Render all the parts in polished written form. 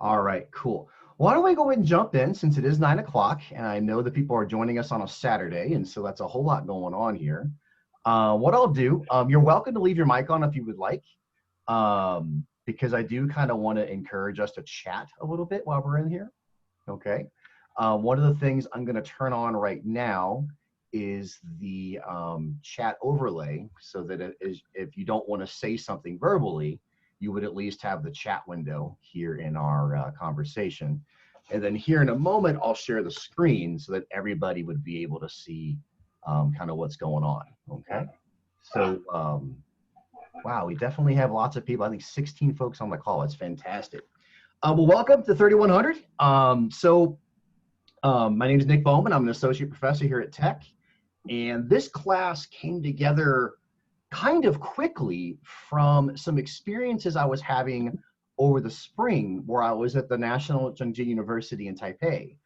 All right, cool. Why don't we go ahead and jump in since it is 9 o'clock and I know that people are joining us on a Saturday, and so that's a whole lot going on here. What I'll do, you're welcome to leave your mic on if you would like, because I do kind of want to encourage us to chat a little bit while we're in here. Okay. One of the things I'm going to turn on right now is the chat overlay so that if you don't want to say something verbally, you would at least have the chat window here in our conversation. And then here in a moment, I'll share the screen so that everybody would be able to see kind of what's going on. Okay. So, wow, we definitely have lots of people. I think 16 folks on the call. It's fantastic. Well, welcome to 3100. My name is Nick Bowman. I'm an associate professor here at Tech. And this class came together kind of quickly from some experiences I was having over the spring where I was at the National Chengchi University in Taipei,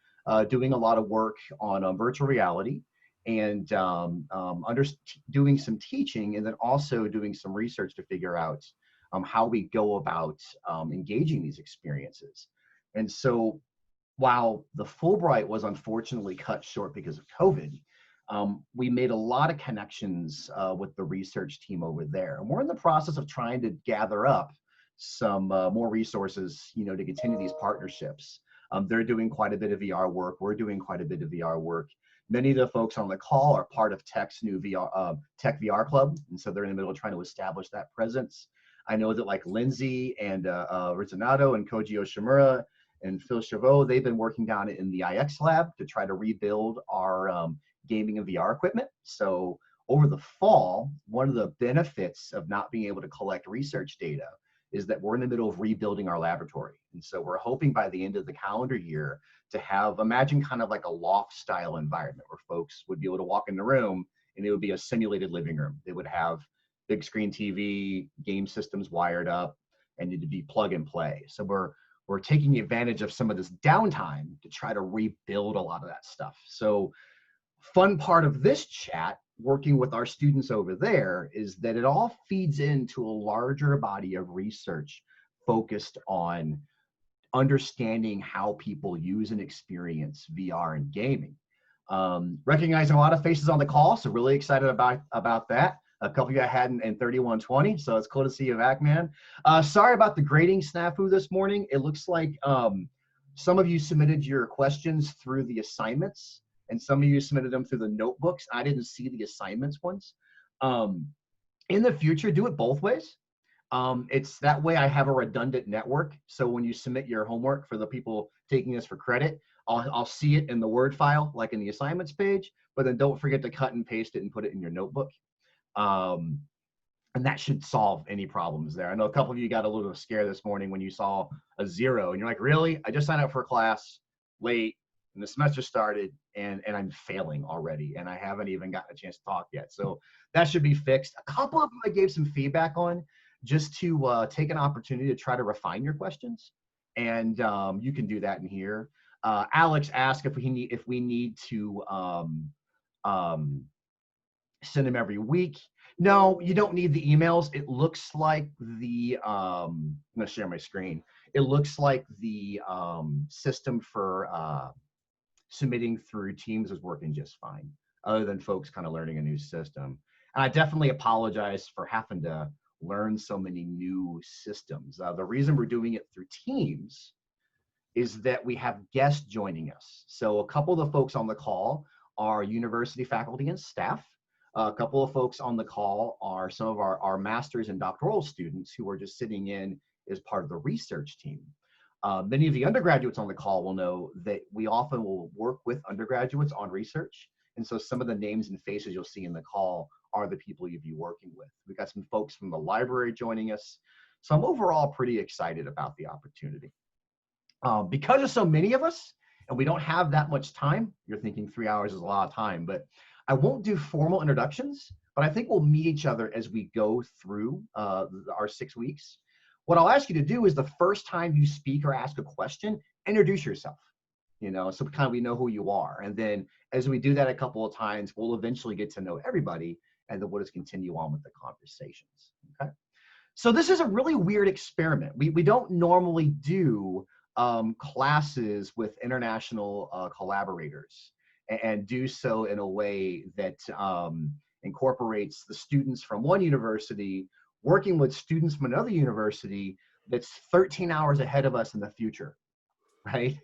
doing a lot of work on virtual reality and doing some teaching, and then also doing some research to figure out how we go about engaging these experiences. And so while the Fulbright was unfortunately cut short because of COVID, we made a lot of connections with the research team over there. And we're in the process of trying to gather up some more resources, to continue these partnerships. They're doing quite a bit of VR work. We're doing quite a bit of VR work. Many of the folks on the call are part of Tech's new Tech VR Club, and so they're in the middle of trying to establish that presence. I know that like Lindsay and Rizzonato and Koji Yoshimura and Phil Chavot, they've been working down in the IX lab to try to rebuild our gaming and VR equipment. So over the fall, one of the benefits of not being able to collect research data is that we're in the middle of rebuilding our laboratory. And so we're hoping by the end of the calendar year to have, imagine kind of like a loft style environment where folks would be able to walk in the room and it would be a simulated living room. They would have big screen TV, game systems wired up, and need to be plug and play. So we're taking advantage of some of this downtime to try to rebuild a lot of that stuff. So fun part of this chat, working with our students over there, is that it all feeds into a larger body of research focused on understanding how people use and experience VR and gaming. Recognizing a lot of faces on the call, so really excited about that. A couple of you I had in 3120, so it's cool to see you back, man. Sorry about the grading snafu this morning. It looks like some of you submitted your questions through the assignments, and some of you submitted them through the notebooks. I didn't see the assignments ones. In the future, do it both ways. It's that way I have a redundant network. So when you submit your homework for the people taking this for credit, I'll see it in the Word file, like in the assignments page, but then don't forget to cut and paste it and put it in your notebook. And that should solve any problems there. I know a couple of you got a little scared this morning when you saw a 0 and you're like, really? I just signed up for a class late and the semester started and I'm failing already and I haven't even gotten a chance to talk yet. So that should be fixed. A couple of them I gave some feedback on just to take an opportunity to try to refine your questions. And you can do that in here. Alex asked if we need to send them every week. No, you don't need the emails. It looks like the, I'm gonna share my screen. It looks like the system for submitting through Teams is working just fine, other than folks kind of learning a new system. And I definitely apologize for having to learn so many new systems. The reason we're doing it through Teams is that we have guests joining us. So a couple of the folks on the call are university faculty and staff. A couple of folks on the call are some of our master's and doctoral students who are just sitting in as part of the research team. Many of the undergraduates on the call will know that we often will work with undergraduates on research. And so some of the names and faces you'll see in the call are the people you'll be working with. We've got some folks from the library joining us. So I'm overall pretty excited about the opportunity. Because there's so many of us and we don't have that much time, you're thinking 3 hours is a lot of time, but I won't do formal introductions, but I think we'll meet each other as we go through our 6 weeks. What I'll ask you to do is the first time you speak or ask a question, introduce yourself, so kind of we know who you are. And then as we do that a couple of times, we'll eventually get to know everybody, and then we'll just continue on with the conversations, okay? So this is a really weird experiment. We don't normally do classes with international collaborators, and do so in a way that incorporates the students from one university working with students from another university that's 13 hours ahead of us in the future, right?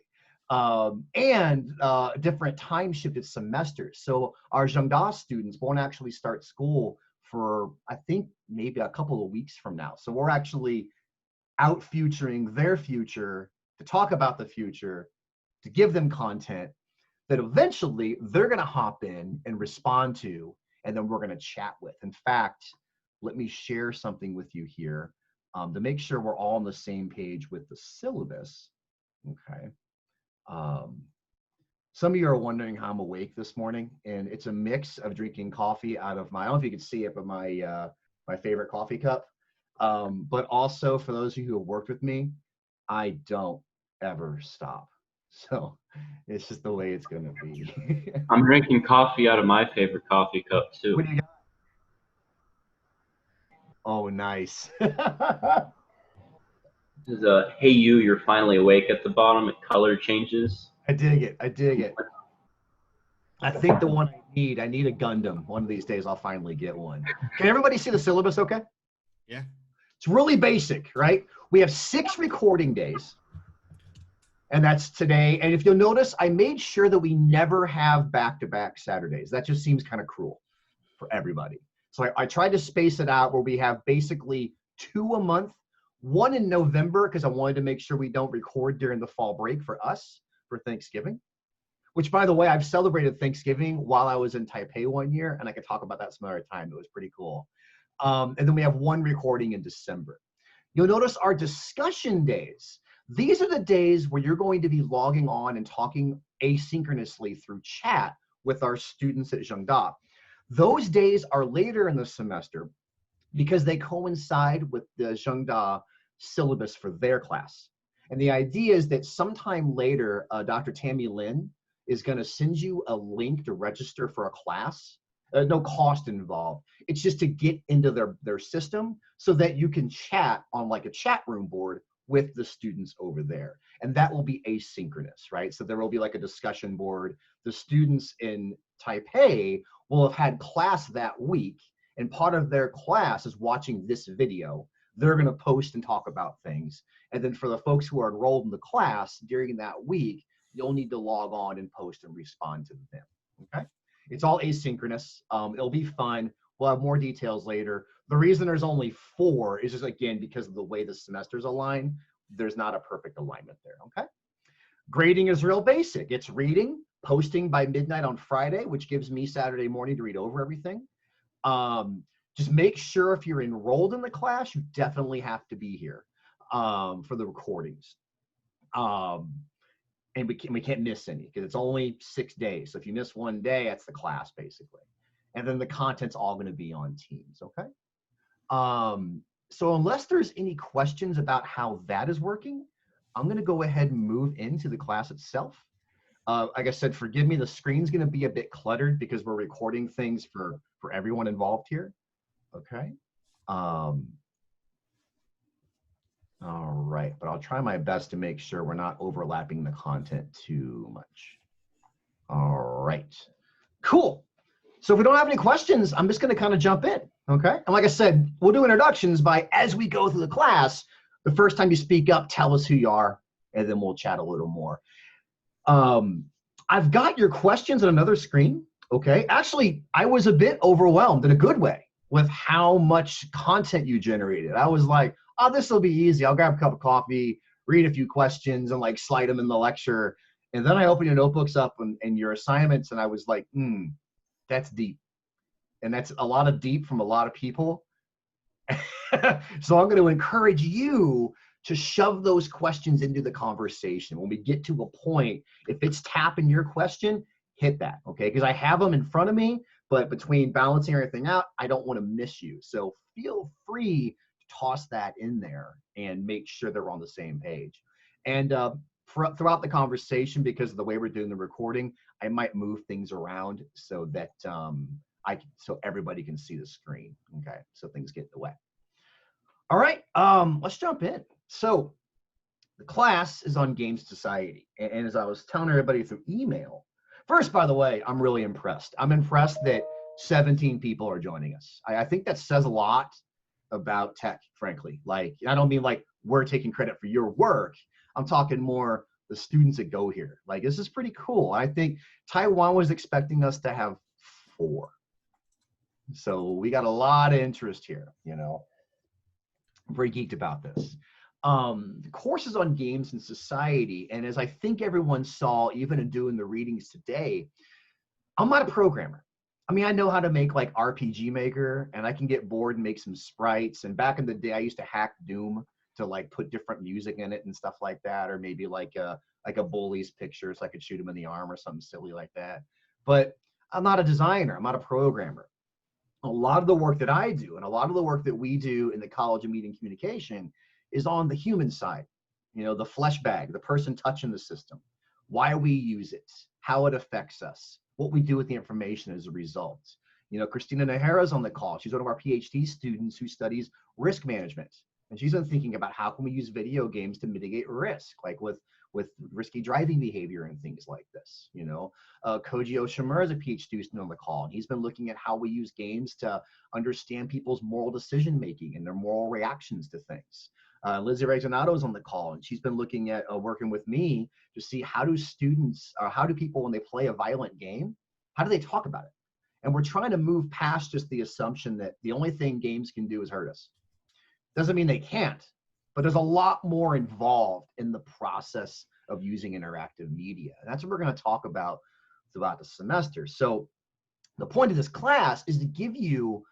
And different time shifted semesters. So our Zhengda students won't actually start school for, I think, maybe a couple of weeks from now. So we're actually out futuring their future to talk about the future, to give them content that eventually they're going to hop in and respond to, and then we're going to chat with. In fact, let me share something with you here to make sure we're all on the same page with the syllabus. Okay. Some of you are wondering how I'm awake this morning, and it's a mix of drinking coffee out of my, I don't know if you can see it, but my favorite coffee cup. But also for those of you who have worked with me, I don't ever stop. So it's just the way it's going to be. I'm drinking coffee out of my favorite coffee cup too. What do you got? Oh, nice. This is a "Hey you, you're finally awake" at the bottom. It color changes. I dig it. I dig it. I think the one I need a Gundam. One of these days I'll finally get one. Can everybody see the syllabus okay? Yeah. It's really basic, right? We have 6 recording days, and that's today. And if you'll notice, I made sure that we never have back-to-back Saturdays. That just seems kind of cruel for everybody. So I tried to space it out where we have basically 2 a month, one in November, because I wanted to make sure we don't record during the fall break for us for Thanksgiving, which, by the way, I've celebrated Thanksgiving while I was in Taipei one year, and I could talk about that some other time. It was pretty cool. And then we have 1 recording in December. You'll notice our discussion days. These are the days where you're going to be logging on and talking asynchronously through chat with our students at Zhengda. Those days are later in the semester because they coincide with the Zhengda syllabus for their class. And the idea is that sometime later, Dr. Tammy Lin is going to send you a link to register for a class. No cost involved. It's just to get into their system so that you can chat on like a chat room board with the students over there. And that will be asynchronous, right? So there will be like a discussion board. The students in Taipei will have had class that week, and part of their class is watching this video. They're going to post and talk about things. And then for the folks who are enrolled in the class during that week, you'll need to log on and post and respond to them, okay? It's all asynchronous. It'll be fun. We'll have more details later. The reason there's only 4 is just, again, because of the way the semesters align. There's not a perfect alignment there, okay? Grading is real basic. It's reading, posting by midnight on Friday, which gives me Saturday morning to read over everything. Just make sure if you're enrolled in the class, you definitely have to be here for the recordings. And we can't miss any because it's only 6 days. So if you miss 1 day, that's the class basically. And then the content's all going to be on Teams, okay? So unless there's any questions about how that is working, I'm going to go ahead and move into the class itself. Like I said, forgive me, the screen's going to be a bit cluttered because we're recording things for everyone involved here, okay? All right, but I'll try my best to make sure we're not overlapping the content too much. All right, cool. So if we don't have any questions, I'm just gonna kind of jump in, okay? And like I said, we'll do introductions by as we go through the class. The first time you speak up, tell us who you are, and then we'll chat a little more. I've got your questions on another screen, okay? Actually, I was a bit overwhelmed in a good way with how much content you generated. I was like, oh, this will be easy. I'll grab a cup of coffee, read a few questions, and like slide them in the lecture. And then I opened your notebooks up and your assignments, and I was like, that's deep. And that's a lot of deep from a lot of people. So I'm going to encourage you to shove those questions into the conversation. When we get to a point, if it's tapping your question, hit that, okay? Because I have them in front of me, but between balancing everything out, I don't want to miss you. So feel free to toss that in there and make sure they're on the same page. And throughout the conversation, because of the way we're doing the recording, I might move things around so that so everybody can see the screen, okay? So things get in the way. All right, let's jump in. So The class is on game society. And as I was telling everybody through email, first, by the way, I'm really impressed. I'm impressed that 17 people are joining us. I think that says a lot about tech, frankly. Like, I don't mean like we're taking credit for your work. I'm talking more the students that go here. Like, this is pretty cool. I think Taiwan was expecting us to have 4. So we got a lot of interest here, you know. I'm very geeked about this. The course is on games and society. And as I think everyone saw, even in doing the readings today, I'm not a programmer. I mean, I know how to make like RPG Maker, and I can get bored and make some sprites. And back in the day, I used to hack Doom to like put different music in it and stuff like that, or maybe like a bully's picture so I could shoot him in the arm or something silly like that. But I'm not a designer. I'm not a programmer. A lot of the work that I do and a lot of the work that we do in the College of Media and Communication is on the human side. You know, the flesh bag, the person touching the system, why we use it, how it affects us, what we do with the information as a result. You know, Christina Nahara's on the call. She's one of our PhD students who studies risk management. And she's been thinking about how can we use video games to mitigate risk, like with risky driving behavior and things like this. You know, Koji Oshimura is a PhD student on the call, and he's been looking at how we use games to understand people's moral decision making and their moral reactions to things. Lizzie Reginato is on the call, and she's been looking at working with me to see how do students, or how do people, when they play a violent game, how do they talk about it? And we're trying to move past just the assumption that the only thing games can do is hurt us. Doesn't mean they can't, but there's a lot more involved in the process of using interactive media. And that's what we're going to talk about throughout the semester. So the point of this class is to give you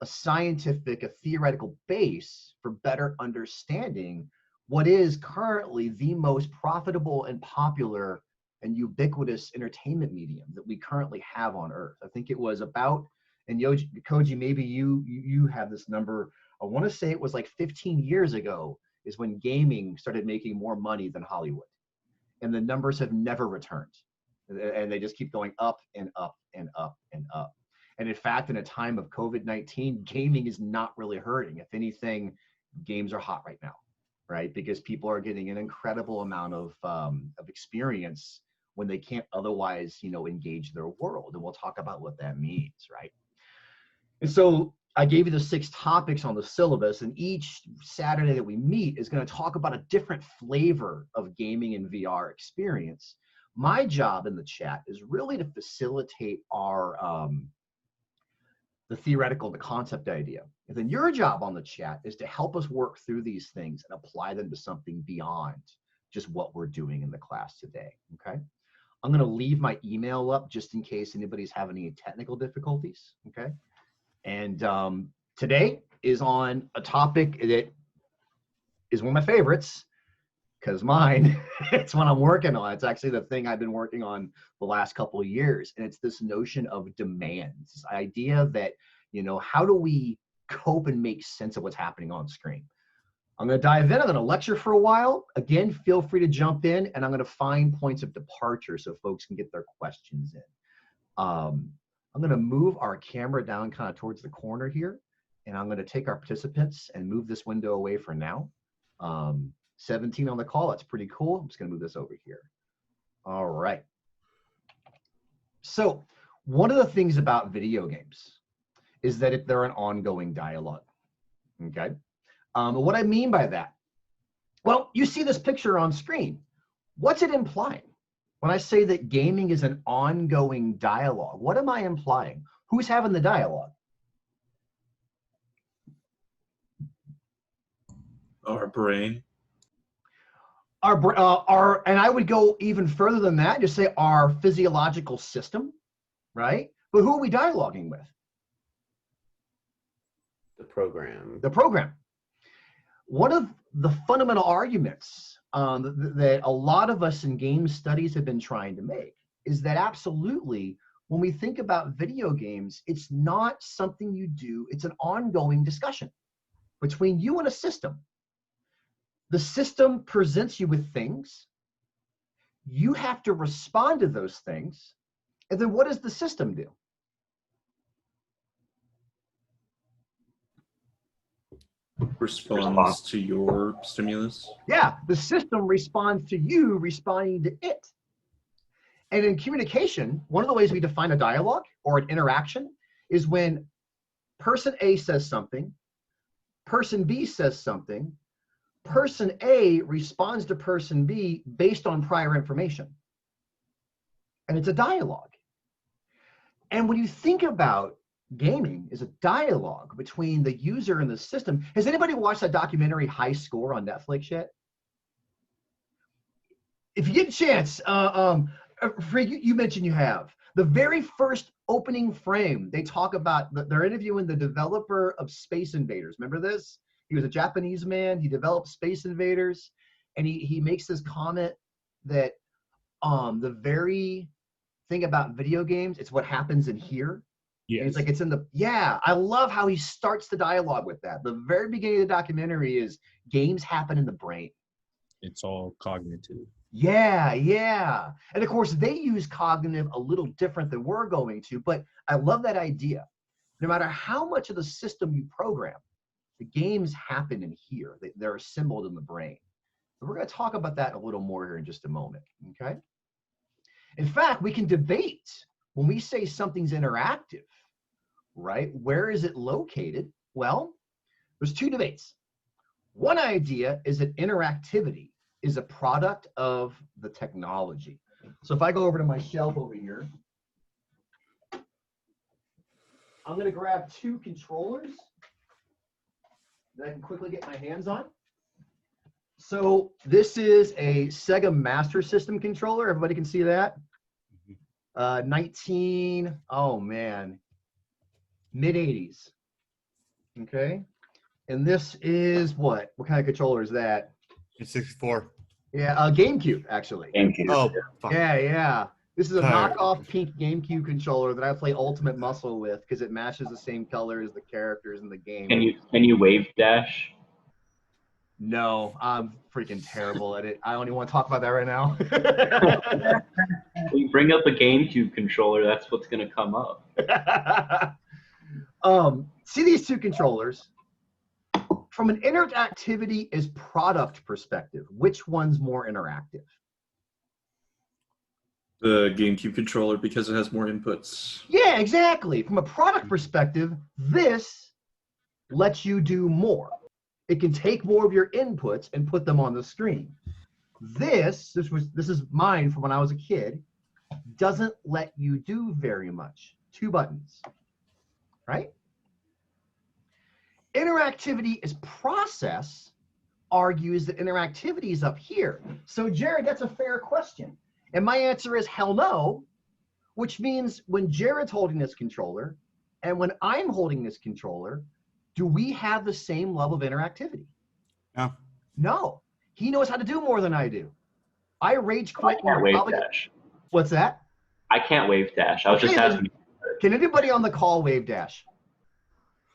a scientific, a theoretical base for better understanding what is currently the most profitable and popular and ubiquitous entertainment medium that we currently have on Earth. I think it was about, and Koji, maybe you have this number, I want to say it was like 15 years ago is when gaming started making more money than Hollywood. And the numbers have never returned. And they just keep going up and up and up and up. And in fact, in a time of COVID-19, gaming is not really hurting. If anything, games are hot right now, right? Because people are getting an incredible amount of experience when they can't otherwise, you know, engage their world. And we'll talk about what that means, right? And so I gave you the 6 topics on the syllabus, and each Saturday that we meet is going to talk about a different flavor of gaming and VR experience. My job in the chat is really to facilitate our the theoretical, the concept idea. And then your job on the chat is to help us work through these things and apply them to something beyond just what we're doing in the class today, okay? I'm going to leave my email up just in case anybody's having any technical difficulties, okay? And today is on a topic that is one of my favorites, because mine, it's what I'm working on. It's actually the thing I've been working on the last couple of years. And it's this notion of demands, this idea that, you know, how do we cope and make sense of what's happening on screen? I'm going to dive in. I'm going to lecture for a while. Again, feel free to jump in, and I'm going to find points of departure so folks can get their questions in. I'm going to move our camera down kind of towards the corner here, and I'm going to take our participants and move this window away for now. 17 on the call, that's pretty cool. I'm just going to move this over here. All right. So one of the things about video games is that they're an ongoing dialogue, okay? What I mean by that, well, you see this picture on screen. What's it implying? When I say that gaming is an ongoing dialogue, what am I implying? Who's having the dialogue? Our brain. And I would go even further than that, just say our physiological system, right? But who are we dialoguing with? The program. The program. One of the fundamental arguments that a lot of us in game studies have been trying to make is that absolutely, when we think about video games, it's not something you do, it's an ongoing discussion between you and a system. The system presents you with things, you have to respond to those things, and then what does the system do? Responds to your stimulus. Yeah, the system responds to you responding to it. And in communication, one of the ways we define a dialogue or an interaction is when person A says something, person B says something, person A responds to person B based on prior information. And it's a dialogue. And when you think about gaming as a dialogue between the user and the system, has anybody watched that documentary High Score on Netflix yet? If you get a chance, Frank, you mentioned you have. The very first opening frame, they talk about, they're interviewing the developer of Space Invaders. Remember this? He was a Japanese man. He developed Space Invaders. And he makes this comment that the very thing about video games, it's what happens in here. Yes. And it's like, it's in the, yeah, I love how he starts the dialogue with that. The very beginning of the documentary is games happen in the brain. It's all cognitive. Yeah, yeah. And of course, they use cognitive a little different than we're going to, but I love that idea. No matter how much of the system you program, the games happen in here. They're assembled in the brain. So we're going to talk about that a little more here in just a moment, okay? In fact, we can debate when we say something's interactive, right? Where is it located? Well, there's two debates. One idea is that interactivity is a product of the technology. So if I go over to my shelf over here, I'm going to grab two controllers that I can quickly get my hands on. So this is a Sega Master System controller. Everybody can see that? Mid-80s. Okay. And this is what? What kind of controller is that? It's 64. Yeah, GameCube, actually. GameCube. Oh, fuck. Yeah. This is a Tired. knockoff pink GameCube controller that I play Ultimate Muscle with because it matches the same color as the characters in the game. Can you wave dash? No, I'm freaking terrible at it. I don't even want to talk about that right now. When you bring up a GameCube controller, that's what's going to come up. See these two controllers? From an interactivity as product perspective, which one's more interactive? The GameCube controller, because it has more inputs. Yeah, exactly. From a product perspective, this lets you do more. It can take more of your inputs and put them on the screen. This is mine from when I was a kid, doesn't let you do very much. 2 buttons, right? Interactivity as process argues that interactivity is up here. So Jared, that's a fair question. And my answer is hell no, which means when Jared's holding this controller and when I'm holding this controller, do we have the same level of interactivity? No. No. He knows how to do more than I do. I rage I quit. can't wave dash. What's that? I can't wave dash. I was just Okay, then. asking. Can anybody on the call wave dash?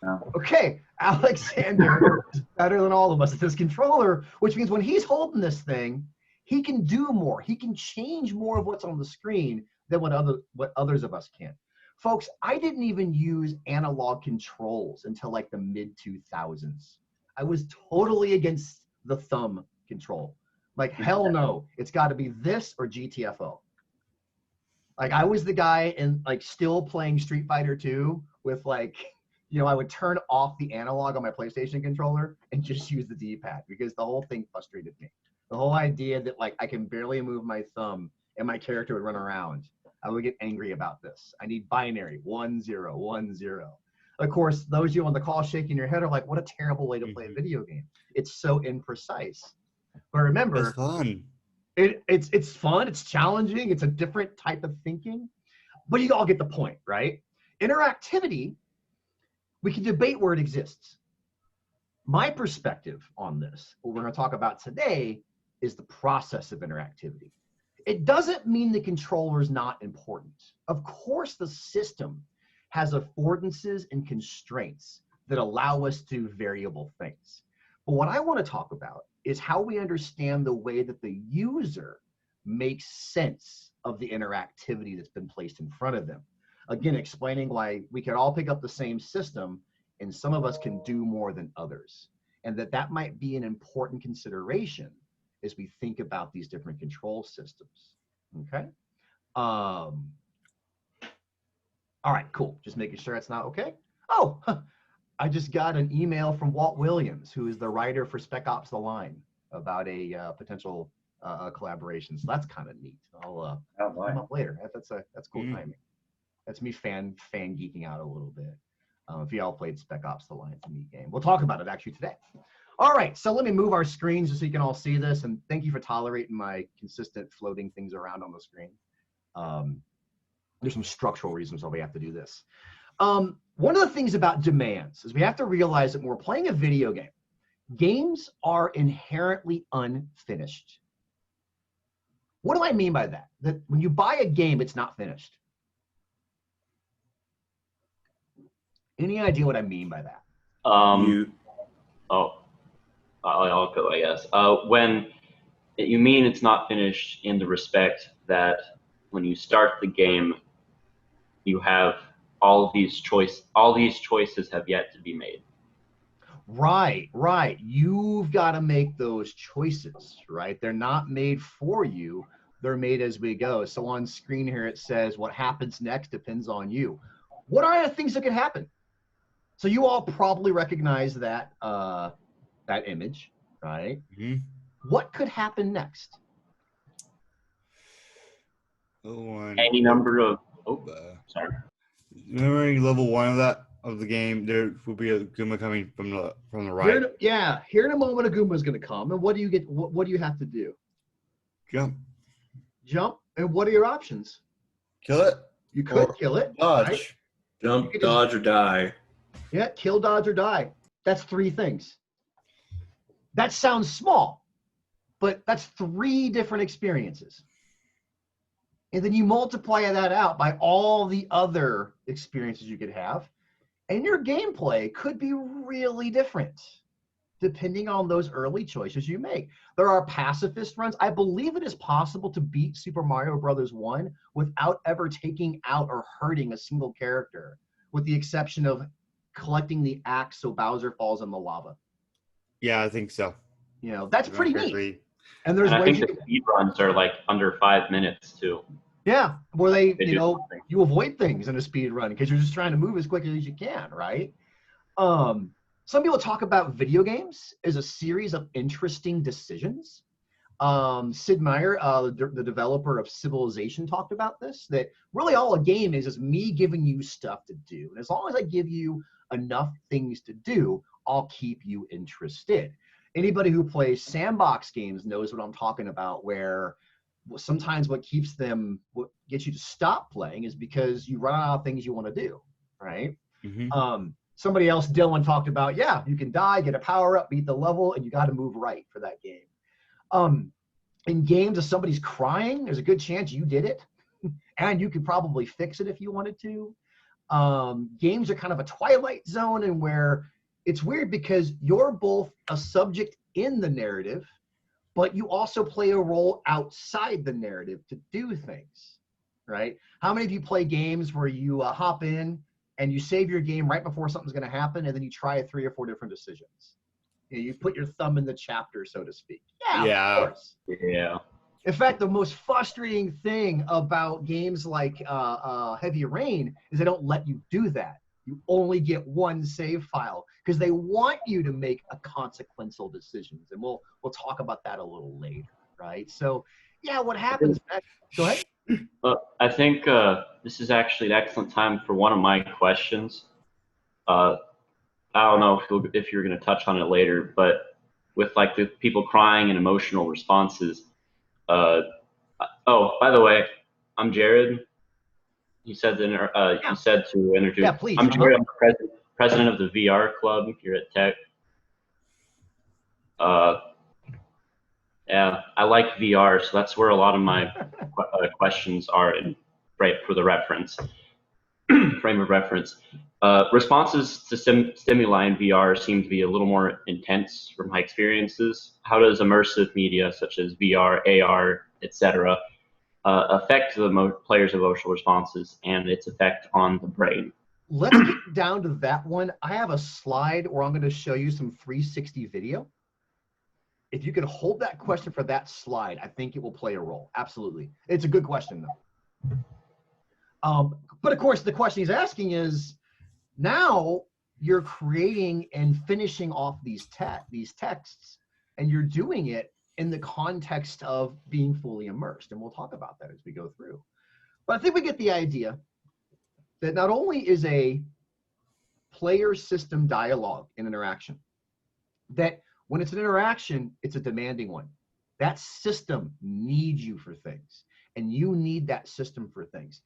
No. Okay, Alexander is better than all of us at this controller, which means when he's holding this thing, he can do more. He can change more of what's on the screen than what others of us can. Folks, I didn't even use analog controls until like the mid-2000s. I was totally against the thumb control. Like, hell no, it's got to be this or GTFO. Like, I was the guy in like still playing Street Fighter 2 with like, you know, I would turn off the analog on my PlayStation controller and just use the D-pad because the whole thing frustrated me. The whole idea that like I can barely move my thumb and my character would run around. I would get angry about this. I need binary, 1 0 1 0. Of course, those of you on the call shaking your head are like, what a terrible way to play a video game. It's so imprecise. But remember, It's fun. it's fun, it's challenging, it's a different type of thinking, but you all get the point, right? Interactivity, we can debate where it exists. My perspective on this, what we're going to talk about today, is the process of interactivity. It doesn't mean the controller is not important. Of course, the system has affordances and constraints that allow us to do variable things. But what I want to talk about is how we understand the way that the user makes sense of the interactivity that's been placed in front of them. Again, explaining why we can all pick up the same system and some of us can do more than others. and that might be an important consideration as we think about these different control systems. Okay. All right, cool. Just making sure it's not okay. Oh, I just got an email from Walt Williams, who is the writer for Spec Ops: The Line, about a potential collaboration. So that's kind of neat. I'll come up later. That's cool timing. That's me fan geeking out a little bit. If y'all played Spec Ops: The Line, it's a neat game. We'll talk about it actually today. All right, so let me move our screens just so you can all see this, and thank you for tolerating my consistent floating things around on the screen. There's some structural reasons why we have to do this. One of the things about demands is we have to realize that when we're playing a video game, games are inherently unfinished. What do I mean by that? That when you buy a game, it's not finished. Any idea what I mean by that? I'll go, I guess. When you mean it's not finished in the respect that when you start the game, you have all these choices have yet to be made. Right. You've got to make those choices, right? They're not made for you. They're made as we go. So on screen here, it says what happens next depends on you. What are the things that can happen? So you all probably recognize that that image, right? Mm-hmm. What could happen next? Any number of sorry. Remembering level 1 of the game, there will be a Goomba coming from the right. Here in a moment, a Goomba is going to come, and what do you get? What do you have to do? Jump, and what are your options? Kill it. You could kill it. Dodge. Right? Jump, dodge, or die. Yeah, kill, dodge, or die. That's 3 things. That sounds small, but that's 3 different experiences. And then you multiply that out by all the other experiences you could have, and your gameplay could be really different depending on those early choices you make. There are pacifist runs. I believe it is possible to beat Super Mario Brothers 1 without ever taking out or hurting a single character, with the exception of collecting the axe so Bowser falls in the lava. Yeah, I think so. You know, that's pretty neat. And there's I think the speed runs are like under 5 minutes too. Yeah, where they you avoid things in a speed run because you're just trying to move as quickly as you can, right? Some people talk about video games as a series of interesting decisions. Sid Meier, the developer of Civilization, talked about this, that really all a game is me giving you stuff to do. And as long as I give you enough things to do, I'll keep you interested. Anybody who plays sandbox games knows what I'm talking about, where sometimes what gets you to stop playing is because you run out of things you want to do, right? Mm-hmm. Somebody else, Dylan, talked about, you can die, get a power up, beat the level, and you got to move right for that game. In games, if somebody's crying, there's a good chance you did it, and you could probably fix it if you wanted to. Games are kind of a twilight zone, and where it's weird because you're both a subject in the narrative, but you also play a role outside the narrative to do things, right? How many of you play games where you hop in and you save your game right before something's going to happen, and then you try 3 or 4 different decisions? You put your thumb in the chapter, so to speak. Yeah. Of course. Yeah. In fact, the most frustrating thing about games like Heavy Rain is they don't let you do that. You only get 1 save file because they want you to make a consequential decisions, and we'll talk about that a little later, right? So, what happens next? Go ahead. I think this is actually an excellent time for one of my questions. I don't know if you're going to touch on it later, but with like the people crying and emotional responses. Oh, by the way, I'm Jared. You said you said to introduce. Yeah, please. I'm Jared. I'm the president of the VR club here at Tech. Yeah, I like VR, so that's where a lot of my questions are for the reference frame of reference. Responses to stimuli in VR seem to be a little more intense from my experiences. How does immersive media such as VR, AR, etc., affect the player's emotional responses and its effect on the brain? let's get down to that one. I have a slide where I'm going to show you some 360 video. If you could hold that question for that slide, I think it will play a role. Absolutely. It's a good question, though. But of course, the question he's asking is, now you're creating and finishing off these texts, and you're doing it in the context of being fully immersed. And we'll talk about that as we go through. But I think we get the idea that not only is a player system dialogue and interaction, that when it's an interaction, it's a demanding one. That system needs you for things, and you need that system for things.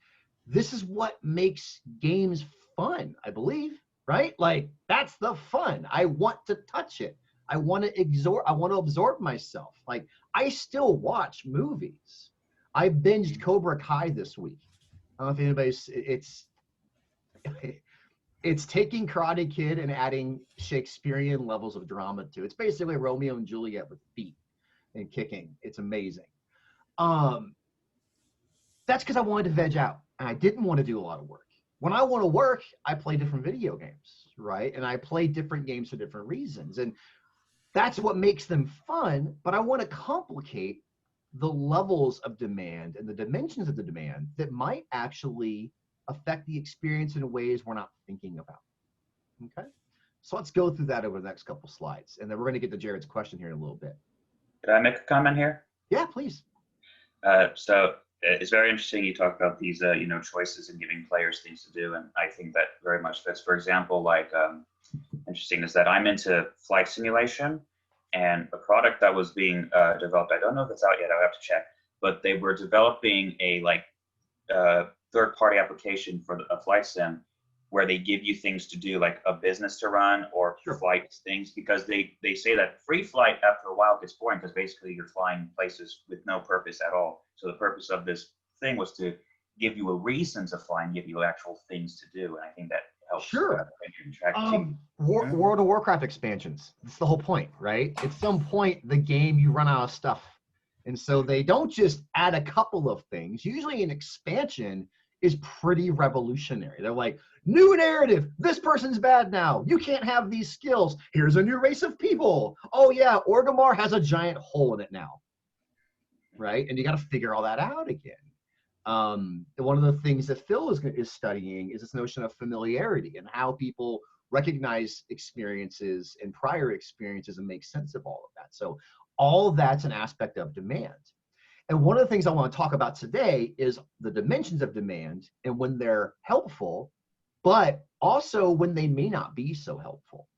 This is what makes games fun, I believe, right? Like, that's the fun. I want to touch it. I want to absorb myself. Like, I still watch movies. I binged Cobra Kai this week. I don't know if anybody's, it's taking Karate Kid and adding Shakespearean levels of drama to it. It's basically Romeo and Juliet with feet and kicking. It's amazing. That's because I wanted to veg out, and I didn't want to do a lot of work. When I want to work, I play different video games, right? And I play different games for different reasons. And that's what makes them fun, but I want to complicate the levels of demand and the dimensions of the demand that might actually affect the experience in ways we're not thinking about. Okay, so let's go through that over the next couple slides, and then we're going to get to Jared's question here in a little bit. Could I make a comment here? Yeah, please. So it's very interesting you talk about these, choices and giving players things to do, and I think that very much fits. For example, like interesting is that I'm into flight simulation, and a product that was being developed, I don't know if it's out yet, I'll have to check, but they were developing a third-party application for a flight sim where they give you things to do, like a business to run or flight things, because they say that free flight after a while gets boring because basically you're flying places with no purpose at all. So the purpose of this thing was to give you a reason to fly and give you actual things to do, and I think that helps. World of Warcraft expansions. That's the whole point, right? At some point, the game, you run out of stuff. And so they don't just add a couple of things. Usually an expansion is pretty revolutionary. They're like, new narrative. This person's bad now. You can't have these skills. Here's a new race of people. Oh, yeah, Orgrimmar has a giant hole in it now. Right? And you got to figure all that out again. One of the things that Phil is studying is this notion of familiarity and how people recognize experiences and prior experiences and make sense of all of that. So all that's an aspect of demand. And one of the things I want to talk about today is the dimensions of demand and when they're helpful, but also when they may not be so helpful.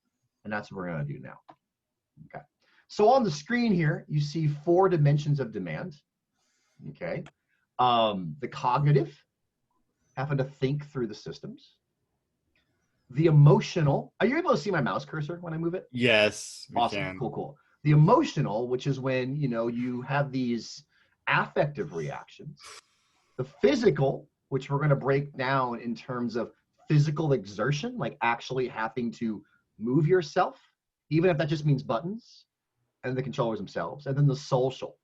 And that's what we're going to do now. Okay. So on the screen here, you see 4 dimensions of demand. Okay. The cognitive, having to think through the systems. The emotional. Are you able to see my mouse cursor when I move it? Yes. Awesome. Cool. The emotional, which is when, you have these affective reactions. The physical, which we're going to break down in terms of physical exertion, like actually having to move yourself, even if that just means buttons, and the controllers themselves. And then the social.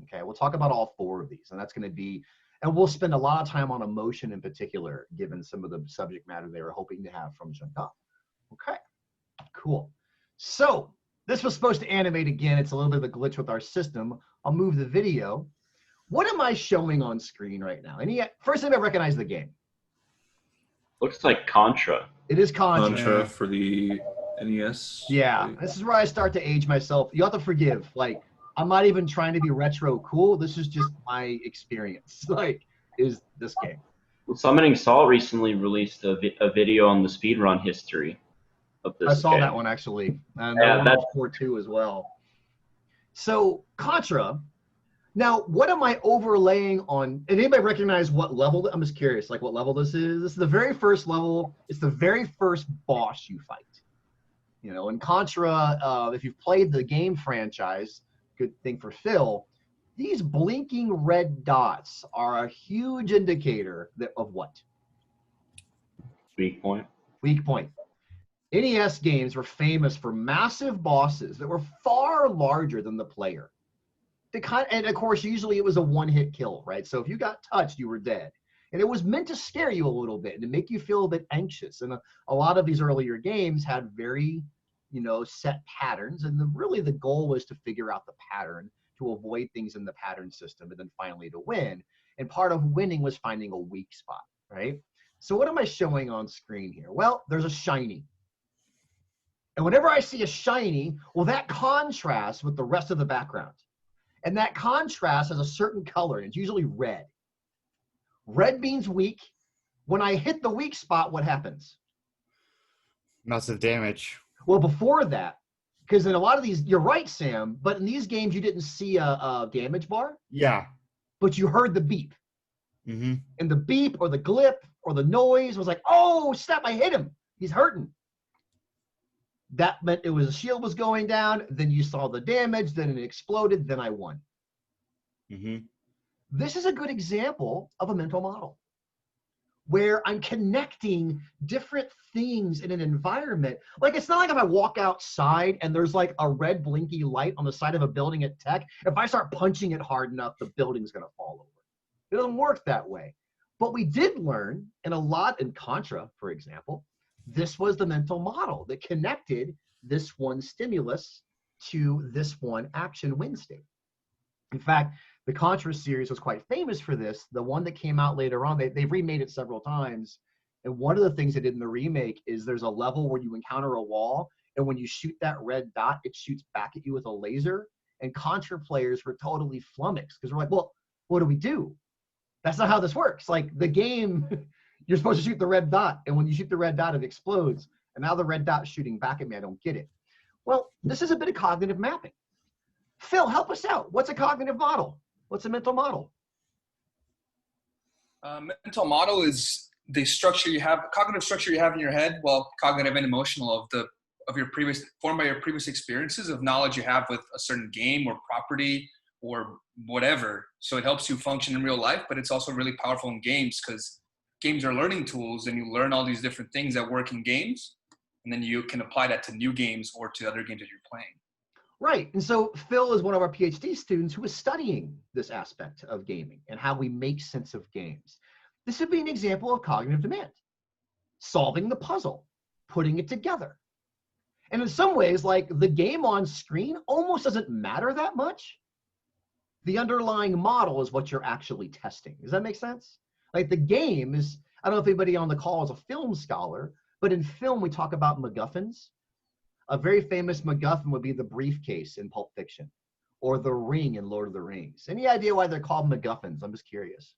Okay, we'll talk about all 4 of these, and that's going to be, and we'll spend a lot of time on emotion in particular, given some of the subject matter they were hoping to have from Jean-Claude. Okay, cool. So this was supposed to animate again. It's a little bit of a glitch with our system. I'll move the video. What am I showing on screen right now? First time I recognize the game. Looks like Contra. It is Contra. Contra for the NES. Yeah, this is where I start to age myself. You have to forgive. Like, I'm not even trying to be retro cool. This is just my experience. Like, is this game. Well, Summoning Salt recently released a video on the speedrun history of this. I saw game. that one actually. And Yeah, that's 4-2 as well. So Contra. Now, what am I overlaying on? And anybody recognize what level? I'm just curious, like what level this is. This is the very first level. It's the very first boss you fight. In Contra, if you've played the game franchise, good thing for Phil, these blinking red dots are a huge indicator of what? Weak point. Weak point. NES games were famous for massive bosses that were far larger than the player. And of course, usually it was a one-hit kill, right? So if you got touched, you were dead. And it was meant to scare you a little bit and to make you feel a bit anxious. And a lot of these earlier games had very, set patterns. And really the goal was to figure out the pattern, to avoid things in the pattern system, and then finally to win. And part of winning was finding a weak spot, right? So what am I showing on screen here? Well, there's a shiny. And whenever I see a shiny, well, that contrasts with the rest of the background. And that contrast has a certain color, and it's usually red. Red means weak. When I hit the weak spot, what happens? Massive damage. Well, before that, because in a lot of these, you're right, Sam, but in these games, you didn't see a damage bar, Yeah. but you heard the beep. Mm-hmm. And the beep or the glip or the noise was like, oh, snap, I hit him. He's hurting. That meant it was a shield was going down. Then you saw the damage. Then it exploded. Then I won. Mm-hmm. This is a good example of a mental model where I'm connecting different things in an environment. Like, it's not like if I walk outside and there's like a red blinky light on the side of a building at Tech, if I start punching it hard enough, the building's going to fall over. It doesn't work that way. But we did learn in Contra, for example, this was the mental model that connected this one stimulus to this one action win state. In fact, the Contra series was quite famous for this. The one that came out later on, they've remade it several times. And one of the things they did in the remake is there's a level where you encounter a wall, and when you shoot that red dot, it shoots back at you with a laser. And Contra players were totally flummoxed because we're like, well, what do we do? That's not how this works. Like, the game, you're supposed to shoot the red dot, and when you shoot the red dot, it explodes. And now the red dot's shooting back at me. I don't get it. Well, this is a bit of cognitive mapping. Phil, help us out. What's a cognitive model? What's a mental model? Mental model is the structure you have, cognitive structure you have in your head, well, cognitive and emotional of your previous, formed by your previous experiences of knowledge you have with a certain game or property or whatever. So it helps you function in real life, but it's also really powerful in games because games are learning tools and you learn all these different things that work in games. And then you can apply that to new games or to other games that you're playing. Right. And so Phil is one of our PhD students who is studying this aspect of gaming and how we make sense of games. This would be an example of cognitive demand. Solving the puzzle, putting it together. And in some ways, like, the game on screen almost doesn't matter that much. The underlying model is what you're actually testing. Does that make sense? Like, the game is, I don't know if anybody on the call is a film scholar, but in film we talk about MacGuffins. A very famous MacGuffin would be the briefcase in Pulp Fiction or the ring in Lord of the Rings. Any idea why they're called MacGuffins? I'm just curious.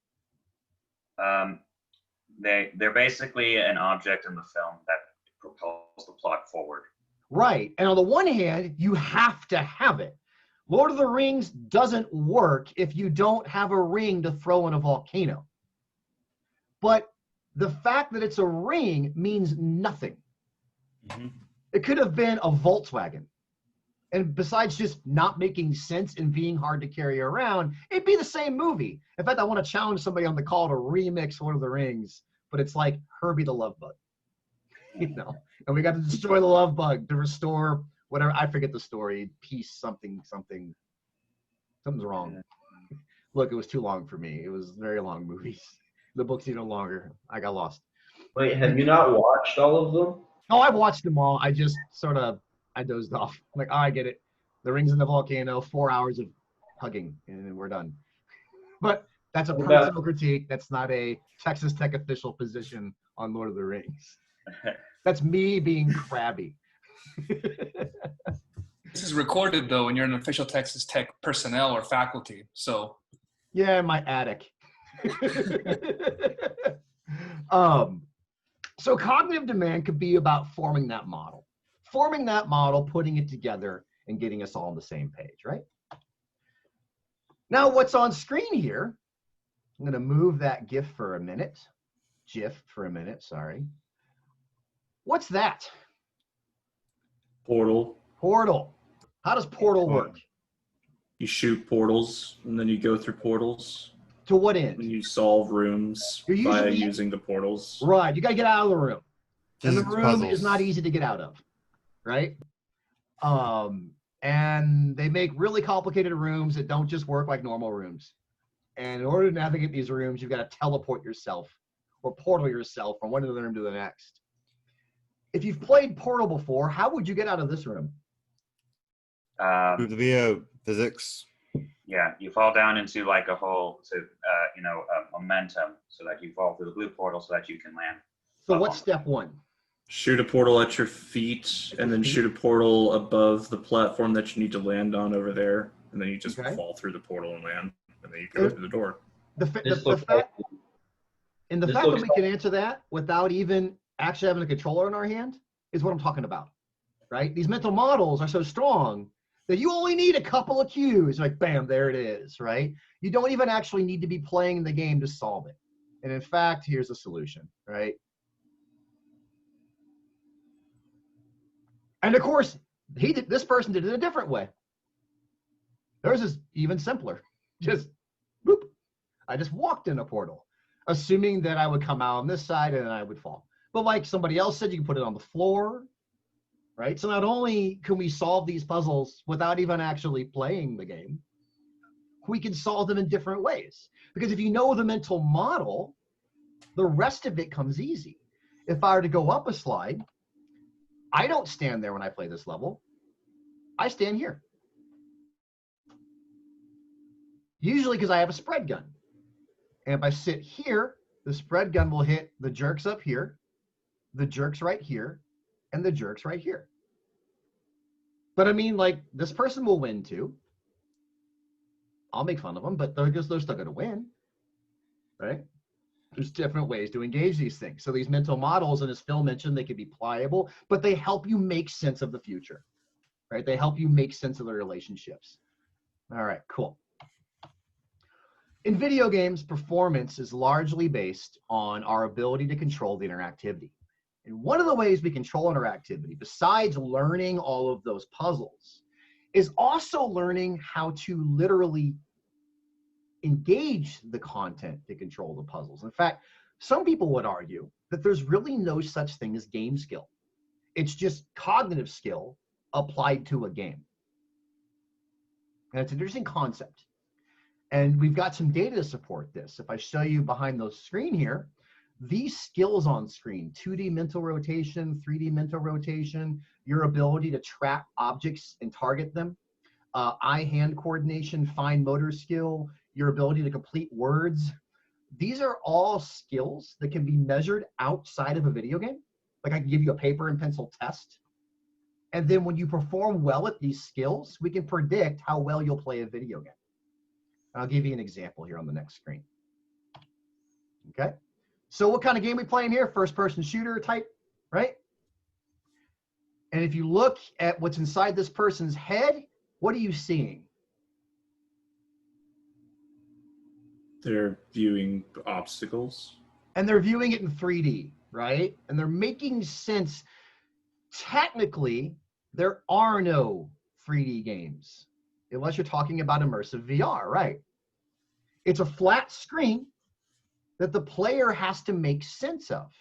They're basically an object in the film that propels the plot forward. Right. And on the one hand, you have to have it. Lord of the Rings doesn't work if you don't have a ring to throw in a volcano. But the fact that it's a ring means nothing. Mm-hmm. It could have been a Volkswagen. And besides just not making sense and being hard to carry around, it'd be the same movie. In fact, I want to challenge somebody on the call to remix Lord of the Rings, but it's like Herbie the Love Bug. And we got to destroy the love bug to restore whatever, I forget the story, peace, something's wrong. Look, it was too long for me. It was very long movies. The book's even longer. I got lost. Wait, have you not watched all of them? Oh, I've watched them all. I just I dozed off. I'm like, oh, I get it. The ring's in the volcano, 4 hours of hugging, and then we're done. But that's a personal critique. That's not a Texas Tech official position on Lord of the Rings. That's me being crabby. This is recorded, though, and you're an official Texas Tech personnel or faculty, so. Yeah, in my attic. So cognitive demand could be about forming that model, putting it together, and getting us all on the same page, right? Now, what's on screen here, I'm going to move that GIF for a minute. Sorry. What's that? Portal. Portal. How does Portal work? You shoot portals, and then you go through portals. To what end? And you solve rooms by using the portals. Right. You got to get out of the room. And the room puzzles. is not easy to get out of, right? And they make really complicated rooms that don't just work like normal rooms. And in order to navigate these rooms, you've got to teleport yourself or portal yourself from one room to the next. If you've played Portal before, how would you get out of this room? Via physics. Yeah, you fall down into like a hole to, momentum, so that you fall through the blue portal so that you can land. So what's step one? Shoot a portal at your feet, and then shoot a portal above the platform that you need to land on over there, and then you just fall through the portal and land, and then you go through the door. The fact that we can answer that without even actually having a controller in our hand is what I'm talking about, right? These mental models are so strong that you only need a couple of cues, like bam, there it is, right? You don't even actually need to be playing the game to solve it. And in fact, here's a solution, right? And of course, this person did it a different way. Theirs is even simpler. Just boop. I just walked in a portal, assuming that I would come out on this side and I would fall. But like somebody else said, you can put it on the floor, right? So not only can we solve these puzzles without even actually playing the game, we can solve them in different ways. Because if you know the mental model, the rest of it comes easy. If I were to go up a slide, I don't stand there when I play this level. I stand here. Usually because I have a spread gun. And if I sit here, the spread gun will hit the jerks up here, the jerks right here, and the jerks right here. But I mean, like, this person will win too. I'll make fun of them, but they're still going to win, right? There's different ways to engage these things. So these mental models, and as Phil mentioned, they can be pliable, but they help you make sense of the future, right? They help you make sense of the relationships. All right, cool. In video games, performance is largely based on our ability to control the interactivity. And one of the ways we control interactivity, besides learning all of those puzzles, is also learning how to literally engage the content to control the puzzles. In fact, some people would argue that there's really no such thing as game skill. It's just cognitive skill applied to a game. And it's an interesting concept. And we've got some data to support this. If I show you behind the screen here, these skills on screen, 2D mental rotation, 3D mental rotation, your ability to track objects and target them, eye-hand coordination, fine motor skill, your ability to complete words. These are all skills that can be measured outside of a video game. Like I can give you a paper and pencil test. And then when you perform well at these skills, we can predict how well you'll play a video game. I'll give you an example here on the next screen. Okay. So what kind of game are we playing here? First person shooter type, right? And if you look at what's inside this person's head, what are you seeing? They're viewing obstacles. And they're viewing it in 3D, right? And they're making sense. Technically, there are no 3D games, unless you're talking about immersive VR, right? It's a flat screen that the player has to make sense of.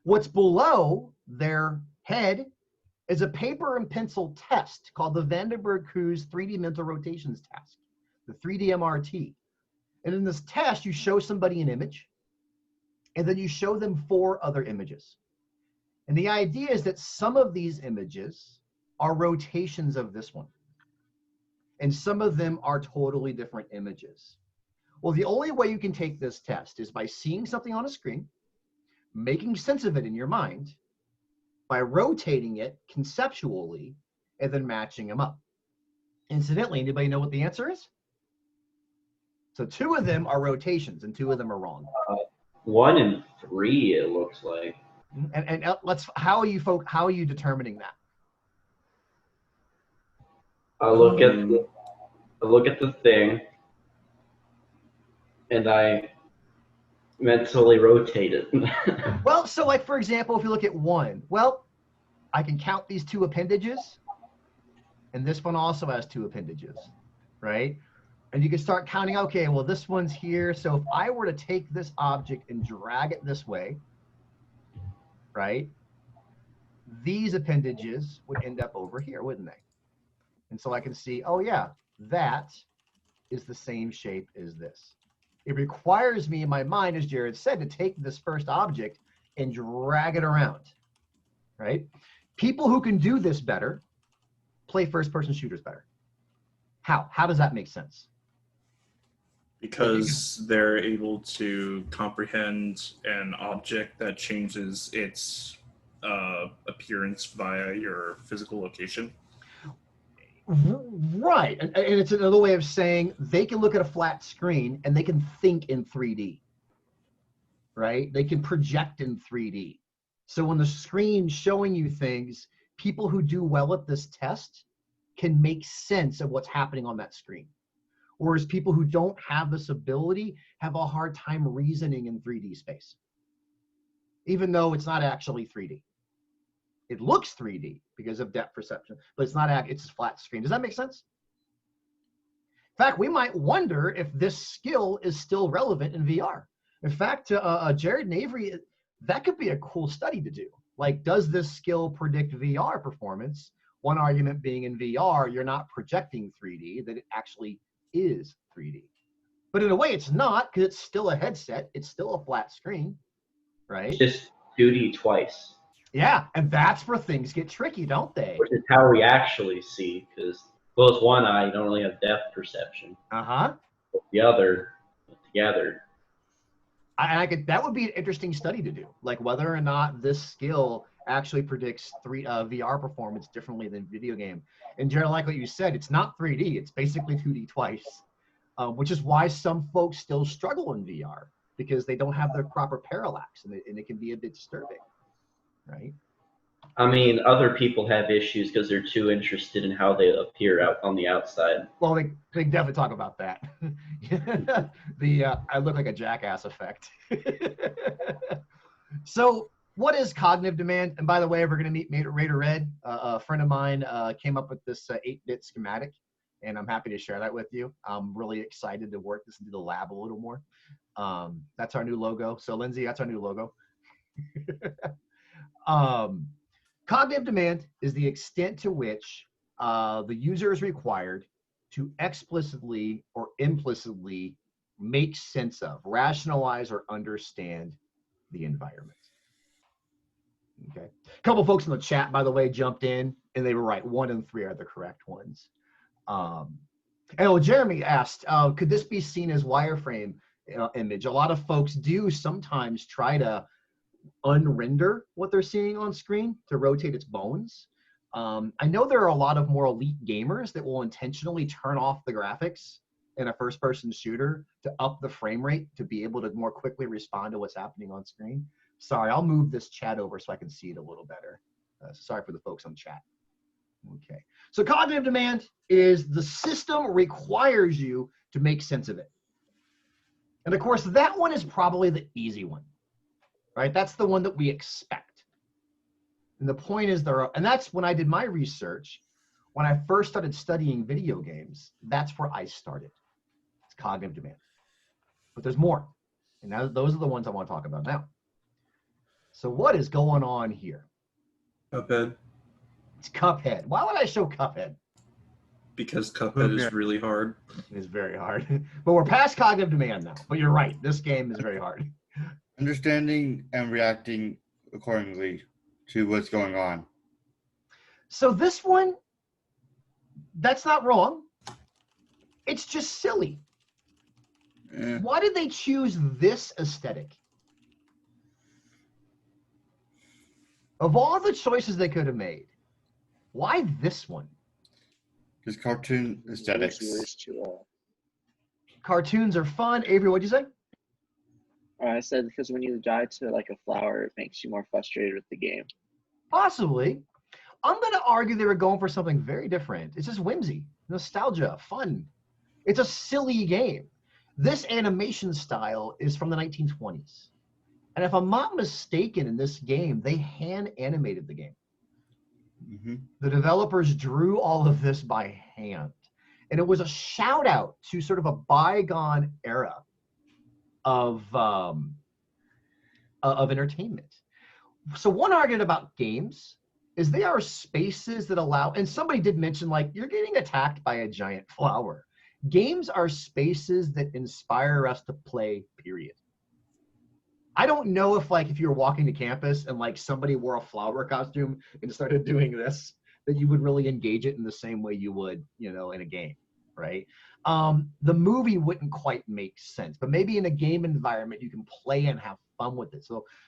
What's below their head is a paper and pencil test called the Vandenberg-Kruse 3D Mental Rotations Test, the 3D MRT. And in this test, you show somebody an image, and then you show them 4 other images. And the idea is that some of these images are rotations of this one. And some of them are totally different images. Well, the only way you can take this test is by seeing something on a screen, making sense of it in your mind, by rotating it conceptually, and then matching them up. Incidentally, anybody know what the answer is? So 2 of them are rotations, and 2 of them are wrong. 1 and 3, it looks like. And how are you determining that? I look at the thing, and I mentally rotate it. Well, so like for example, if you look at 1, well, I can count these 2 appendages, and this one also has 2 appendages, right? And you can start counting, okay, well, this one's here. So if I were to take this object and drag it this way, right, these appendages would end up over here, wouldn't they? And so I can see, oh yeah, that is the same shape as this. It requires me in my mind, as Jared said, to take this first object and drag it around, right? People who can do this better play first-person shooters better. How? How does that make sense? Because they're able to comprehend an object that changes its appearance via your physical location. Right, and it's another way of saying they can look at a flat screen and they can think in 3D, right? They can project in 3D. So when the screen's showing you things, people who do well at this test can make sense of what's happening on that screen. Whereas people who don't have this ability have a hard time reasoning in 3D space, even though it's not actually 3D. It looks 3D because of depth perception, but it's not, it's a flat screen. Does that make sense? In fact, we might wonder if this skill is still relevant in VR. In fact, Jared and Avery, that could be a cool study to do. Like, does this skill predict VR performance? One argument being in VR, you're not projecting 3D, that it actually is 3D. But in a way, it's not, because it's still a headset. It's still a flat screen, right? It's just 2D twice. Yeah, and that's where things get tricky, don't they? Which is how we actually see, because close one eye, you don't really have depth perception. Uh-huh. But the other, together. That would be an interesting study to do, like whether or not this skill actually predicts VR performance differently than video game. And Jared, like what you said, it's not 3D, it's basically 2D twice, which is why some folks still struggle in VR, because they don't have the proper parallax, and it can be a bit disturbing. Right. I mean, other people have issues because they're too interested in how they appear out on the outside. Well, they definitely talk about that. I look like a jackass effect. So what is cognitive demand? And by the way, we're going to meet Raider Red. A friend of mine came up with this 8-bit schematic, and I'm happy to share that with you. I'm really excited to work this into the lab a little more. That's our new logo. So Lindsay, that's our new logo. Cognitive demand is the extent to which the user is required to explicitly or implicitly make sense of, rationalize, or understand the environment. Okay. A couple folks in the chat, by the way, jumped in, and they were right. 1 and 3 are the correct ones. Jeremy asked, could this be seen as wireframe image? A lot of folks do sometimes try to unrender what they're seeing on screen to rotate its bones. I know there are a lot of more elite gamers that will intentionally turn off the graphics in a first-person shooter to up the frame rate to be able to more quickly respond to what's happening on screen. Sorry, I'll move this chat over so I can see it a little better. Sorry for the folks on chat. Okay, so cognitive demand is the system requires you to make sense of it. And of course, that one is probably the easy one. Right? That's the one that we expect. And the point is and that's when I did my research, when I first started studying video games, that's where I started. It's cognitive demand. But there's more. And now those are the ones I want to talk about now. So what is going on here? Cuphead. It's Cuphead. Why would I show Cuphead? Because Cuphead is really hard. It is very hard. But we're past cognitive demand now. But you're right. This game is very hard. Understanding and reacting accordingly to what's going on. So this one, that's not wrong. It's just silly. Why did they choose this aesthetic? Of all the choices they could have made, why this one? Because cartoon aesthetics. Cartoons are fun. Avery, what'd you say? I said because when you die to like a flower, it makes you more frustrated with the game. Possibly. I'm going to argue they were going for something very different. It's just whimsy, nostalgia, fun. It's a silly game. This animation style is from the 1920s. And if I'm not mistaken, in this game, they hand animated the game. Mm-hmm. The developers drew all of this by hand. And it was a shout out to sort of a bygone era of entertainment. So one argument about games is they are spaces that allow, and somebody did mention, like, you're getting attacked by a giant flower. Games are spaces that inspire us to play, period. I don't know if like if you were walking to campus and like somebody wore a flower costume and started doing this, that you would really engage it in the same way you would, you know, in a game, right? The movie wouldn't quite make sense, but maybe in a game environment you can play and have fun with it.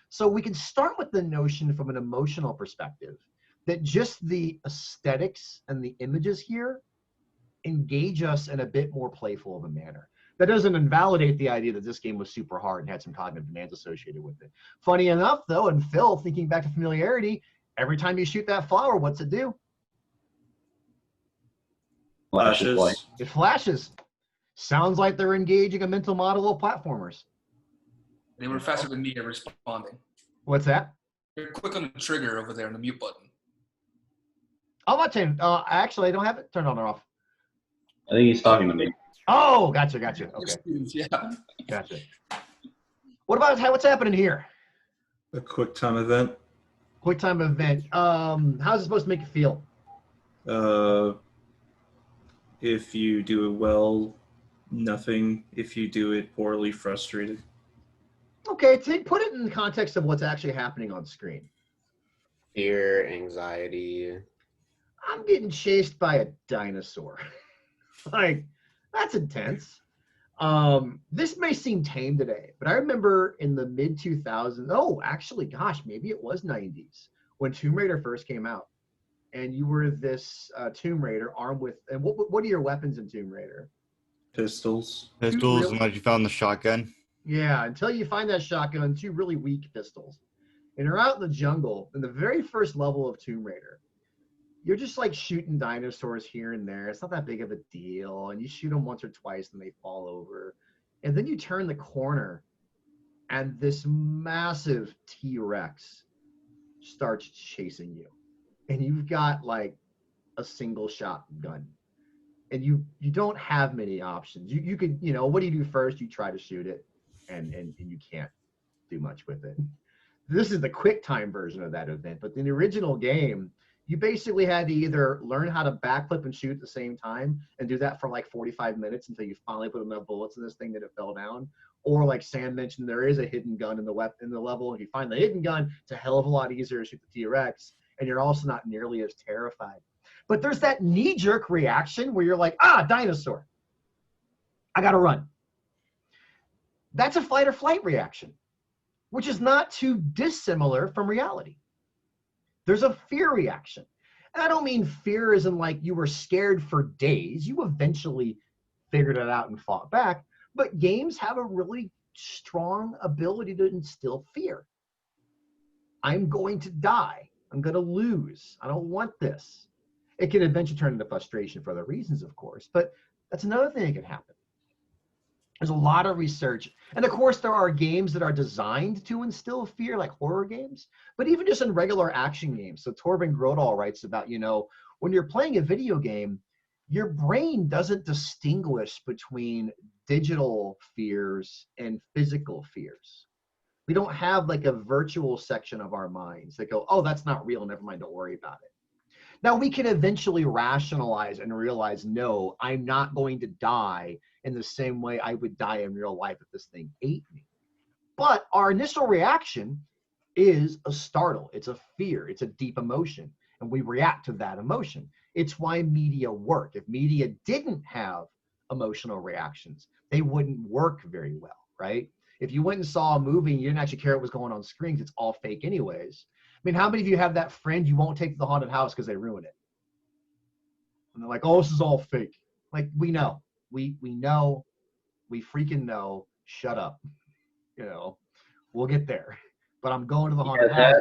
So we can start with the notion from an emotional perspective that just the aesthetics and the images here engage us in a bit more playful of a manner. That doesn't invalidate the idea that this game was super hard and had some cognitive demands associated with it. Funny enough, though, and Phil, thinking back to familiarity, every time you shoot that flower, what's it do? Flashes. It flashes. Sounds like they're engaging a mental model of platformers. They were faster than me at responding. What's that? They're quick on the trigger over there on the mute button. I'm not saying, actually, I don't have it turned on or off. I think he's talking to me. Oh, gotcha. Okay, Yeah. gotcha. What about what's happening here? A quick time event. Quick time event. How's it supposed to make you feel? If you do it well, nothing. If you do it poorly, frustrated. Okay, put it in the context of what's actually happening on screen. Fear, anxiety. I'm getting chased by a dinosaur. Like, that's intense. This may seem tame today, but I remember in the mid 2000s, oh, actually, gosh, maybe it was 90s, when Tomb Raider first came out. And you were this Tomb Raider armed with, and what are your weapons in Tomb Raider? Pistols. Pistols, really- and like you found the shotgun. Yeah, until you find that shotgun, 2 really weak pistols. And you're out in the jungle, in the very first level of Tomb Raider. You're just like shooting dinosaurs here and there. It's not that big of a deal. And you shoot them once or twice and they fall over. And then you turn the corner and this massive T-Rex starts chasing you. And you've got like a single shot gun. And you don't have many options. You could, you know, what do you do first? You try to shoot it and you can't do much with it. This is the quick time version of that event. But in the original game, you basically had to either learn how to backflip and shoot at the same time and do that for like 45 minutes until you finally put enough bullets in this thing that it fell down. Or like Sam mentioned, there is a hidden gun in the level. If you find the hidden gun, it's a hell of a lot easier to shoot the T-Rex, and you're also not nearly as terrified. But there's that knee-jerk reaction where you're like, dinosaur. I gotta run. That's a fight or flight reaction, which is not too dissimilar from reality. There's a fear reaction. And I don't mean fear as in like you were scared for days. You eventually figured it out and fought back. But games have a really strong ability to instill fear. I'm going to die. I'm going to lose. I don't want this. It can eventually turn into frustration for other reasons, of course. But that's another thing that can happen. There's a lot of research. And of course, there are games that are designed to instill fear, like horror games, but even just in regular action games. So Torben Grodal writes about, you know, when you're playing a video game, your brain doesn't distinguish between digital fears and physical fears. We don't have like a virtual section of our minds that go, oh, that's not real. Never mind. Don't worry about it. Now, we can eventually rationalize and realize, no, I'm not going to die in the same way I would die in real life if this thing ate me. But our initial reaction is a startle. It's a fear. It's a deep emotion. And we react to that emotion. It's why media work. If media didn't have emotional reactions, they wouldn't work very well, right? If you went and saw a movie and you didn't actually care what was going on screen because it's all fake anyways. I mean, how many of you have that friend you won't take to the haunted house because they ruin it? And they're like, oh, this is all fake. Like, we know. We know. We freaking know. Shut up. You know, we'll get there. But I'm going to the haunted house.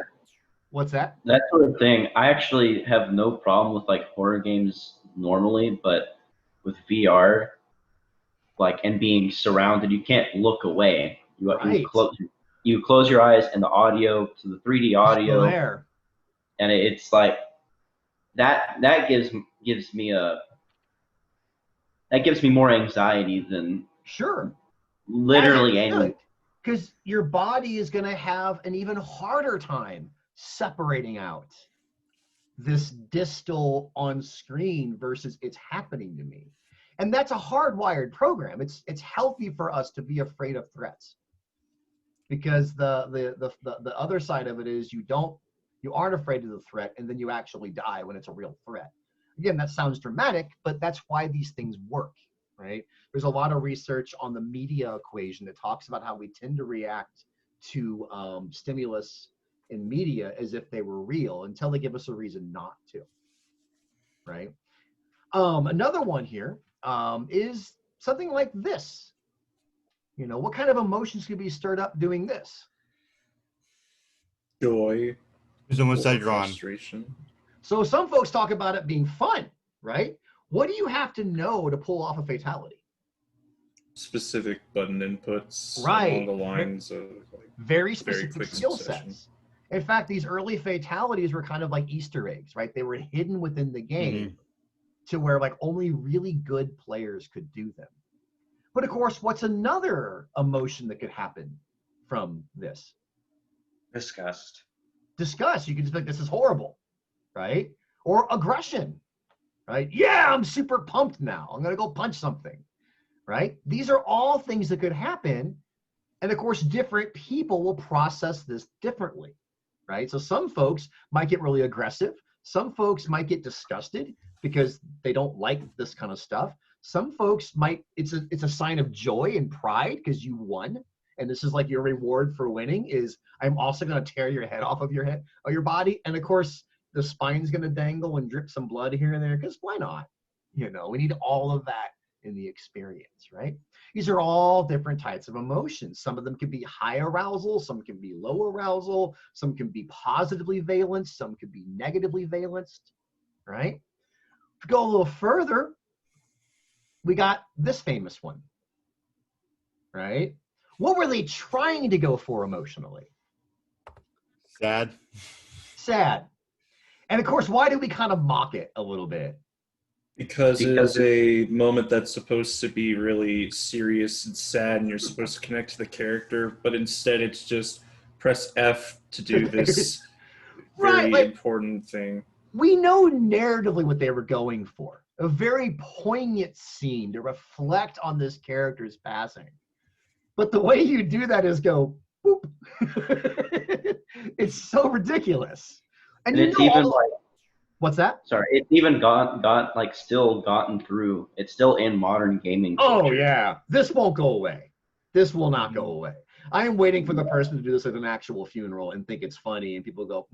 What's that? That sort of thing. I actually have no problem with like horror games normally, but with VR, like, and being surrounded, you can't look away. You close your eyes and the audio to the 3D audio, there. and it's like that gives me more anxiety than Sure. literally any. Because your body is going to have an even harder time separating out this distal on screen versus it's happening to me. And that's a hardwired program. It's healthy for us to be afraid of threats, because the other side of it is you aren't afraid of the threat, and then you actually die when it's a real threat. Again, that sounds dramatic, but that's why these things work, right? There's a lot of research on the media equation that talks about how we tend to react to stimulus in media as if they were real until they give us a reason not to, right? Another one here is something like this. You know, what kind of emotions could be stirred up doing this? Joy. There's almost or side drawn. frustration. So some folks talk about it being fun, right? What do you have to know to pull off a fatality? Specific button inputs Right. along the lines of like Very very specific quick skill succession. sets. In fact, these early fatalities were kind of like Easter eggs, right? They were hidden within the game to where like only really good players could do them. But of course, what's another emotion that could happen from this? Disgust. Disgust. You can just be like, this is horrible, right? Or aggression, right? Yeah, I'm super pumped now. I'm going to go punch something, right? These are all things that could happen. And of course, different people will process this differently, right? So some folks might get really aggressive. Some folks might get disgusted because they don't like this kind of stuff. Some folks might, it's a sign of joy and pride because you won. And this is like your reward for winning is I'm also going to tear your head off of your body. And of course, the spine's going to dangle and drip some blood here and there because why not? You know, we need all of that in the experience, right? These are all different types of emotions. Some of them can be high arousal, some can be low arousal, some can be positively valenced, some can be negatively valenced, right? If we go a little further, we got this famous one, right? What were they trying to go for emotionally? Sad. Sad. And of course, why do we kind of mock it a little bit? Because it is a moment that's supposed to be really serious and sad, and you're supposed to connect to the character, but instead it's just press F to do this Right, very like, important thing. we know narratively what they were going for. A very poignant scene to reflect on this character's passing. But the way you do that is go, boop. It's so ridiculous. And you it's know even all- like, what's that? sorry, it's even still gotten through. It's still in modern gaming Oh, culture. yeah. This won't go away. This will not go away. I am waiting for the person to do this at an actual funeral and think it's funny, and people go,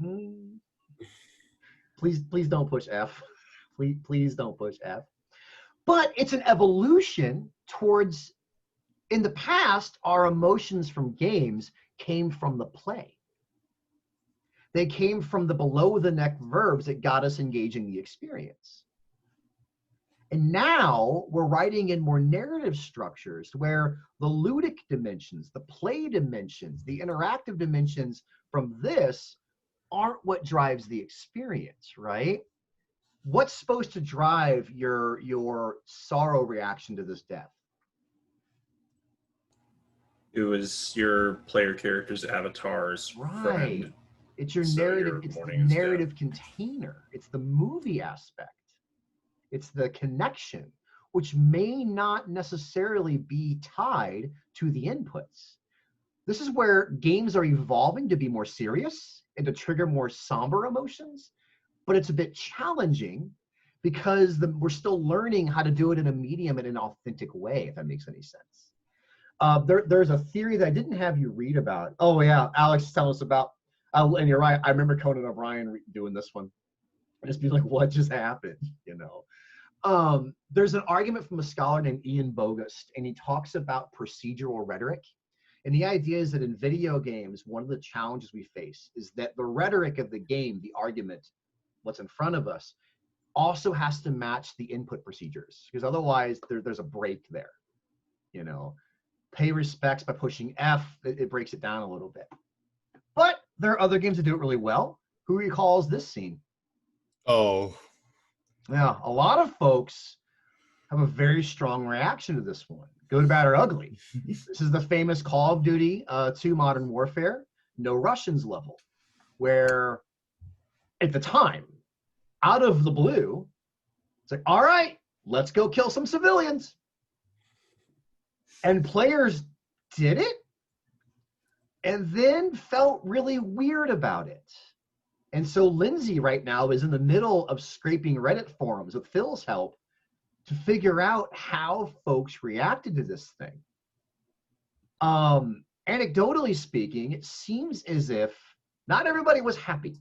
please don't push F. Please don't push F. But it's an evolution towards, in the past, our emotions from games came from the play. They came from the below the neck verbs that got us engaging the experience. And now we're writing in more narrative structures where the ludic dimensions, the play dimensions, the interactive dimensions from this aren't what drives the experience, right? What's supposed to drive your sorrow reaction to this death? It was your player character's avatar's Right. friend. It's your So narrative, your it's the mourning is death. narrative container. It's the movie aspect. It's the connection, which may not necessarily be tied to the inputs. This is where games are evolving to be more serious and to trigger more somber emotions, but it's a bit challenging because we're still learning how to do it in a medium in an authentic way, if that makes any sense. There's a theory that I didn't have you read about. Oh yeah, Alex is telling us about, and you're right, I remember Conan O'Brien doing this one. Just be like, what just happened, you know? There's an argument from a scholar named Ian Bogost, and he talks about procedural rhetoric. And the idea is that in video games, one of the challenges we face is that the rhetoric of the game, the argument, what's in front of us, also has to match the input procedures, because otherwise there's a break there. You know, pay respects by pushing F, it breaks it down a little bit. But there are other games that do it really well. Who recalls this scene? Oh. Yeah, a lot of folks have a very strong reaction to this one, good, bad, or ugly. This is the famous Call of Duty 2 Modern Warfare, No Russians level, where at the time, out of the blue, it's like, all right, let's go kill some civilians. And players did it and then felt really weird about it. And so Lindsay right now is in the middle of scraping Reddit forums with Phil's help to figure out how folks reacted to this thing. Anecdotally speaking, it seems as if not everybody was happy.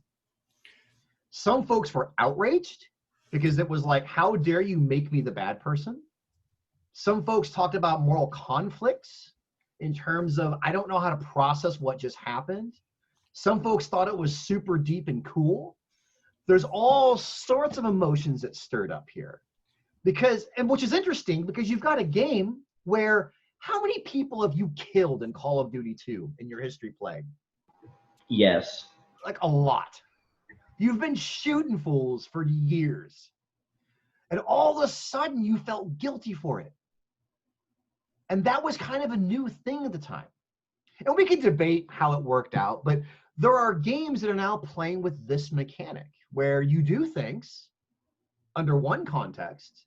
Some folks were outraged because it was like, how dare you make me the bad person? Some folks talked about moral conflicts in terms of, I don't know how to process what just happened. Some folks thought it was super deep and cool. There's all sorts of emotions that stirred up here. Because, and which is interesting, because you've got a game where how many people have you killed in Call of Duty 2 in your history play? Yes. Like a lot. You've been shooting fools for years. And all of a sudden you felt guilty for it. And that was kind of a new thing at the time. And we can debate how it worked out, but there are games that are now playing with this mechanic where you do things under one context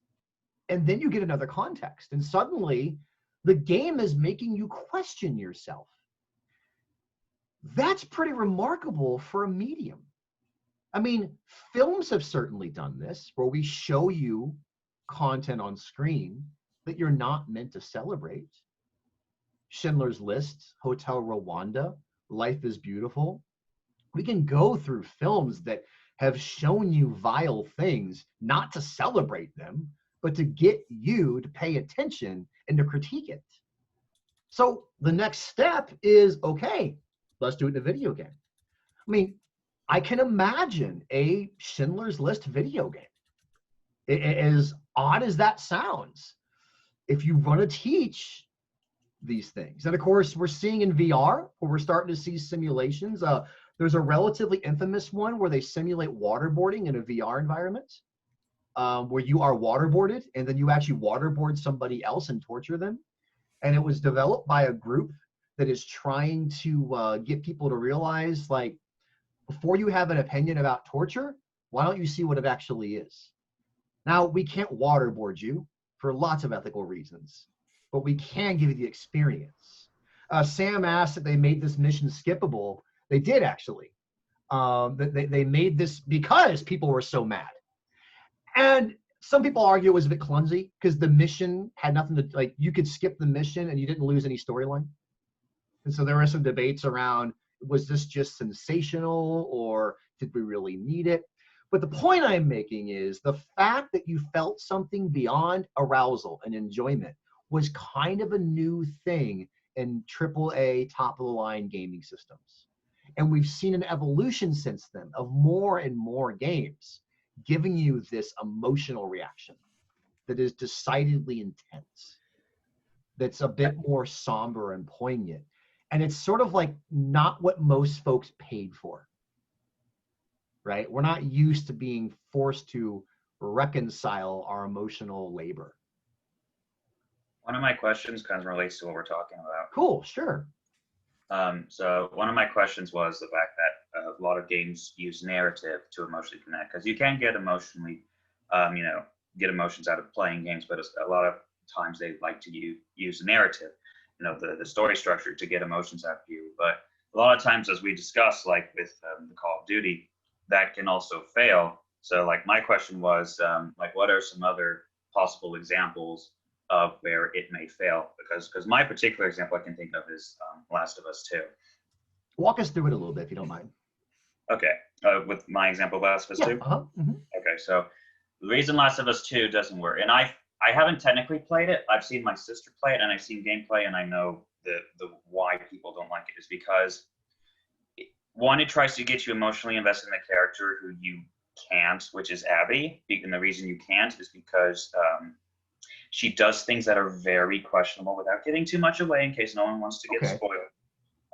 and then you get another context. And suddenly the game is making you question yourself. That's pretty remarkable for a medium. I mean, films have certainly done this, where we show you content on screen that you're not meant to celebrate. Schindler's List, Hotel Rwanda, Life is Beautiful. We can go through films that have shown you vile things, not to celebrate them, but to get you to pay attention and to critique it. So the next step is, okay, let's do it in a video game. I mean, I can imagine a Schindler's List video game. As odd as that sounds, if you want to teach these things. And of course, we're seeing in VR, where we're starting to see simulations. There's a relatively infamous one where they simulate waterboarding in a VR environment, where you are waterboarded and then you actually waterboard somebody else and torture them. And it was developed by a group that is trying to get people to realize, like, before you have an opinion about torture, why don't you see what it actually is? Now, we can't waterboard you for lots of ethical reasons, but we can give you the experience. Sam asked if they made this mission skippable. They did, actually. They made this because people were so mad. And some people argue it was a bit clumsy because the mission had nothing to, like, you could skip the mission and you didn't lose any storyline. And so there were some debates around, was this just sensational or did we really need it? But the point I'm making is the fact that you felt something beyond arousal and enjoyment was kind of a new thing in AAA top-of-the-line gaming systems. And we've seen an evolution since then of more and more games giving you this emotional reaction that is decidedly intense, that's a bit more somber and poignant. And it's sort of like not what most folks paid for, right? We're not used to being forced to reconcile our emotional labor. One of my questions kind of relates to what we're talking about. Cool, sure. So one of my questions was the fact that a lot of games use narrative to emotionally connect, because you can get emotionally, get emotions out of playing games, but a lot of times they like to use narrative, the story structure to get emotions out of you. But a lot of times, as we discussed, like with the Call of Duty, that can also fail. So like my question was, what are some other possible examples of where it may fail? Because my particular example I can think of is Last of Us 2. Walk us through it a little bit, if you don't mind. Okay, with my example of Last of Us 2? Mm-hmm. Okay, so the reason Last of Us 2 doesn't work, and I haven't technically played it, I've seen my sister play it, and I've seen gameplay, and I know the why people don't like it is because, one, it tries to get you emotionally invested in the character who you can't, which is Abby, and the reason you can't is because she does things that are very questionable, without getting too much away in case no one wants to get spoiled.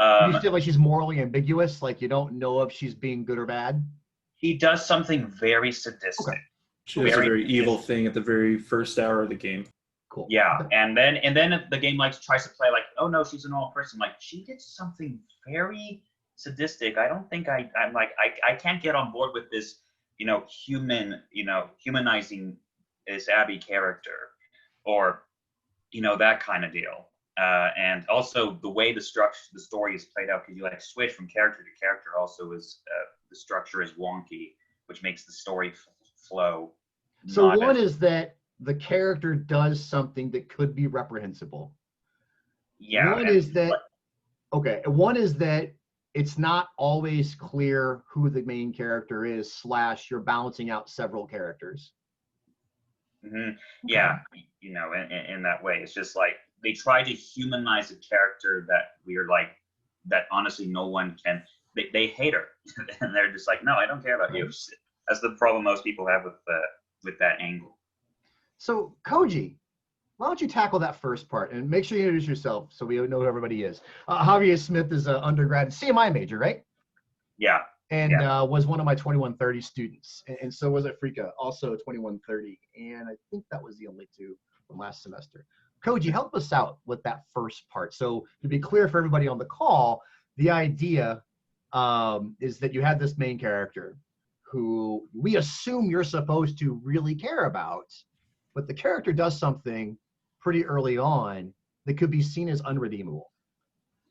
You feel like she's morally ambiguous, like you don't know if she's being good or bad? He does something very sadistic. Okay. She does a very evil thing at the very first hour of the game. Cool. Yeah, and then the game tries to play like, oh no, she's a normal person. Like, she did something very sadistic. I don't think I can't get on board with this, humanizing this Abby character, or that kind of deal. And also the way the story is played out, because you like switch from character to character, also is the structure is wonky, which makes the story flow. So one is that the character does something that could be reprehensible. Yeah. One is that it's not always clear who the main character is, / you're balancing out several characters. Mm-hmm. Yeah, in that way, it's just like they try to humanize a character that we're like, that honestly no one can. They hate her, and they're just like, no, I don't care about you. That's the problem most people have with that angle. So Koji, why don't you tackle that first part and make sure you introduce yourself so we know who everybody is. Javier Smith is an undergrad CMI major, right? Yeah. And was one of my 2130 students. And so was Afrika, also 2130. And I think that was the only two from last semester. Koji, help us out with that first part. So to be clear for everybody on the call, the idea is that you have this main character who we assume you're supposed to really care about, but the character does something pretty early on that could be seen as unredeemable.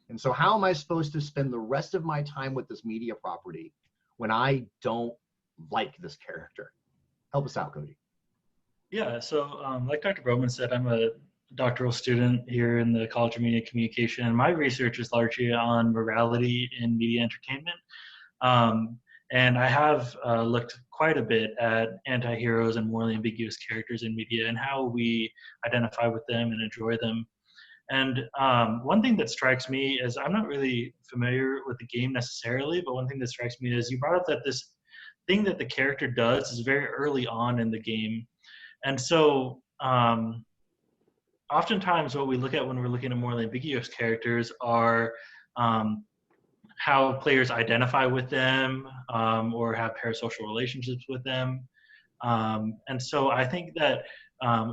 And so how am I supposed to spend the rest of my time with this media property when I don't like this character? Help us out, Koji. Yeah, so like Dr. Broman said, I'm a doctoral student here in the College of Media Communication, and my research is largely on morality in media entertainment. And I have looked quite a bit at anti-heroes and morally ambiguous characters in media and how we identify with them and enjoy them. And one thing that strikes me is, I'm not really familiar with the game necessarily, but one thing that strikes me is you brought up that this thing that the character does is very early on in the game. And so oftentimes what we look at when we're looking at morally ambiguous characters are how players identify with them or have parasocial relationships with them. And so I think that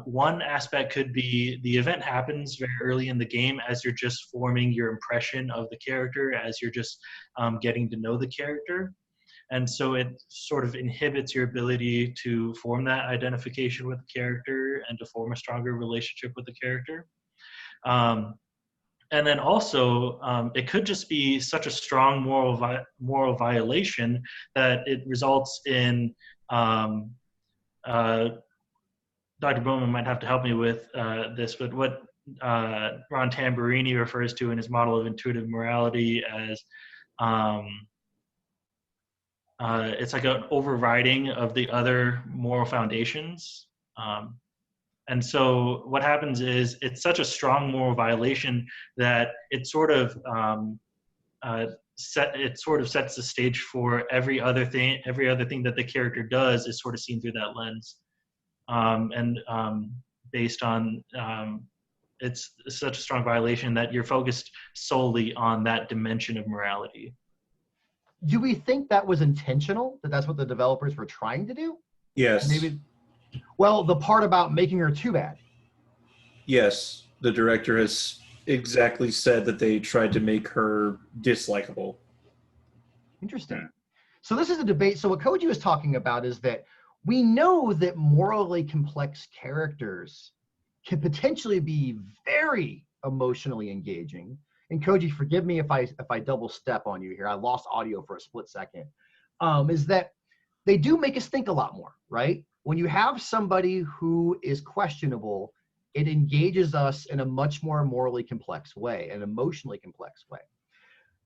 one aspect could be the event happens very early in the game as you're just forming your impression of the character, as you're just getting to know the character. And so it sort of inhibits your ability to form that identification with the character and to form a stronger relationship with the character. And then also, it could just be such a strong moral violation that it results in, Dr. Bowman might have to help me with this, but what Ron Tamburini refers to in his model of intuitive morality as it's like an overriding of the other moral foundations. And so what happens is it's such a strong moral violation that it sort of sets the stage for every other thing that the character does is sort of seen through that lens. Based on it's such a strong violation that you're focused solely on that dimension of morality. Do we think that was intentional, that that's what the developers were trying to do? Yes. Maybe. Well, the part about making her too bad. Yes, the director has exactly said that they tried to make her dislikable. Interesting. So this is a debate. So what Koji was talking about is that we know that morally complex characters can potentially be very emotionally engaging. And Koji, forgive me if I double step on you here. I lost audio for a split second. Is that they do make us think a lot more, right? When you have somebody who is questionable, it engages us in a much more morally complex way, an emotionally complex way.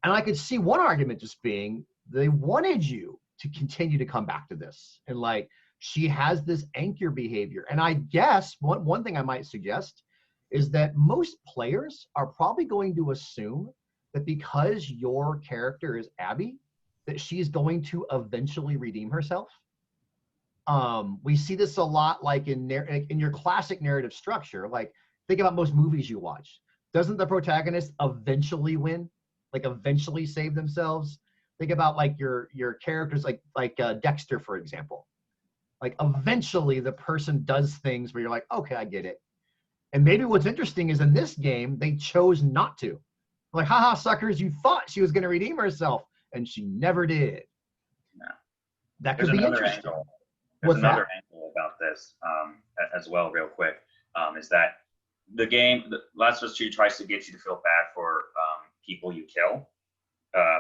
And I could see one argument just being they wanted you to continue to come back to this. And like, she has this anchor behavior. And I guess one thing I might suggest is that most players are probably going to assume that because your character is Abby, that she's going to eventually redeem herself. We see this a lot, like in your classic narrative structure. Like, think about most movies you watch. Doesn't the protagonist eventually win? Like, eventually save themselves? Think about like your characters, like Dexter, for example. Like, eventually the person does things where you're like, okay, I get it. And maybe what's interesting is in this game, they chose not to. Like, haha, suckers, you thought she was going to redeem herself, and she never did. Yeah. That could be interesting. There's What's another that? angle about this as well, real quick, is that the game, The Last of Us 2 tries to get you to feel bad for people you kill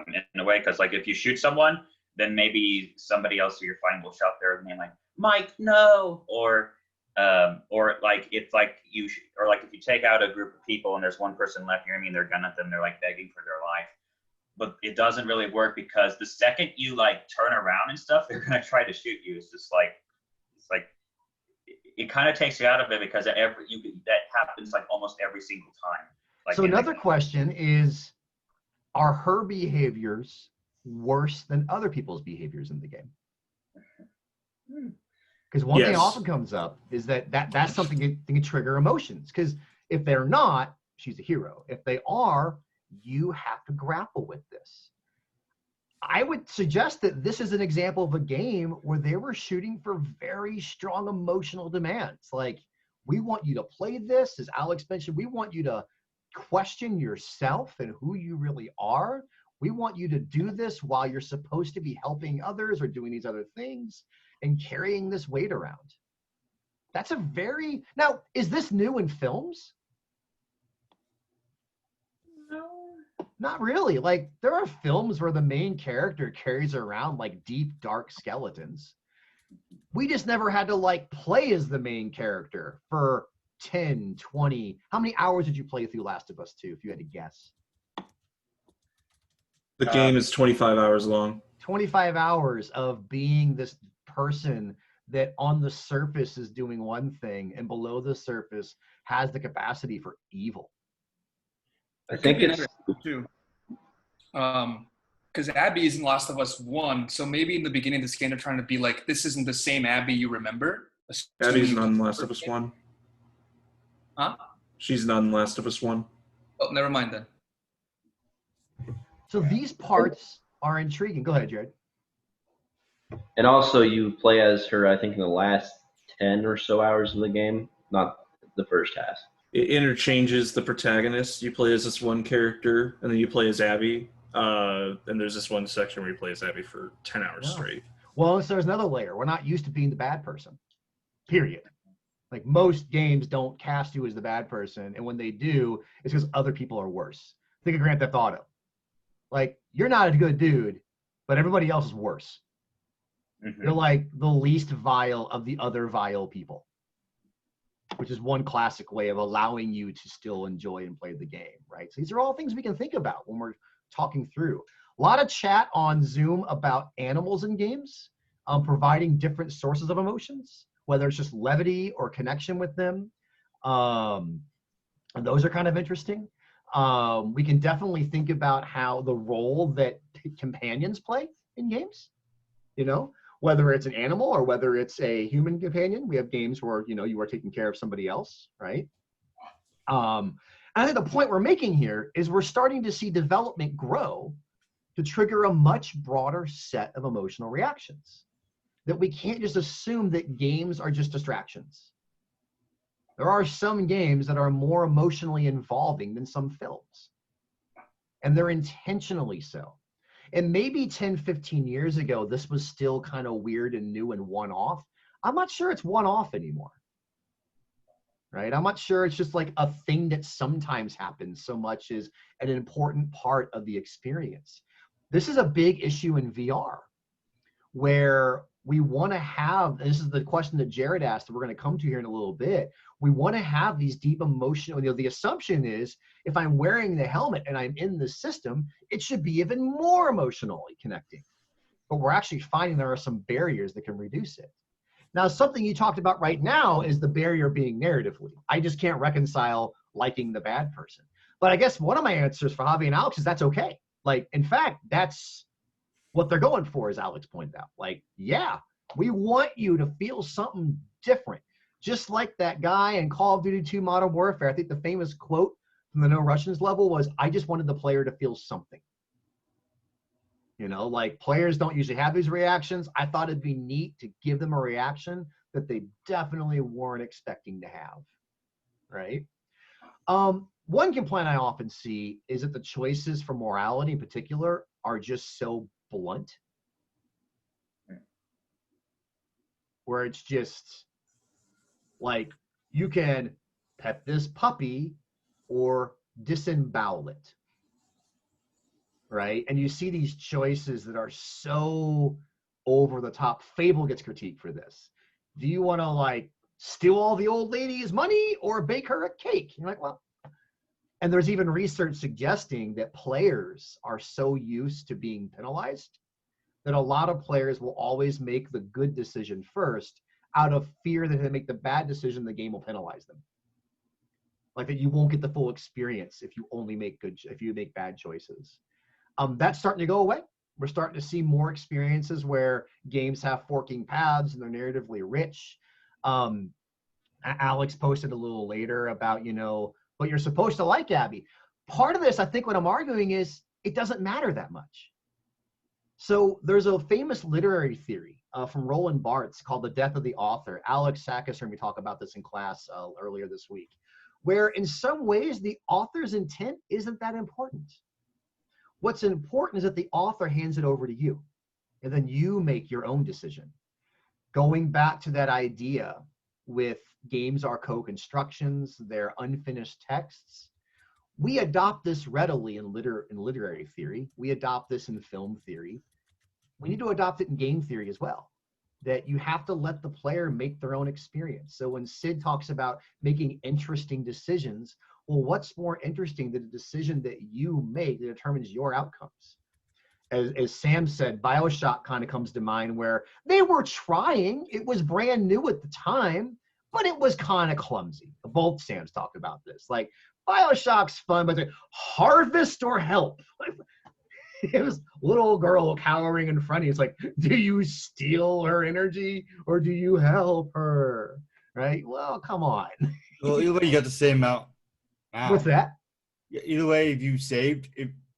in a way, because like if you shoot someone, then maybe somebody else who you're fighting will shout their name like, Mike, no, or like it's like or like if you take out a group of people and there's one person left, you're aiming their gun at them, they're like begging for their life. But it doesn't really work because the second you like turn around and stuff, they're gonna try to shoot you. It's like it kind of takes you out of it because that happens like almost every single time. Like So another question is, are her behaviors worse than other people's behaviors in the game? Because one thing often comes up is that's something that can trigger emotions. Because if they're not, she's a hero. If they are, you have to grapple with this. I would suggest that this is an example of a game where they were shooting for very strong emotional demands. Like, we want you to play this, as Alex mentioned, we want you to question yourself and who you really are. We want you to do this while you're supposed to be helping others or doing these other things and carrying this weight around. That's a very, now, is this new in films? Not really. Like, there are films where the main character carries around like deep, dark skeletons. We just never had to like play as the main character for 10, 20. How many hours did you play through Last of Us 2, if you had to guess? The game is 25 hours long. 25 hours of being this person that on the surface is doing one thing and below the surface has the capacity for evil. I think it's too. Because Abby is in Last of Us 1, so maybe in the beginning of this game they're trying to be like, this isn't the same Abby you remember. Abby's not in Last of Us 1. Huh? She's not in Last of Us 1. Oh, never mind then. So these parts are intriguing. Go ahead, Jared. And also you play as her, I think, in the last 10 or so hours of the game, not the first half. It interchanges the protagonist. You play as this one character, and then you play as Abby. And there's this one section where you play as Abby for 10 hours straight. Well, so there's another layer. We're not used to being the bad person, period. Like, most games don't cast you as the bad person, and when they do, it's because other people are worse. Think of Grand Theft Auto. Like, you're not a good dude, but everybody else is worse. Mm-hmm. You're like the least vile of the other vile people, which is one classic way of allowing you to still enjoy and play the game, right? So these are all things we can think about when we're talking through. A lot of chat on Zoom about animals in games, providing different sources of emotions, whether it's just levity or connection with them. And those are kind of interesting. We can definitely think about how the role that companions play in games, you know, whether it's an animal or whether it's a human companion. We have games where, you know, you are taking care of somebody else, right? I think the point we're making here is we're starting to see development grow to trigger a much broader set of emotional reactions, that we can't just assume that games are just distractions. There are some games that are more emotionally involving than some films, and they're intentionally so. And maybe 10, 15 years ago, this was still kind of weird and new and one-off. I'm not sure it's one-off anymore, right? I'm not sure it's just like a thing that sometimes happens so much as an important part of the experience. This is a big issue in VR, where we want to have, this is the question that Jared asked that we're going to come to here in a little bit. We want to have these deep emotional, you know, the assumption is if I'm wearing the helmet and I'm in the system, it should be even more emotionally connecting. But we're actually finding there are some barriers that can reduce it. Now, something you talked about right now is the barrier being narratively. I just can't reconcile liking the bad person. But I guess one of my answers for Javi and Alex is that's okay. Like, in fact, that's what they're going for, as Alex pointed out. Like, yeah, we want you to feel something different. Just like that guy in Call of Duty 2 Modern Warfare, I think the famous quote from the No Russians level was, I just wanted the player to feel something. You know, like, players don't usually have these reactions. I thought it'd be neat to give them a reaction that they definitely weren't expecting to have, right? One complaint I often see is that the choices for morality in particular are just so blunt. where it's just like you can pet this puppy or disembowel it, right? And you see these choices that are so over the top. Fable gets critiqued for this. Do you want to like steal all the old lady's money or bake her a cake? You're like, well, and there's even research suggesting that players are so used to being penalized that a lot of players will always make the good decision first out of fear that if they make the bad decision, the game will penalize them. Like that you won't get the full experience if you only make if you make bad choices. That's starting to go away. We're starting to see more experiences where games have forking paths and they're narratively rich. Alex posted a little later about, but you're supposed to like Abby. Part of this, I think what I'm arguing is it doesn't matter that much. So there's a famous literary theory from Roland Barthes called The Death of the Author. Alex Sakis heard me talk about this in class earlier this week, where in some ways the author's intent isn't that important. What's important is that the author hands it over to you, and then you make your own decision. Going back to that idea with games are co-constructions, they're unfinished texts. We adopt this readily in literary theory. We adopt this in film theory. We need to adopt it in game theory as well, that you have to let the player make their own experience. So when Sid talks about making interesting decisions, well, what's more interesting than a decision that you make that determines your outcomes? As Sam said, BioShock kind of comes to mind, where they were trying. It was brand new at the time, but it was kind of clumsy. Both Sams talked about this. Like, BioShock's fun, but harvest or help. It was little girl cowering in front of you. It's like, do you steal her energy or do you help her? Right? Well, come on. Well, either way, you got the same amount. What's that? Either way, if you saved,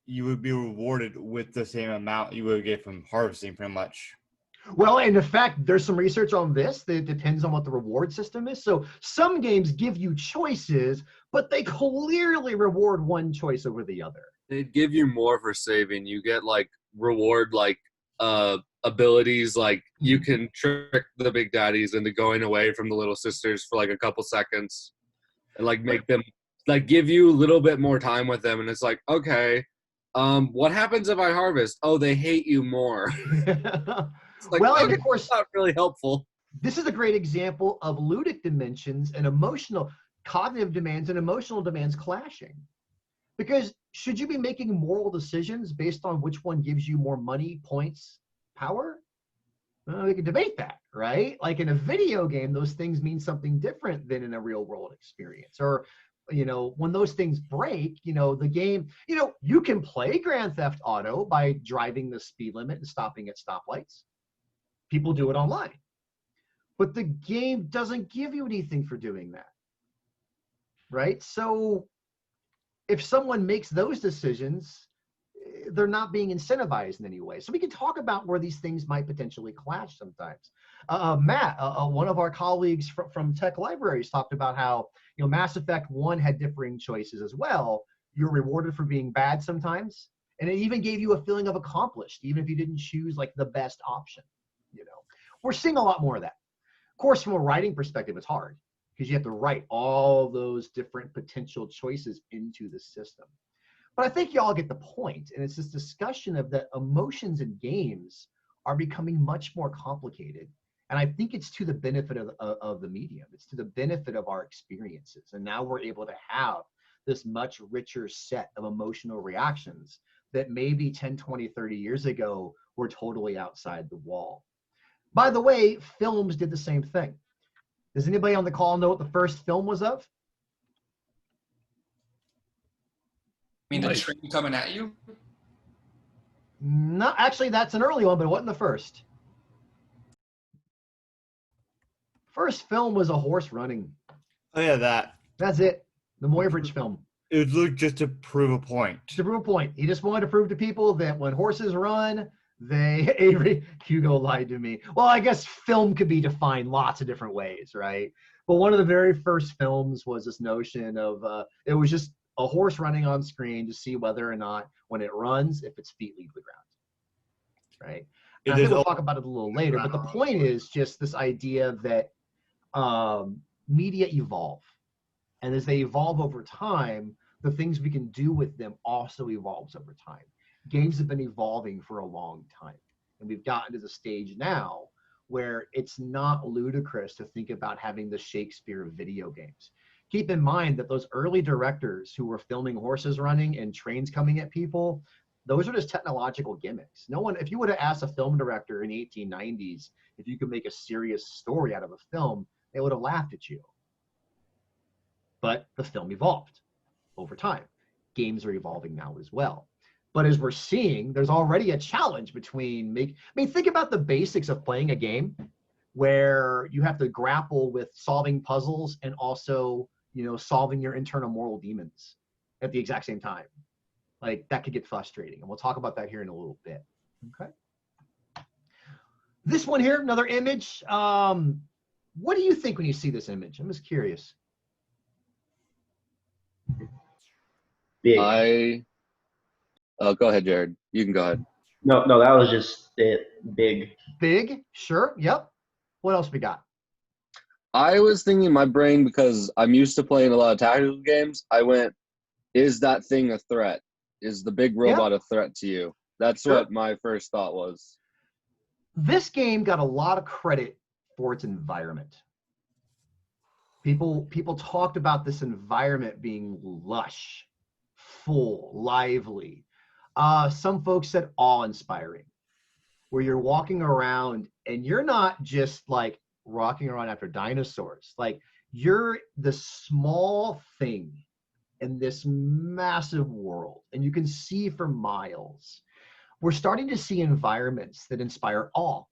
you would be rewarded with the same amount you would get from harvesting, pretty much. Well, and in fact, there's some research on this that depends on what the reward system is. So some games give you choices, but they clearly reward one choice over the other. They'd give you more for saving. You get like reward abilities, like you can trick the big daddies into going away from the little sisters for like a couple seconds and like make them like give you a little bit more time with them. And it's like, okay, what happens if I harvest? Oh, they hate you more. It's like, well, okay, and of course, it's not really helpful. This is a great example of ludic dimensions and cognitive demands and emotional demands clashing. Because should you be making moral decisions based on which one gives you more money, points, power? Well, we can debate that, right? Like in a video game, those things mean something different than in a real world experience. Or, when those things break, the game, you can play Grand Theft Auto by driving the speed limit and stopping at stoplights. People do it online. But the game doesn't give you anything for doing that, right? So if someone makes those decisions, they're not being incentivized in any way. So we can talk about where these things might potentially clash sometimes. Matt, one of our colleagues from Tech Libraries, talked about how Mass Effect 1 had differing choices as well. You're rewarded for being bad sometimes, and it even gave you a feeling of accomplished, even if you didn't choose like the best option. We're seeing a lot more of that. Of course, from a writing perspective, it's hard because you have to write all those different potential choices into the system. But I think you all get the point, and it's this discussion of that emotions in games are becoming much more complicated. And I think it's to the benefit of the medium. It's to the benefit of our experiences. And now we're able to have this much richer set of emotional reactions that maybe 10, 20, 30 years ago were totally outside the wall. By the way, films did the same thing. Does anybody on the call know what the first film was of? I mean, the train coming at you? No, actually, that's an early one, but it wasn't the first. First film was a horse running. Oh, yeah, that. That's it. The Muybridge film. It was just to prove a point. To prove a point. He just wanted to prove to people that when horses run, Hugo lied to me. Well, I guess film could be defined lots of different ways, right? But one of the very first films was this notion of, it was just a horse running on screen to see whether or not when it runs, if its feet leave the ground, right? And I think we'll talk about it a little later, but the point is just this idea that media evolve. And as they evolve over time, the things we can do with them also evolves over time. Games have been evolving for a long time. And we've gotten to the stage now where it's not ludicrous to think about having the Shakespeare of video games. Keep in mind that those early directors who were filming horses running and trains coming at people, those are just technological gimmicks. No one, if you would have asked a film director in the 1890s if you could make a serious story out of a film, they would have laughed at you. But the film evolved over time. Games are evolving now as well. But as we're seeing, there's already a challenge between think about the basics of playing a game where you have to grapple with solving puzzles and also, solving your internal moral demons at the exact same time. Like, that could get frustrating. And we'll talk about that here in a little bit. Okay. This one here, another image. What do you think when you see this image? I'm just curious. Big. Go ahead, Jared. You can go ahead. No, that was just it. Big. Big, sure, yep. What else we got? I was thinking in my brain, because I'm used to playing a lot of tactical games, I went, is that thing a threat? Is the big robot a threat to you? That's what my first thought was. This game got a lot of credit for its environment. People talked about this environment being lush, full, lively. Some folks said awe-inspiring, where you're walking around and you're not just like walking around after dinosaurs. Like, you're the small thing in this massive world, and you can see for miles. We're starting to see environments that inspire awe.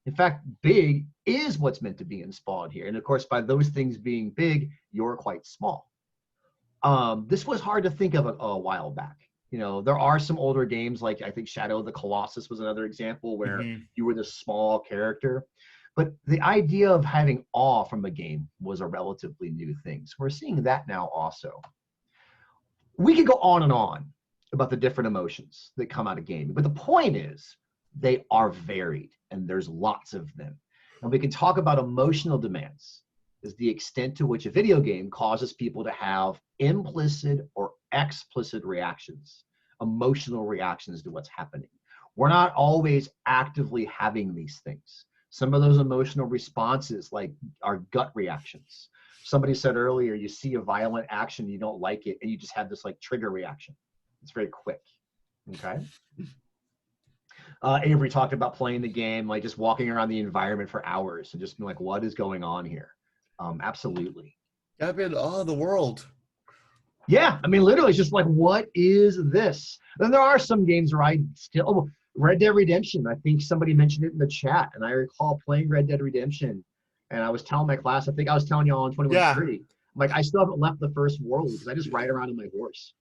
In fact, big is what's meant to be installed here. And of course, by those things being big, you're quite small. This was hard to think of a while back. There are some older games, like I think Shadow of the Colossus was another example where you were this small character. But the idea of having awe from a game was a relatively new thing. So we're seeing that now also. We could go on and on about the different emotions that come out of gaming. But the point is, they are varied, and there's lots of them. And we can talk about emotional demands as the extent to which a video game causes people to have implicit or explicit reactions, emotional reactions to what's happening. We're not always actively having these things. Some of those emotional responses, like, are gut reactions. Somebody said earlier, you see a violent action, you don't like it, and you just have this like trigger reaction. It's very quick. Okay. Avery talked about playing the game, like just walking around the environment for hours and just being like, what is going on here? Absolutely. I've been awe of the world. Yeah, literally, it's just like, what is this? And there are some games where I still, Red Dead Redemption, I think somebody mentioned it in the chat, and I recall playing Red Dead Redemption, and I was telling my class, I think I was telling y'all on 21-3, I'm like, I still haven't left the first world because I just ride around on my horse.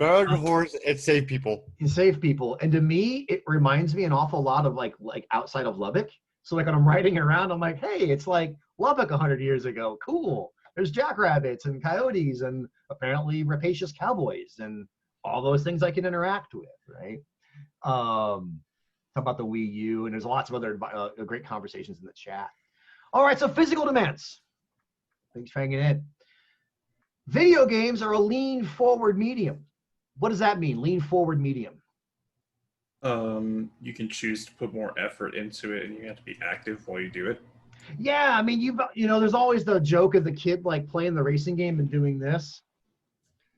Ride on your horse and save people. And save people. And to me, it reminds me an awful lot of like outside of Lubbock. So like when I'm riding around, I'm like, hey, it's like Lubbock 100 years ago. Cool. There's jackrabbits and coyotes and apparently rapacious cowboys and all those things I can interact with, right? Talk about the Wii U, and there's lots of other great conversations in the chat. All right, so physical demands. Thanks for hanging in. Video games are a lean forward medium. What does that mean, lean forward medium? You can choose to put more effort into it, and you have to be active while you do it. Yeah, there's always the joke of the kid like playing the racing game and doing this.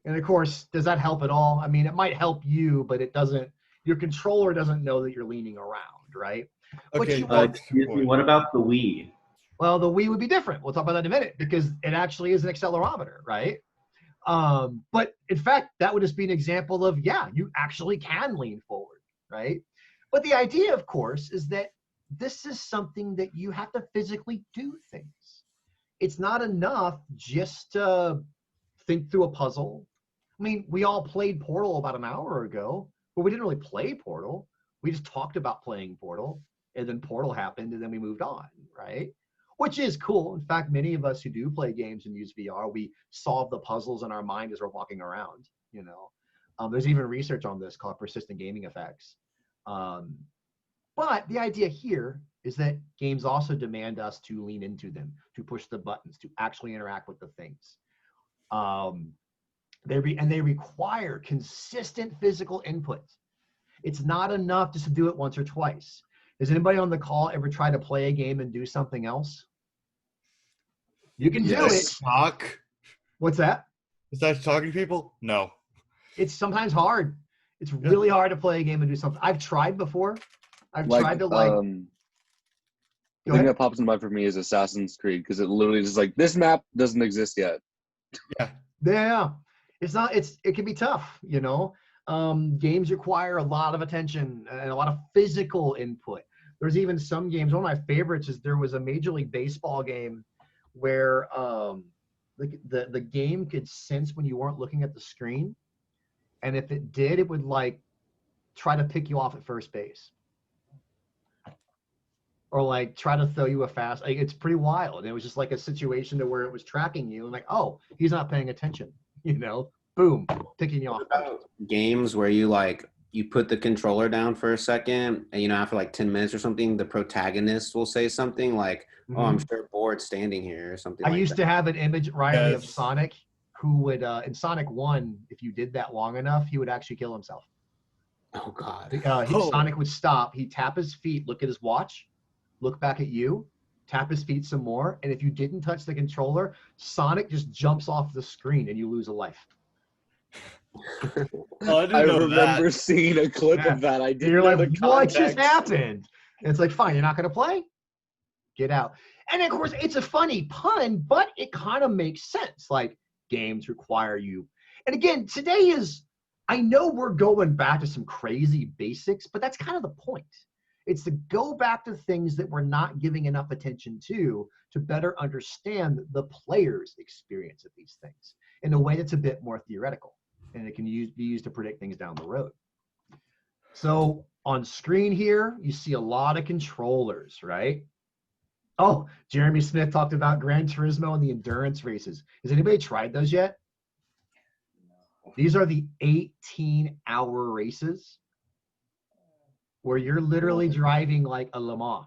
And of course, does that help at all? It might help you, but it doesn't. Your controller doesn't know that you're leaning around, right? Okay. Excuse me, what about the Wii? Well, the Wii would be different. We'll talk about that in a minute because it actually is an accelerometer, right? But in fact, that would just be an example of, yeah, you actually can lean forward, right? But the idea, of course, is that this is something that you have to physically do things. It's not enough just to think through a puzzle. We all played Portal about an hour ago, but we didn't really play Portal. We just talked about playing Portal, and then Portal happened, and then we moved on, right? Which is cool. In fact, many of us who do play games and use VR, we solve the puzzles in our mind as we're walking around, There's even research on this called persistent gaming effects. But the idea here is that games also demand us to lean into them, to push the buttons, to actually interact with the things. They require consistent physical input. It's not enough just to do it once or twice. Has anybody on the call ever tried to play a game and do something else? You can do it. Talk. What's that? Besides talking to people? No. It's sometimes hard. It's really hard to play a game and do something. I've tried before. I've tried to the thing that pops in mind for me is Assassin's Creed, because it literally is like, this map doesn't exist yet. Yeah. It can be tough, you know. Games require a lot of attention and a lot of physical input. There's even some games, one of my favorites is there was a Major League Baseball game where the game could sense when you weren't looking at the screen. And if it did, it would like try to pick you off at first base. Or like try to throw you a fast. Like, it's pretty wild. And it was just like a situation to where it was tracking you and like, oh, he's not paying attention. You know, boom, picking you off. Games where you put the controller down for a second, and after like 10 minutes or something, the protagonist will say something like, "Oh, I'm sure bored standing here," or something. I used to have an image, Riley, of Sonic, who would in Sonic 1, if you did that long enough, he would actually kill himself. Oh God. Sonic would stop. He'd tap his feet, look at his watch, look back at you, tap his feet some more, and if you didn't touch the controller, Sonic just jumps off the screen and you lose a life. I remember seeing a clip of that. I didn't know the what context. just happened? And it's like, fine, you're not going to play? Get out. And of course, it's a funny pun, but it kind of makes sense. Like, games require you. And again, today I know we're going back to some crazy basics, but that's kind of the point. It's to go back to things that we're not giving enough attention to better understand the player's experience of these things in a way that's a bit more theoretical, and it can be used to predict things down the road. So on screen here, you see a lot of controllers, right? Oh, Jeremy Smith talked about Gran Turismo and the endurance races. Has anybody tried those yet? No. These are the 18-hour races where you're literally driving like a Le Mans.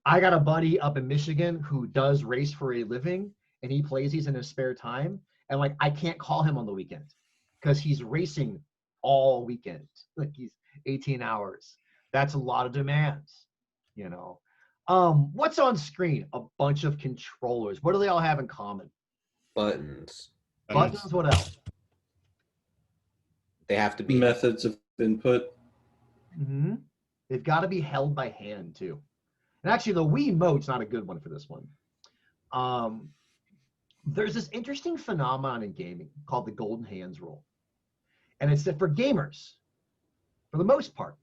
I got a buddy up in Michigan who does race for a living, and he plays these in his spare time. And like, I can't call him on the weekend because he's racing all weekend. Like, he's 18 hours. That's a lot of demands, you know. What's on screen? A bunch of controllers. What do they all have in common? Buttons. Buttons, what else? They have to be methods of input. Mm-hmm. They've got to be held by hand too. And actually, the Wiimote's not a good one for this one. There's this interesting phenomenon in gaming called the golden hands rule. And it's that for gamers, for the most part,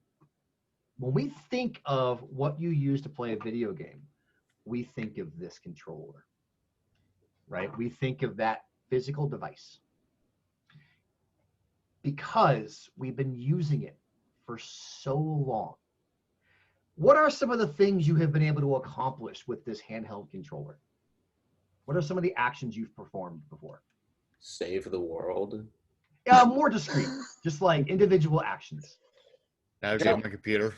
when we think of what you use to play a video game, we think of this controller, right? We think of that physical device because we've been using it for so long. What are some of the things you have been able to accomplish with this handheld controller? What are some of the actions you've performed before? Save the world. More discreet, just like individual actions. Navigate my computer.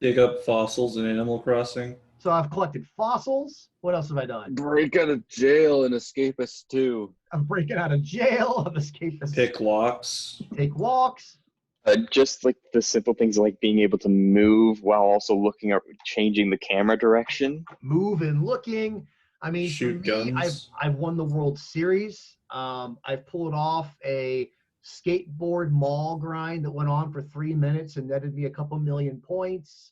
Dig up fossils in Animal Crossing. So I've collected fossils. What else have I done? Break out of jail and Escapist 2. I'm breaking out of jail. I'm escaping. Pick locks. Take walks. Just like the simple things like being able to move while also looking at changing the camera direction. Move and looking. I mean, shoot for me, guns. I've won the World Series. I've pulled off a skateboard mall grind that went on for 3 minutes and netted me a couple million points.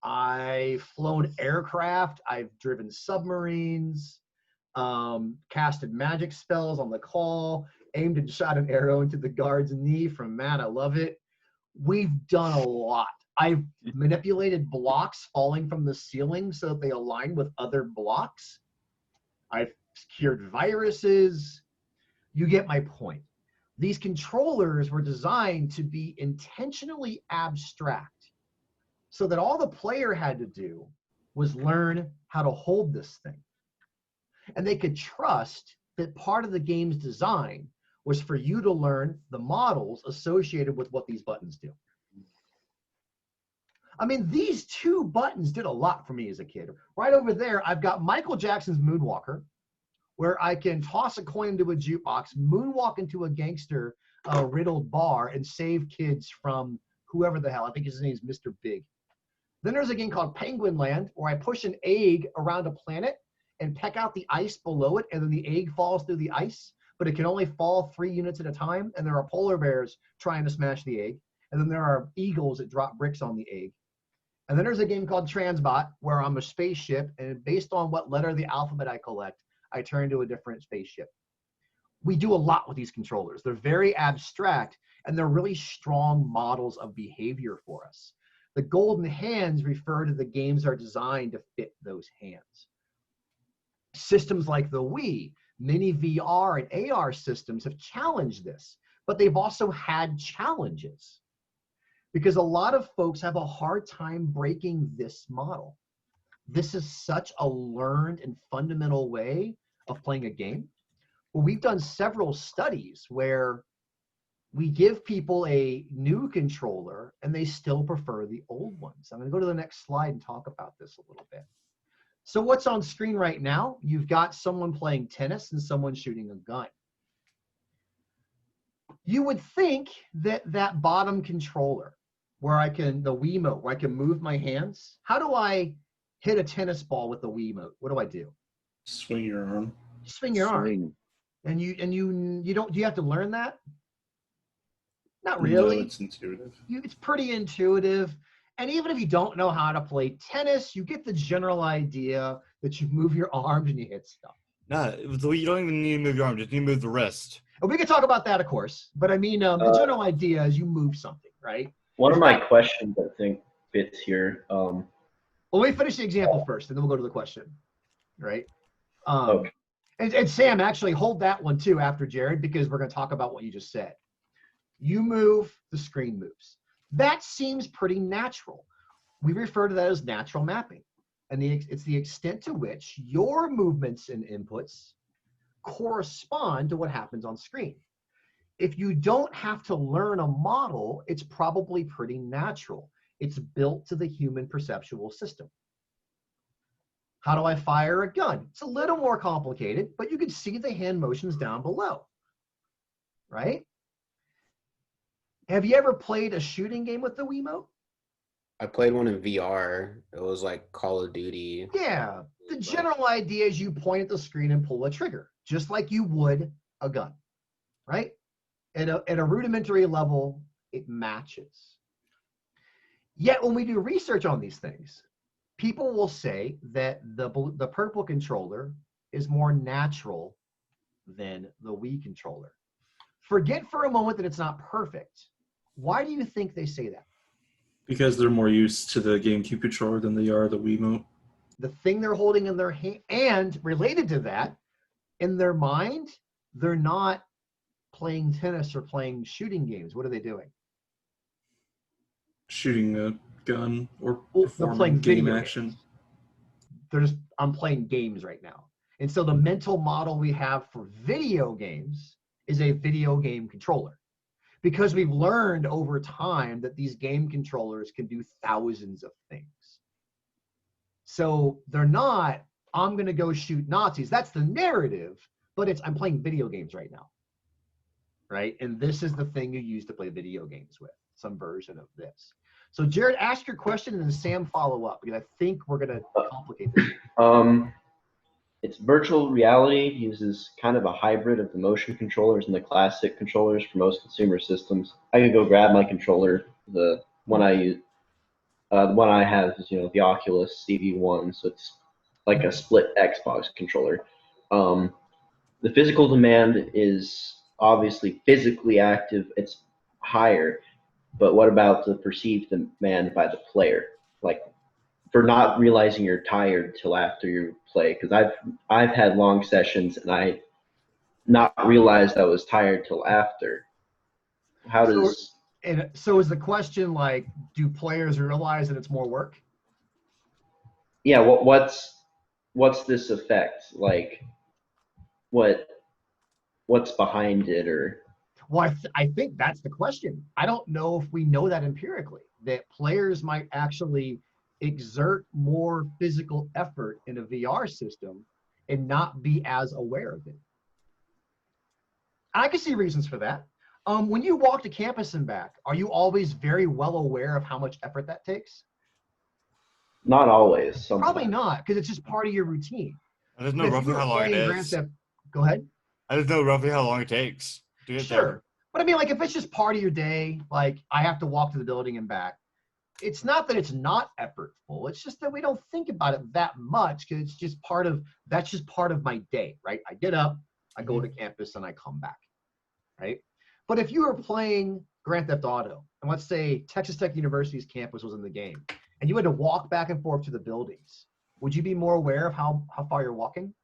I've flown aircraft. I've driven submarines. Casted magic spells on the call. Aimed and shot an arrow into the guard's knee from Matt. I love it. We've done a lot. I've manipulated blocks falling from the ceiling so that they align with other blocks. I've cured viruses. You get my point. These controllers were designed to be intentionally abstract so that all the player had to do was learn how to hold this thing. And they could trust that part of the game's design was for you to learn the models associated with what these buttons do. I mean, these two buttons did a lot for me as a kid. Right over there, I've got Michael Jackson's Moonwalker, where I can toss a coin into a jukebox, moonwalk into a gangster riddled bar, and save kids from whoever the hell. I think his name is Mr. Big. Then there's a game called Penguin Land, where I push an egg around a planet and peck out the ice below it, and then the egg falls through the ice, but it can only fall 3 units at a time, and there are polar bears trying to smash the egg, and then there are eagles that drop bricks on the egg. And then there's a game called Transbot, where I'm a spaceship, and based on what letter of the alphabet I collect, I turn into a different spaceship. We do a lot with these controllers. They're very abstract, and they're really strong models of behavior for us. The golden hands refer to the games that are designed to fit those hands. Systems like the Wii, many VR and AR systems have challenged this, but they've also had challenges because a lot of folks have a hard time breaking this model. This is such a learned and fundamental way of playing a game. Well, we've done several studies where we give people a new controller and they still prefer the old ones. I'm going to go to the next slide and talk about this a little bit. So what's on screen right now? You've got someone playing tennis and someone shooting a gun. You would think that that bottom controller, where I can, the Wiimote, where I can move my hands, how do I hit a tennis ball with the Wiimote? What do I do? Swing your arm. Swing your arm. And you don't, do you have to learn that? Not really. No, it's intuitive. It's pretty intuitive. And even if you don't know how to play tennis, you get the general idea that you move your arms and you hit stuff. No, you don't even need to move your arm, just need to move the wrist. And we can talk about that, of course. But I mean, the general idea is you move something, right? One of my questions, I think, fits here. Well, let me finish the example first, and then we'll go to the question, right? Okay. And Sam, actually hold that one too after Jared, because we're going to talk about what you just said. You move, the screen moves. That seems pretty natural. We refer to that as natural mapping. And it's the extent to which your movements and inputs correspond to what happens on screen. If you don't have to learn a model, it's probably pretty natural. It's built to the human perceptual system. How do I fire a gun? It's a little more complicated, but you can see the hand motions down below, right? Have you ever played a shooting game with the Wiimote? I played one in VR. It was like Call of Duty. Yeah. The general idea is you point at the screen and pull a trigger, just like you would a gun, right? At a rudimentary level, it matches. Yet when we do research on these things, people will say that the purple controller is more natural than the Wii controller. Forget for a moment that it's not perfect. Why do you think they say that? Because they're more used to the GameCube controller than they are the Wiimote. The thing they're holding in their hand, and related to that, in their mind, they're not playing tennis or playing shooting games. What are they doing? Shooting a gun or They're playing game video action. games. They're just, I'm playing games right now. And so the mental model we have for video games is a video game controller. Because we've learned over time that these game controllers can do thousands of things. So they're not, I'm going to go shoot Nazis. That's the narrative, but it's, I'm playing video games right now. Right? And this is the thing you use to play video games with, some version of this. So Jared, ask your question and then Sam follow up, because I think we're going to complicate this. It's virtual reality, uses kind of a hybrid of the motion controllers and the classic controllers for most consumer systems. I could go grab my controller. The one I use, the one I have is, the Oculus CV1, so it's like a split Xbox controller. The physical demand is obviously physically active. It's higher, but what about the perceived demand by the player? Like, for not realizing you're tired till after you play, because I've had long sessions and I not realized I was tired till after. How does so is the question like, do players realize that it's more work? Yeah, what's this effect like? What's behind it? Or Well, I think that's the question. I don't know if we know that empirically, that players might actually exert more physical effort in a VR system and not be as aware of it. I can see reasons for that. When you walk to campus and back, are you always very well aware of how much effort that takes? Not always. Sometimes. Probably not, because it's just part of your routine. I just know roughly how long it is. Go ahead. I just know roughly how long it takes to get there. But I mean, like, if it's just part of your day, like I have to walk to the building and back, it's not that it's not effortful. It's just that we don't think about it that much because it's just that's just part of my day, right? I get up, I go to campus, and I come back, right? But if you were playing Grand Theft Auto, and let's say Texas Tech University's campus was in the game, and you had to walk back and forth to the buildings, would you be more aware of how far you're walking?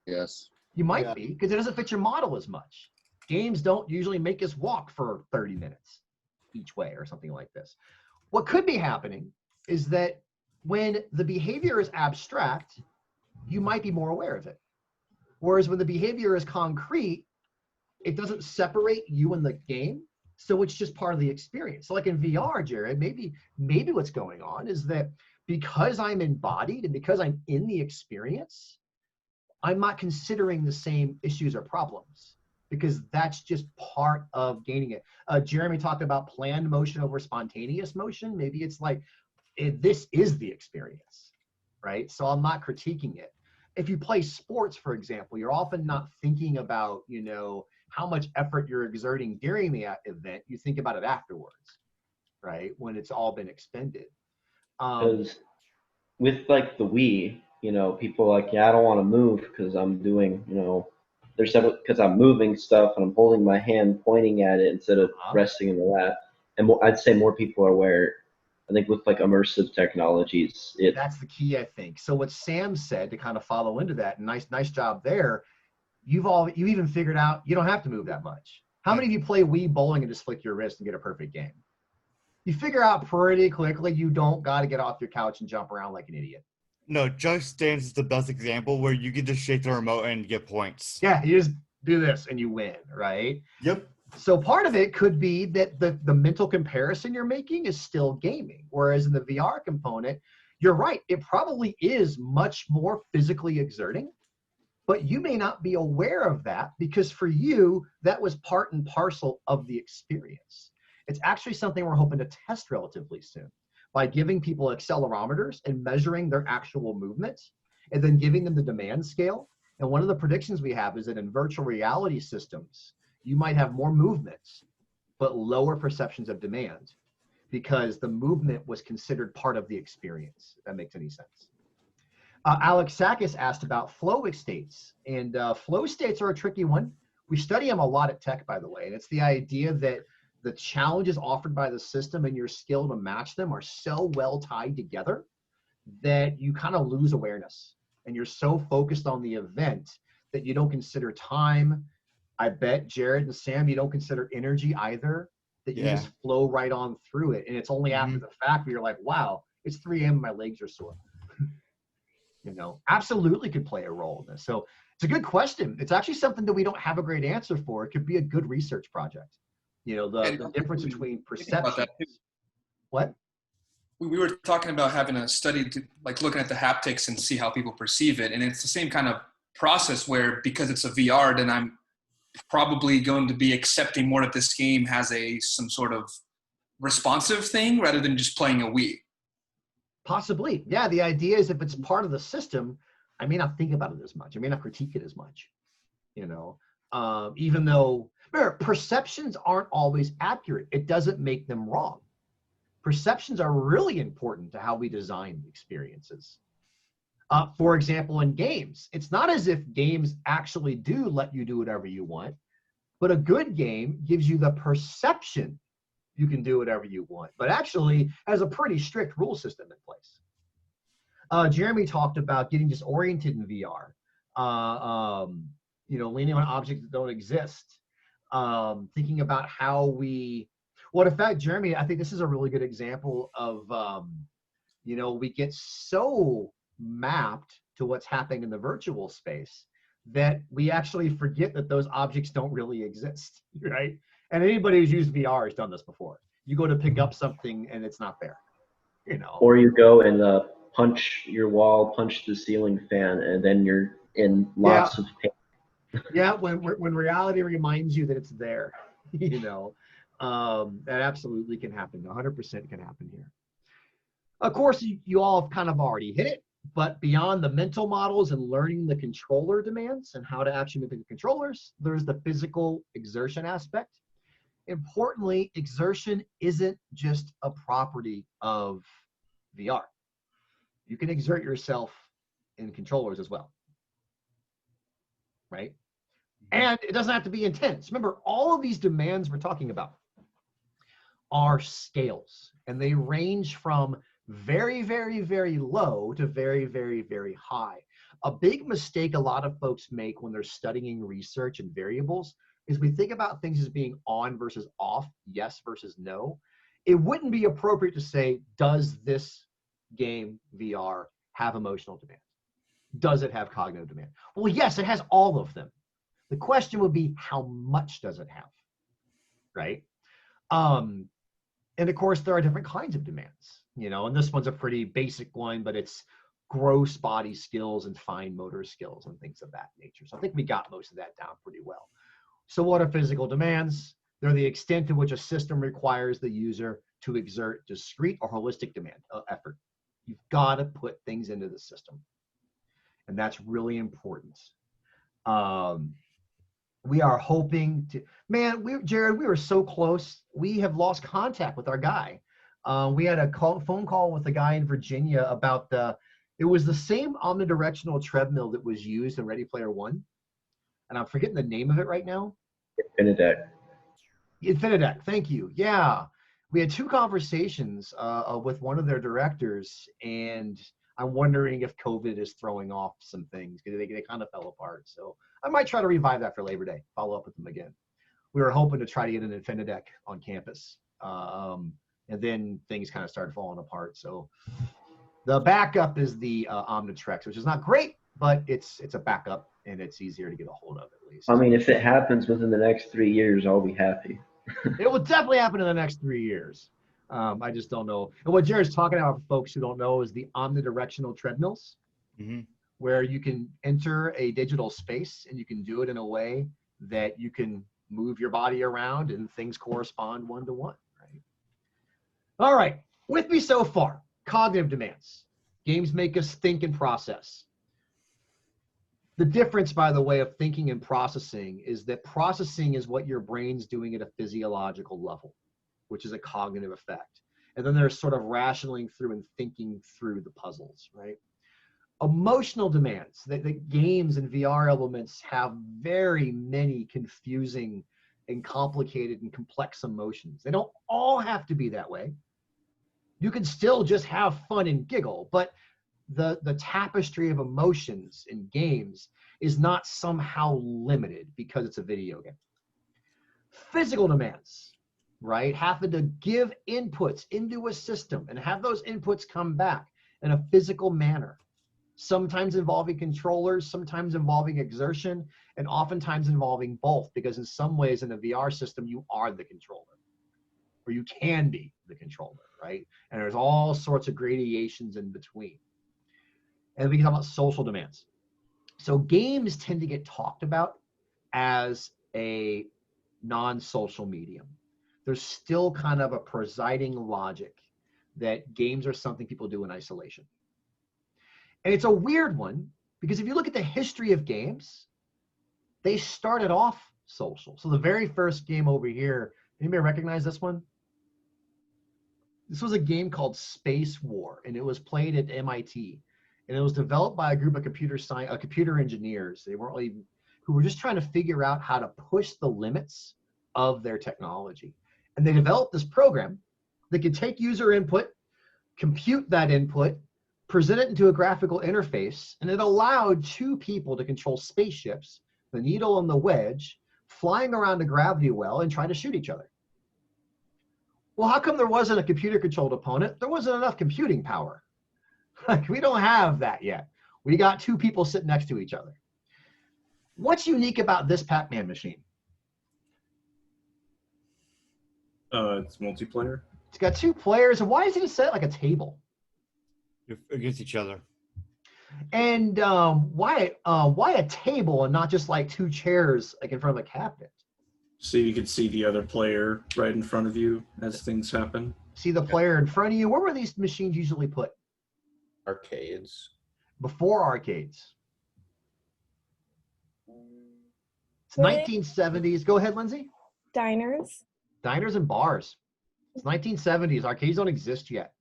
Yes. You might be, because it doesn't fit your model as much. Games don't usually make us walk for 30 minutes each way or something like this. What could be happening is that when the behavior is abstract, you might be more aware of it. Whereas when the behavior is concrete, it doesn't separate you and the game. So it's just part of the experience. So like in VR, Jared, maybe what's going on is that because I'm embodied and because I'm in the experience, I'm not considering the same issues or problems because that's just part of gaining it. Jeremy talked about planned motion over spontaneous motion. Maybe it's like, this is the experience, right? So I'm not critiquing it. If you play sports, for example, you're often not thinking about, how much effort you're exerting during the event. You think about it afterwards, right? When it's all been expended. Because with like the Wii, people are like, yeah, I don't want to move because I'm doing, there's several, because I'm moving stuff and I'm holding my hand pointing at it instead of resting in the lap. And I'd say more people are aware. I think with like immersive technologies, that's the key, I think. So what Sam said to kind of follow into that, nice job there. You even figured out you don't have to move that much. How many of you play Wii bowling and just flick your wrist and get a perfect game? You figure out pretty quickly you don't got to get off your couch and jump around like an idiot. No, Just Dance is the best example where you can just shake the remote and get points. Yeah, you just do this and you win, right? Yep. So part of it could be that the mental comparison you're making is still gaming, whereas in the VR component, you're right. It probably is much more physically exerting, but you may not be aware of that because for you, that was part and parcel of the experience. It's actually something we're hoping to test relatively soon by giving people accelerometers and measuring their actual movements and then giving them the demand scale. And one of the predictions we have is that in virtual reality systems, you might have more movements, but lower perceptions of demand because the movement was considered part of the experience, if that makes any sense. Alex Sakis asked about flow states, and flow states are a tricky one. We study them a lot at Tech, by the way, and it's the idea that the challenges offered by the system and your skill to match them are so well tied together that you kind of lose awareness, and you're so focused on the event that you don't consider time. I bet Jared and Sam, you don't consider energy either, that you just flow right on through it, and it's only after the fact where you're like, wow, it's 3 a.m. my legs are sore. Absolutely could play a role in this. So it's a good question. It's actually something that we don't have a great answer for. It could be a good research project. The difference between perception. What? We were talking about having a study to like looking at the haptics and see how people perceive it. And it's the same kind of process where because it's a VR, then I'm probably going to be accepting more that this game has some sort of responsive thing rather than just playing a Wii. Possibly. Yeah, the idea is if it's part of the system, I may not think about it as much. I may not critique it as much. Even though remember, perceptions aren't always accurate. It doesn't make them wrong. Perceptions are really important to how we design experiences. For example, in games, it's not as if games actually do let you do whatever you want, but a good game gives you the perception you can do whatever you want, but actually has a pretty strict rule system in place. Jeremy talked about getting disoriented in VR, leaning on objects that don't exist, thinking about how in fact, Jeremy, I think this is a really good example of, we get so mapped to what's happening in the virtual space that we actually forget that those objects don't really exist, right? And anybody who's used VR has done this before. You go to pick up something and it's not there, you know. Or you go and punch your wall, punch the ceiling fan, and then you're in lots of pain. Yeah, when reality reminds you that it's there, you know, that absolutely can happen. 100% can happen here. Of course, you all have kind of already hit it, but beyond the mental models and learning the controller demands and how to actually manipulate the controllers, there's the physical exertion aspect. Importantly, exertion isn't just a property of VR. You can exert yourself in controllers as well, right? And it doesn't have to be intense. Remember, all of these demands we're talking about are scales, and they range from very, very, very low to very, very, very high. A big mistake a lot of folks make when they're studying research and variables is we think about things as being on versus off, yes versus no. It wouldn't be appropriate to say, does this game VR have emotional demand? Does it have cognitive demand? Well, yes, it has all of them. The question would be, how much does it have, right? And of course, there are different kinds of demands, you know, and this one's a pretty basic one, but it's gross body skills and fine motor skills and things of that nature. So I think we got most of that down pretty well. So what are physical demands? They're the extent to which a system requires the user to exert discrete or holistic effort. You've got to put things into the system. And that's really important. We are hoping to, man, Jared, we were so close. We have lost contact with our guy. We had a phone call with a guy in Virginia about it was the same omnidirectional treadmill that was used in Ready Player One. And I'm forgetting the name of it right now. Infinidec, thank you. Yeah, we had 2 conversations with one of their directors, and I'm wondering if COVID is throwing off some things because they kind of fell apart. So I might try to revive that for Labor Day, follow up with them again. We were hoping to try to get an Infinidec on campus, and then things kind of started falling apart. So the backup is the Omnitrix, which is not great, but it's a backup and it's easier to get a hold of at least. I mean, if it happens within the next 3 years, I'll be happy. It will definitely happen in the next 3 years. I just don't know. And what Jared's talking about for folks who don't know is the omnidirectional treadmills, where you can enter a digital space and you can do it in a way that you can move your body around and things correspond one-to-one, right? All right, with me so far, cognitive demands. Games make us think and process. The difference, by the way, of thinking and processing is that processing is what your brain's doing at a physiological level, which is a cognitive effect. And then there's sort of rationaling through and thinking through the puzzles, right? Emotional demands, that games and VR elements have very many confusing and complicated and complex emotions. They don't all have to be that way. You can still just have fun and giggle, but the tapestry of emotions in games is not somehow limited because it's a video game. Physical demands, right? Having to give inputs into a system and have those inputs come back in a physical manner, sometimes involving controllers, sometimes involving exertion, and oftentimes involving both, because in some ways in a VR system, you are the controller, or you can be the controller, right? And there's all sorts of gradations in between. And we can talk about social demands. So games tend to get talked about as a non-social medium. There's still kind of a presiding logic that games are something people do in isolation. And it's a weird one because if you look at the history of games, they started off social. So the very first game over here, anybody recognize this one? This was a game called Space War, and it was played at MIT. And it was developed by a group of computer engineers. They weren't really, who were just trying to figure out how to push the limits of their technology. And they developed this program that could take user input, compute that input, present it into a graphical interface, and it allowed 2 people to control spaceships, the needle and the wedge, flying around a gravity well and trying to shoot each other. Well, how come there wasn't a computer-controlled opponent? There wasn't enough computing power. Like, we don't have that yet. We got 2 people sitting next to each other. What's unique about this Pac-Man machine? It's multiplayer. It's got 2 players, and why is it set like a table? You're against each other. And why a table and not just like 2 chairs like in front of a cabinet? So you can see the other player right in front of you as things happen. See the player in front of you. Where were these machines usually put? Arcades. Before arcades. It's 1970s. Go ahead, Lindsay. Diners. Diners and bars. It's 1970s. Arcades don't exist yet.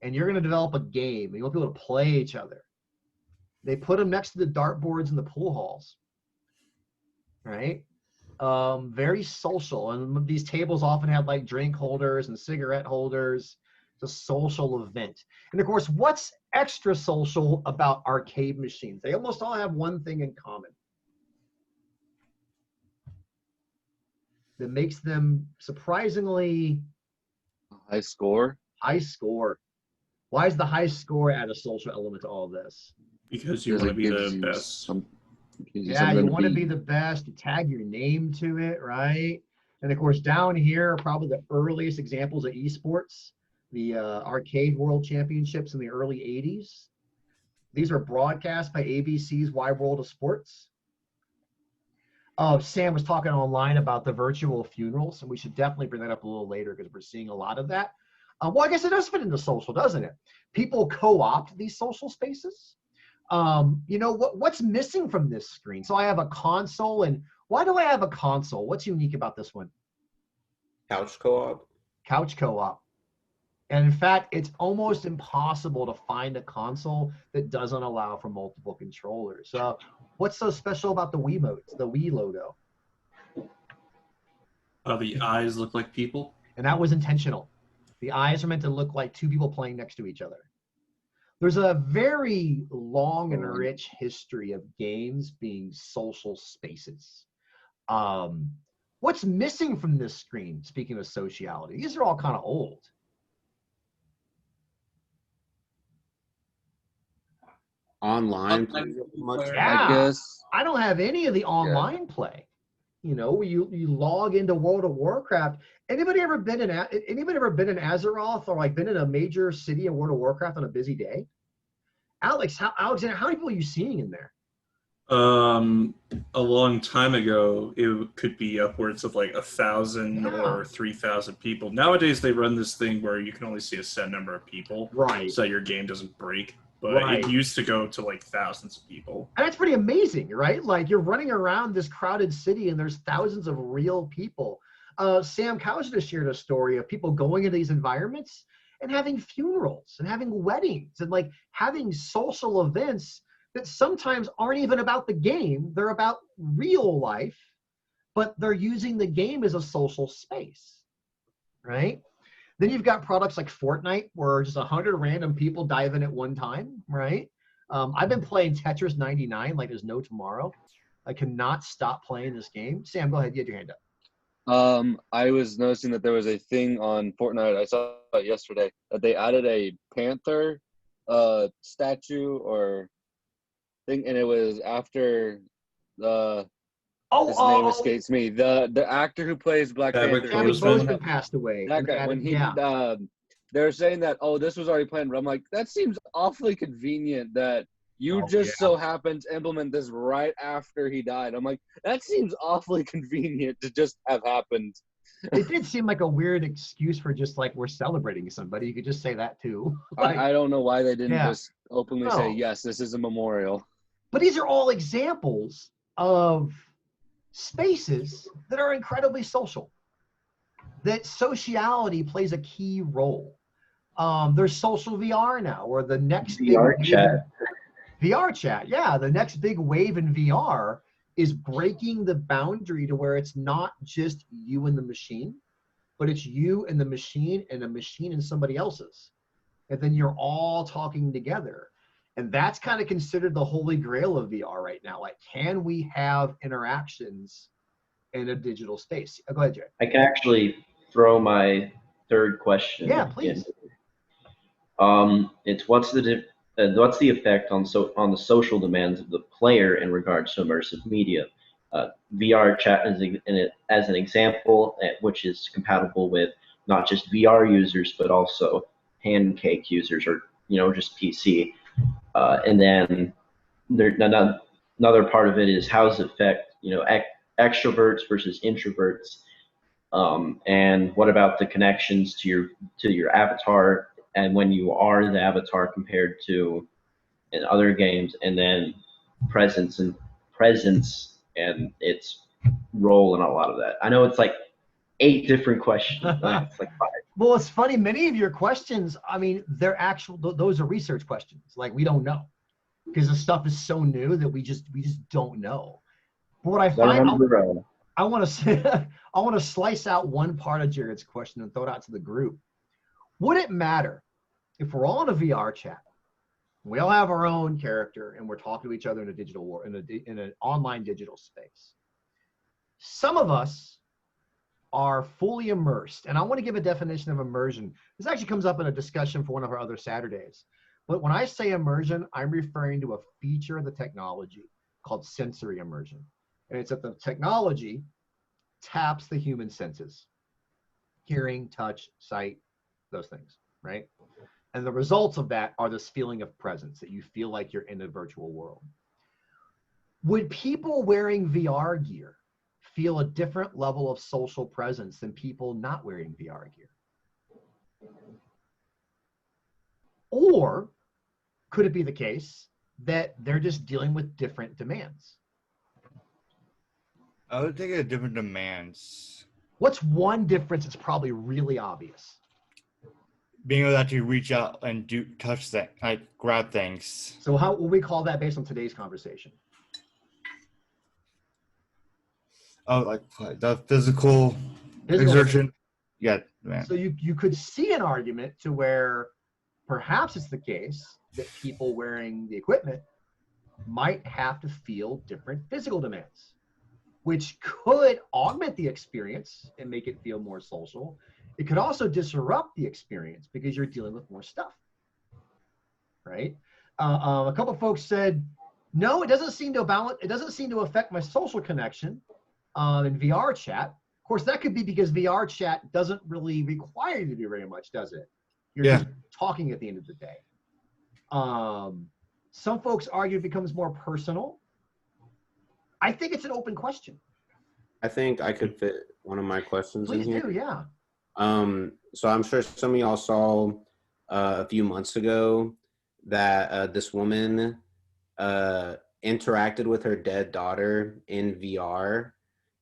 And you're going to develop a game. You want people to play each other. They put them next to the dartboards in the pool halls. Right? Very social. And these tables often have like drink holders and cigarette holders. It's a social event. And of course, what's extra social about arcade machines? They almost all have one thing in common that makes them surprisingly high score. High score. Why is the high score add a social element to all this? Because you want to be the best. Yeah, you want to be the best. You tag your name to it, right? And of course, down here are probably the earliest examples of esports, the arcade world championships in the early 80s. These were broadcast by ABC's Wide World of Sports. Sam was talking online about the virtual funerals, and we should definitely bring that up a little later because we're seeing a lot of that. Well, I guess it does fit into social, doesn't it? People co-opt these social spaces. You know, what's missing from this screen? So I have a console, and why do I have a console? What's unique about this one? Couch co-op. Couch co-op. And in fact, it's almost impossible to find a console that doesn't allow for multiple controllers. What's so special about the Wiimotes, the Wii logo? The eyes look like people. And that was intentional. The eyes are meant to look like 2 people playing next to each other. There's a very long and rich history of games being social spaces. What's missing from this screen, speaking of sociality? These are all kind of old. Online play much? Yeah, I guess. I don't have any of the online play. You know, you log into World of Warcraft. Anybody ever been in Azeroth or like been in a major city in World of Warcraft on a busy day? Alexander, how many people are you seeing in there? A long time ago, it could be upwards of like 1,000 or 3,000 people. Nowadays, they run this thing where you can only see a set number of people, right? So your game doesn't break. But it used to go to like thousands of people. And that's pretty amazing, right? Like you're running around this crowded city and there's thousands of real people. Sam Kauser shared a story of people going into these environments and having funerals and having weddings and like having social events that sometimes aren't even about the game. They're about real life, but they're using the game as a social space, right? Then you've got products like Fortnite where just 100 random people dive in at one time, right? I've been playing Tetris 99 like there's no tomorrow. I cannot stop playing this game. Sam, go ahead. You had your hand up. I was noticing that there was a thing on Fortnite. I saw it yesterday that they added a panther statue or thing, and it was after the his name escapes me. The actor who plays Black Panther. Chadwick Boseman passed away. That guy. When he they're saying that, oh, this was already planned. But I'm like, that seems awfully convenient that you so happened to implement this right after he died. I'm like, that seems awfully convenient to just have happened. It did seem like a weird excuse for just like we're celebrating somebody. You could just say that too. Like, I don't know why they didn't just openly say, yes, this is a memorial. But these are all examples of spaces that are incredibly social, that sociality plays a key role. There's social VR now, or the next VR chat. VR chat, yeah. The next big wave in VR is breaking the boundary to where it's not just you and the machine, but it's you and the machine and a machine and somebody else's. And then you're all talking together. And that's kind of considered the holy grail of VR right now. Like, can we have interactions in a digital space? Go ahead, Jay. I can actually throw my third question. Yeah, please. It's what's the what's the effect on the social demands of the player in regards to immersive media? VR chat as an example, which is compatible with not just VR users but also pancake users or just PC. And then another part of it is how does it affect extroverts versus introverts, and what about the connections to your avatar and when you are the avatar compared to in other games, and then presence and its role in a lot of that. I know it's like 8 different questions. It's like 5. Well, it's funny. Many of your questions, I mean, they're actual. Those are research questions. Like we don't know because the stuff is so new that we just don't know. But what I find, I want to say, I want to slice out one part of Jared's question and throw it out to the group. Would it matter if we're all in a VR chat? We all have our own character and we're talking to each other in a digital war, in an online digital space. Some of us are fully immersed. And I want to give a definition of immersion. This actually comes up in a discussion for one of our other Saturdays. But when I say immersion, I'm referring to a feature of the technology called sensory immersion. And it's that the technology taps the human senses: hearing, touch, sight, those things, right? And the results of that are this feeling of presence, that you feel like you're in a virtual world. Would people wearing VR gear feel a different level of social presence than people not wearing VR gear? Or could it be the case that they're just dealing with different demands? I would think of different demands. What's one difference that's probably really obvious? Being able to actually reach out and touch that, like grab things. So how will we call that based on today's conversation? Oh, like the physical exertion. Yeah, man. So you could see an argument to where perhaps it's the case that people wearing the equipment might have to feel different physical demands, which could augment the experience and make it feel more social. It could also disrupt the experience because you're dealing with more stuff, right? A couple of folks said, no, it doesn't seem to balance. It doesn't seem to affect my social connection in VR chat. Of course, that could be because VR chat doesn't really require you to do very much, does it? You're just talking at the end of the day. Some folks argue it becomes more personal. I think it's an open question. I think I could fit one of my questions in here. Please do, yeah. So I'm sure some of y'all saw a few months ago that this woman interacted with her dead daughter in VR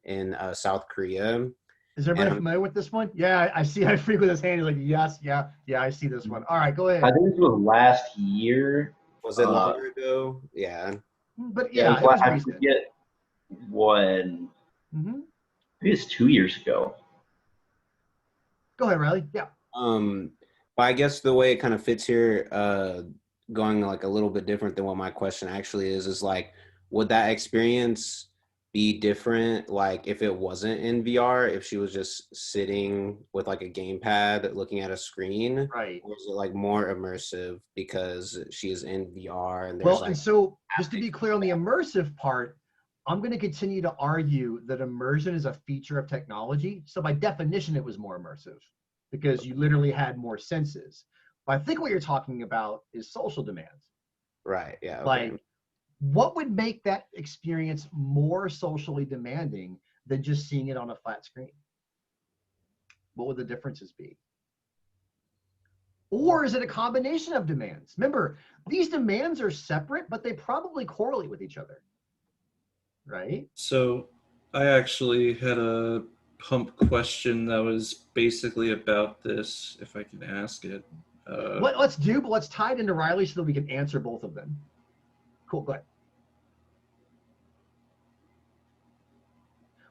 in South Korea. Is everybody familiar with this one? Yeah, I see. I frequent his hand. He's like, yes, yeah, I see this one. All right, go ahead. I think this was last year. Was it longer ago? Yeah. But yeah, it was I forget when. Mm-hmm. Maybe it's 2 years ago. Go ahead, Riley. Yeah. But I guess the way it kind of fits here, going like a little bit different than what my question actually is like, would that experience be different, like if it wasn't in VR, if she was just sitting with like a gamepad looking at a screen, right? Or is it like more immersive because she is in VR and there's and so just to be clear on the immersive part, I'm going to continue to argue that immersion is a feature of technology. So by definition, it was more immersive because you literally had more senses. But I think what you're talking about is social demands. Right. Yeah. Okay. Like, what would make that experience more socially demanding than just seeing it on a flat screen? What would the differences be? Or is it a combination of demands? Remember, these demands are separate, but they probably correlate with each other, right? So I actually had a pump question that was basically about this, if I can ask it. Let's tie it into Riley so that we can answer both of them. Cool, go ahead.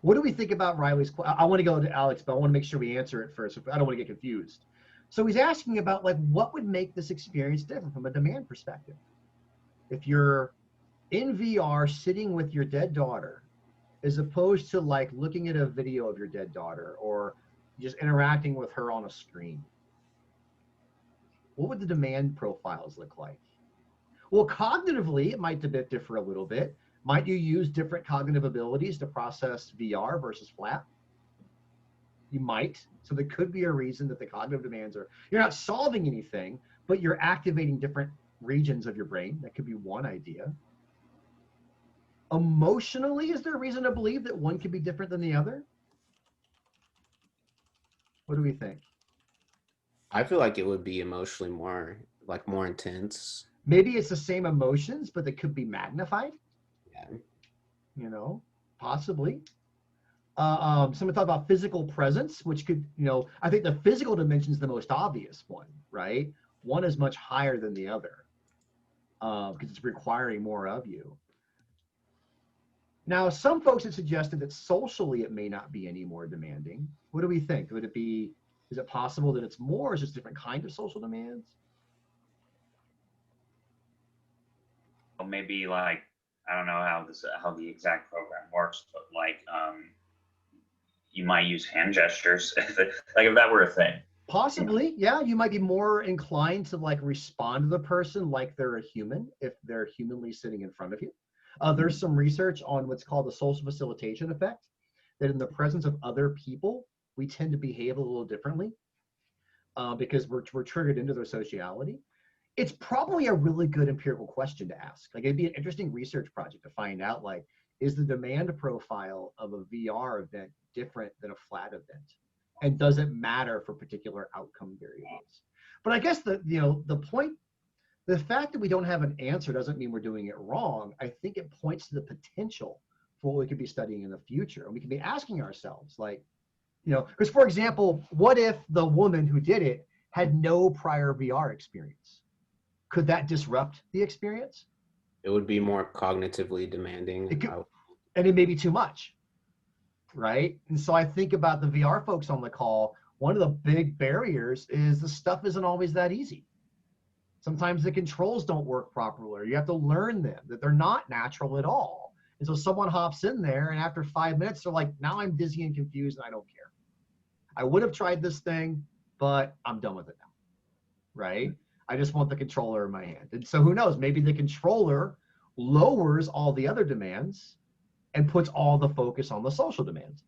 What do we think about Riley's question? I want to go to Alex, but I want to make sure we answer it first. I don't want to get confused. So he's asking about like what would make this experience different from a demand perspective. If you're in VR sitting with your dead daughter, as opposed to like looking at a video of your dead daughter or just interacting with her on a screen, what would the demand profiles look like? Well, cognitively, it might differ a little bit. Might you use different cognitive abilities to process VR versus flat? You might. So there could be a reason that the cognitive demands are, you're not solving anything, but you're activating different regions of your brain. That could be one idea. Emotionally, is there a reason to believe that one could be different than the other? What do we think? I feel like it would be emotionally more intense. Maybe it's the same emotions, but they could be magnified. Yeah. You know, possibly. Someone talked about physical presence, which could, I think the physical dimension is the most obvious one, right? One is much higher than the other because it's requiring more of you. Now, some folks have suggested that socially it may not be any more demanding. What do we think? Is it possible that it's more, or is it just different kind of social demands? Well, maybe like, I don't know how the exact program works, but like you might use hand gestures if that were a thing. Possibly, yeah. You might be more inclined to like respond to the person like they're a human if they're humanly sitting in front of you. There's some research on what's called the social facilitation effect, that in the presence of other people, we tend to behave a little differently because we're triggered into their sociality. It's probably a really good empirical question to ask. Like, it'd be an interesting research project to find out, like, is the demand profile of a VR event different than a flat event? And does it matter for particular outcome variables? But I guess the point, the fact that we don't have an answer doesn't mean we're doing it wrong. I think it points to the potential for what we could be studying in the future. And we can be asking ourselves, like, because for example, what if the woman who did it had no prior VR experience? Could that disrupt the experience? It would be more cognitively demanding. And it may be too much, right? And so I think about the VR folks on the call, one of the big barriers is the stuff isn't always that easy. Sometimes the controls don't work properly, or you have to learn them, that they're not natural at all. And so someone hops in there, and after 5 minutes, they're like, now I'm dizzy and confused, and I don't care. I would have tried this thing, but I'm done with it now, right? I just want the controller in my hand. And so who knows, maybe the controller lowers all the other demands and puts all the focus on the social demands,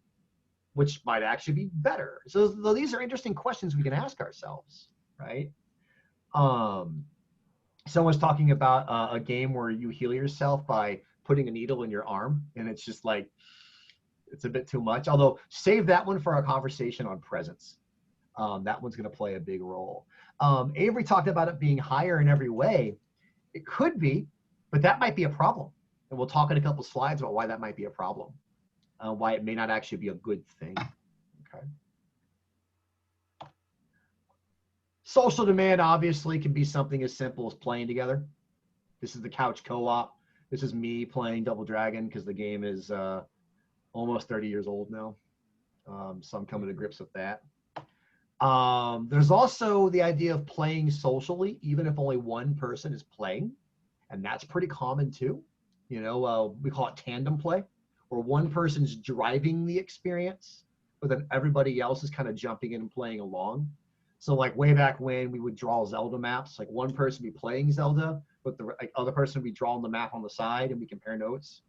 which might actually be better. So these are interesting questions we can ask ourselves, right? Someone's talking about a game where you heal yourself by putting a needle in your arm, and it's just like, it's a bit too much. Although, save that one for our conversation on presence. That one's going to play a big role. Avery talked about it being higher in every way. It could be, but that might be a problem. And we'll talk in a couple slides about why that might be a problem, why it may not actually be a good thing. Okay. Social demand obviously can be something as simple as playing together. This is the couch co-op. This is me playing Double Dragon because the game is almost 30 years old now. So I'm coming to grips with that. There's also the idea of playing socially, even if only one person is playing. And that's pretty common too. We call it tandem play, where one person's driving the experience, but then everybody else is kind of jumping in and playing along. So like way back when we would draw Zelda maps, like one person would be playing Zelda, but the other person would be drawing the map on the side, and we compare notes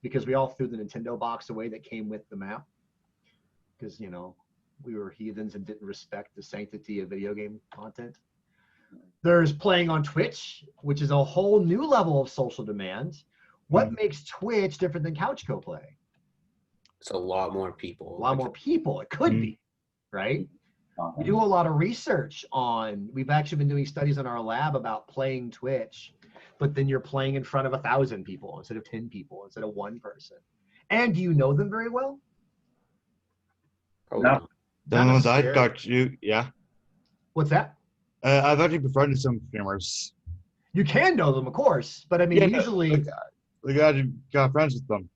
because we all threw the Nintendo box away that came with the map because, we were heathens and didn't respect the sanctity of video game content. There's playing on Twitch, which is a whole new level of social demand. What makes Twitch different than couch co-play? It's a lot more people. A lot more people. It could be, right? We do a lot of research we've actually been doing studies in our lab about playing Twitch, but then you're playing in front of 1,000 people instead of 10 people, instead of one person. And do you know them very well? No. The ones I've talked to, yeah. What's that? I've actually befriended some streamers. You can know them, of course, but I mean, usually... We got friends with them.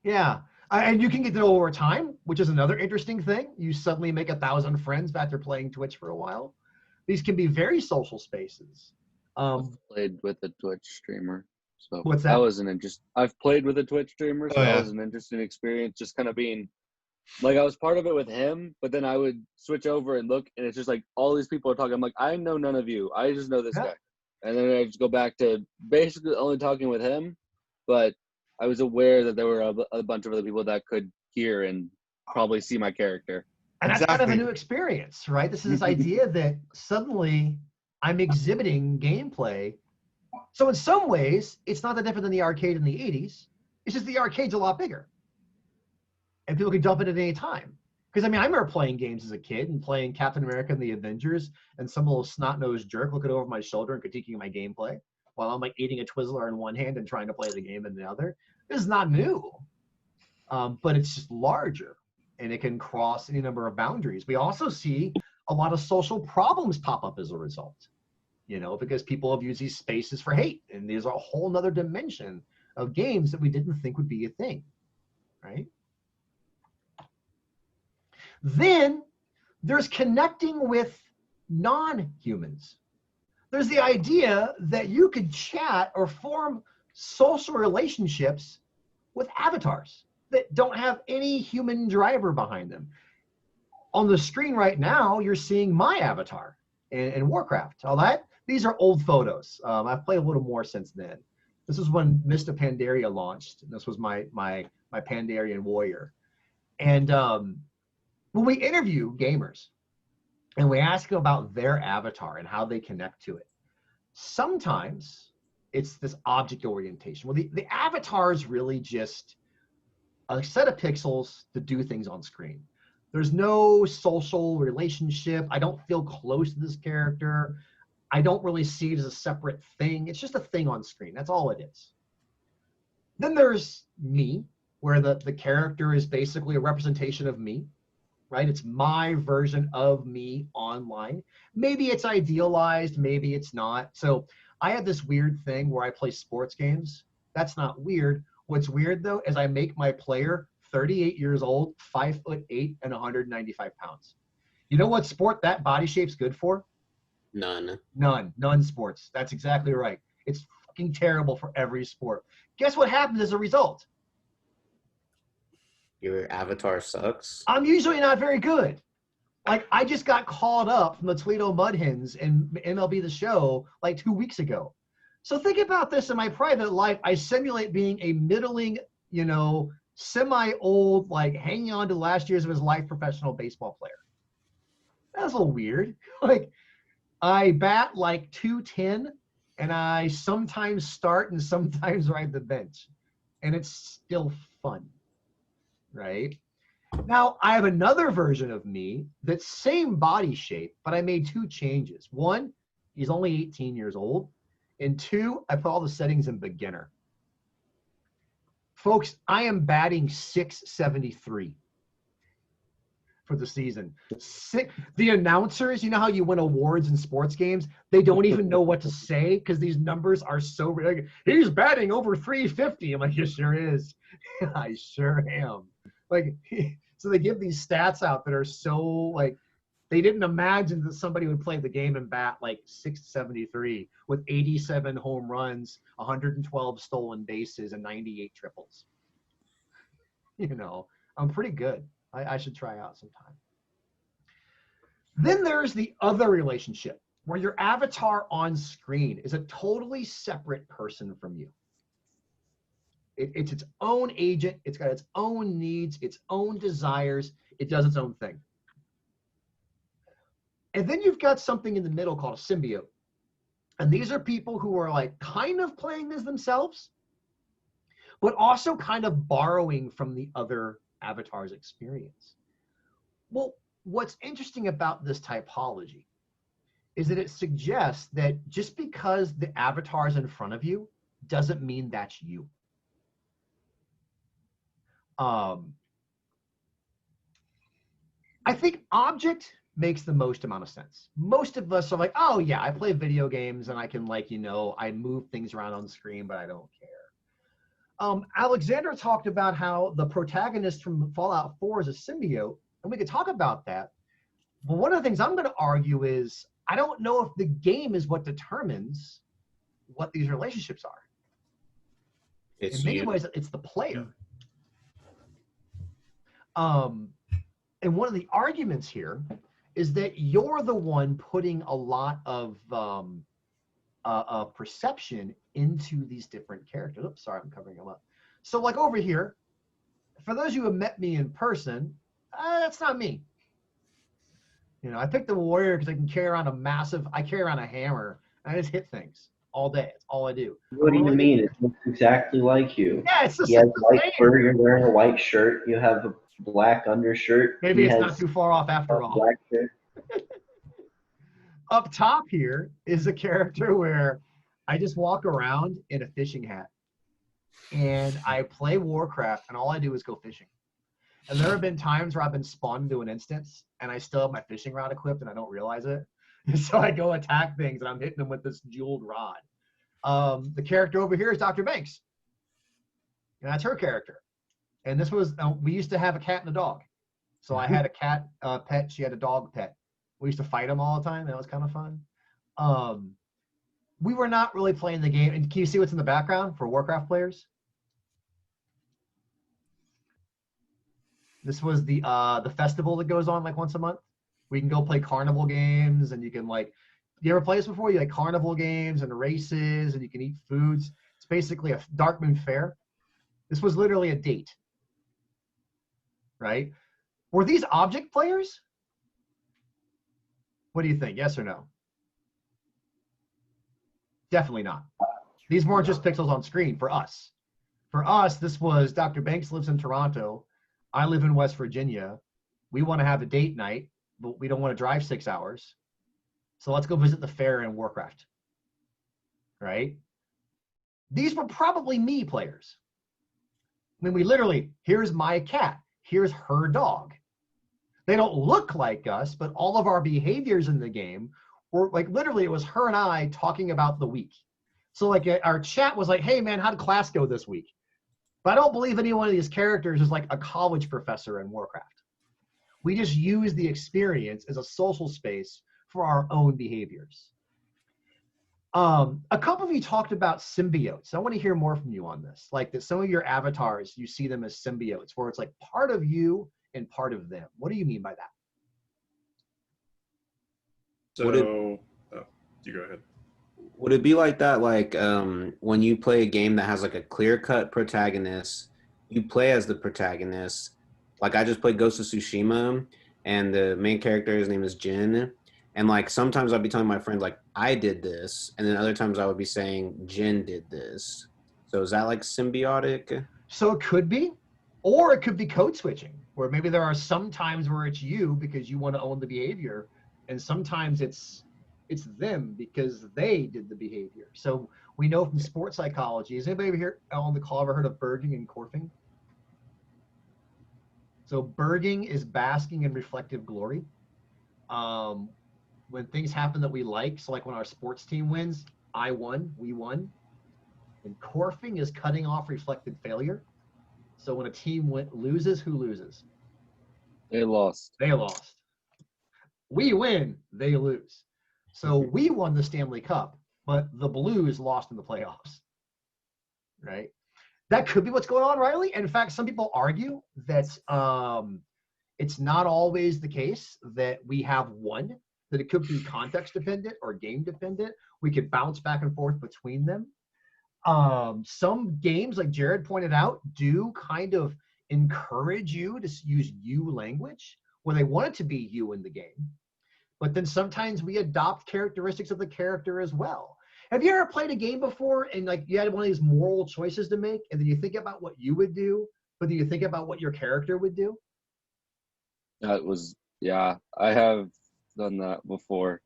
Yeah. And you can get to know over time, which is another interesting thing. You suddenly make 1,000 friends after playing Twitch for a while. These can be very social spaces. I've played with a Twitch streamer. So what's that? That was I've played with a Twitch streamer, so that was an interesting experience. Just kind of being like, I was part of it with him, but then I would switch over and look, and it's just like all these people are talking. I'm like, I know none of you. I just know this guy. and then I just go back to basically only talking with him. But I was aware that there were a bunch of other people that could hear and probably see my character. And that's kind of a new experience, right? This is this idea that suddenly I'm exhibiting gameplay. So in some ways, it's not that different than the arcade in the 80s. It's just the arcade's a lot bigger. And people can dump it at any time. Because, I mean, I remember playing games as a kid and playing Captain America and the Avengers, and some little snot-nosed jerk looking over my shoulder and critiquing my gameplay while I'm, like, eating a Twizzler in one hand and trying to play the game in the other. This is not new. But it's just larger, and it can cross any number of boundaries. We also see a lot of social problems pop up as a result, you know, because people have used these spaces for hate, and there's a whole nother dimension of games that we didn't think would be a thing, right? Then there's connecting with non-humans. There's the idea that you could chat or form social relationships with avatars that don't have any human driver behind them. On the screen right now, you're seeing my avatar in Warcraft. All that, these are old photos. I've played a little more since then. This is when Mist of Pandaria launched. This was my Pandarian warrior. And when we interview gamers and we ask them about their avatar and how they connect to it, sometimes it's this object orientation. Well, the avatar is really just a set of pixels to do things on screen. There's no social relationship. I don't feel close to this character. I don't really see it as a separate thing. It's just a thing on screen. That's all it is. Then there's me, where the character is basically a representation of me, right? It's my version of me online. Maybe it's idealized, maybe it's not. So I have this weird thing where I play sports games. That's not weird. What's weird though is I make my player 38 years old, 5'8", and 195 pounds. You know what sport that body shape's good for? None sports. That's exactly right. It's fucking terrible for every sport. Guess what happens as a result? Your avatar sucks. I'm usually not very good. Like, I just got called up from the Toledo Mud Hens and MLB The Show like 2 weeks ago. So think about this in my private life. I simulate being a middling, you know, semi-old, like hanging on to the last years of his life professional baseball player. That's a little weird. Like, I bat like 210, and I sometimes start and sometimes ride the bench. And it's still fun, right? Now, I have another version of me that's same body shape, but I made 2 changes. 1, he's only 18 years old. And 2, I put all the settings in beginner. Folks, I am batting .673 for the season. The announcers, you know how you win awards in sports games? They don't even know what to say because these numbers are so like, he's batting over .350. I'm like, he sure is. I sure am. Like, so they give these stats out that are so like, they didn't imagine that somebody would play the game and bat like .673 with 87 home runs, 112 stolen bases, and 98 triples. You know, I'm pretty good. I should try out sometime. Then there's the other relationship where your avatar on screen is a totally separate person from you. It's its own agent. It's got its own needs, its own desires. It does its own thing. And then you've got something in the middle called a symbiote. And these are people who are like kind of playing as themselves, but also kind of borrowing from the other avatar's experience. Well, what's interesting about this typology is that it suggests that just because the avatar is in front of you doesn't mean that's you. I think object makes the most amount of sense. Most of us are like, oh yeah, I play video games and I can, like, you know, I move things around on screen, but I don't care. Alexander talked about how the protagonist from Fallout 4 is a symbiote, and we could talk about that. But one of the things I'm going to argue is I don't know if the game is what determines what these relationships are. In many ways, it's the player. And one of the arguments here is that you're the one putting a lot of perception into these different characters. Oops, sorry, I'm covering them up. So like over here, for those of you who have met me in person, that's not me. You know, I picked the warrior because I can carry around I carry around a hammer and I just hit things all day. That's all I do. What do you mean? It looks exactly like you. Yeah, it's He has the white same. fur. You're wearing a white shirt. You have a black undershirt. Maybe He it's has not too far off after all. black shirt. Up top here is a character where I just walk around in a fishing hat. And I play Warcraft, and all I do is go fishing. And there have been times where I've been spawned into an instance, and I still have my fishing rod equipped, and I don't realize it. And so I go attack things, and I'm hitting them with this jeweled rod. The character over here is Dr. Banks. And that's her character. And this was, we used to have a cat and a dog. So I had a cat pet, she had a dog pet. We used to fight them all the time. That was kind of fun. We were not really playing the game. And can you see what's in the background for Warcraft players? This was the festival that goes on like once a month. We can go play carnival games, and you can like, you ever play this before? You like carnival games and races, and you can eat foods. It's basically a Darkmoon fair. This was literally a date, right? Were these object players? What do you think? Yes or no? Definitely not. These weren't just pixels on screen for us. For us, this was Dr. Banks lives in Toronto. I live in West Virginia. We want to have a date night, but we don't want to drive 6 hours. So let's go visit the fair in Warcraft, right? These were probably me players. I mean, we literally, here's my cat, here's her dog. They don't look like us, but all of our behaviors in the game were like, literally it was her and I talking about the week. So like our chat was like, hey man, how did class go this week? But I don't believe any one of these characters is like a college professor in Warcraft. We just use the experience as a social space for our own behaviors. A couple of you talked about symbiotes. I want to hear more from you on this. Like that some of your avatars, you see them as symbiotes, where it's like part of you and part of them. What do you mean by that? So, you go ahead. Would it be like that, like when you play a game that has like a clear-cut protagonist, you play as the protagonist? Like I just played Ghost of Tsushima, and the main character, his name is Jin. And like sometimes I'd be telling my friends like I did this, and then other times I would be saying Jin did this. So is that like symbiotic? So it could be, or it could be code switching, where maybe there are some times where it's you because you want to own the behavior, and sometimes it's them because they did the behavior. So we know from sports psychology. Has anybody here on the call ever heard of berging and corfing? So berging is basking in reflective glory. When things happen that we like, so like when our sports team wins, I won, we won. And corfing is cutting off reflected failure. So when a team loses, who loses? They lost. They lost. We win, they lose. So we won the Stanley Cup, but the Blues lost in the playoffs, right? That could be what's going on, Riley. And in fact, some people argue that it's not always the case that we have won, that it could be context dependent or game dependent. We could bounce back and forth between them. Some games, like Jared pointed out, do kind of encourage you to use you language where they want it to be you in the game. But then sometimes we adopt characteristics of the character as well. Have you ever played a game before and like you had one of these moral choices to make, and then you think about what you would do, but then you think about what your character would do? That was, yeah, I have done that before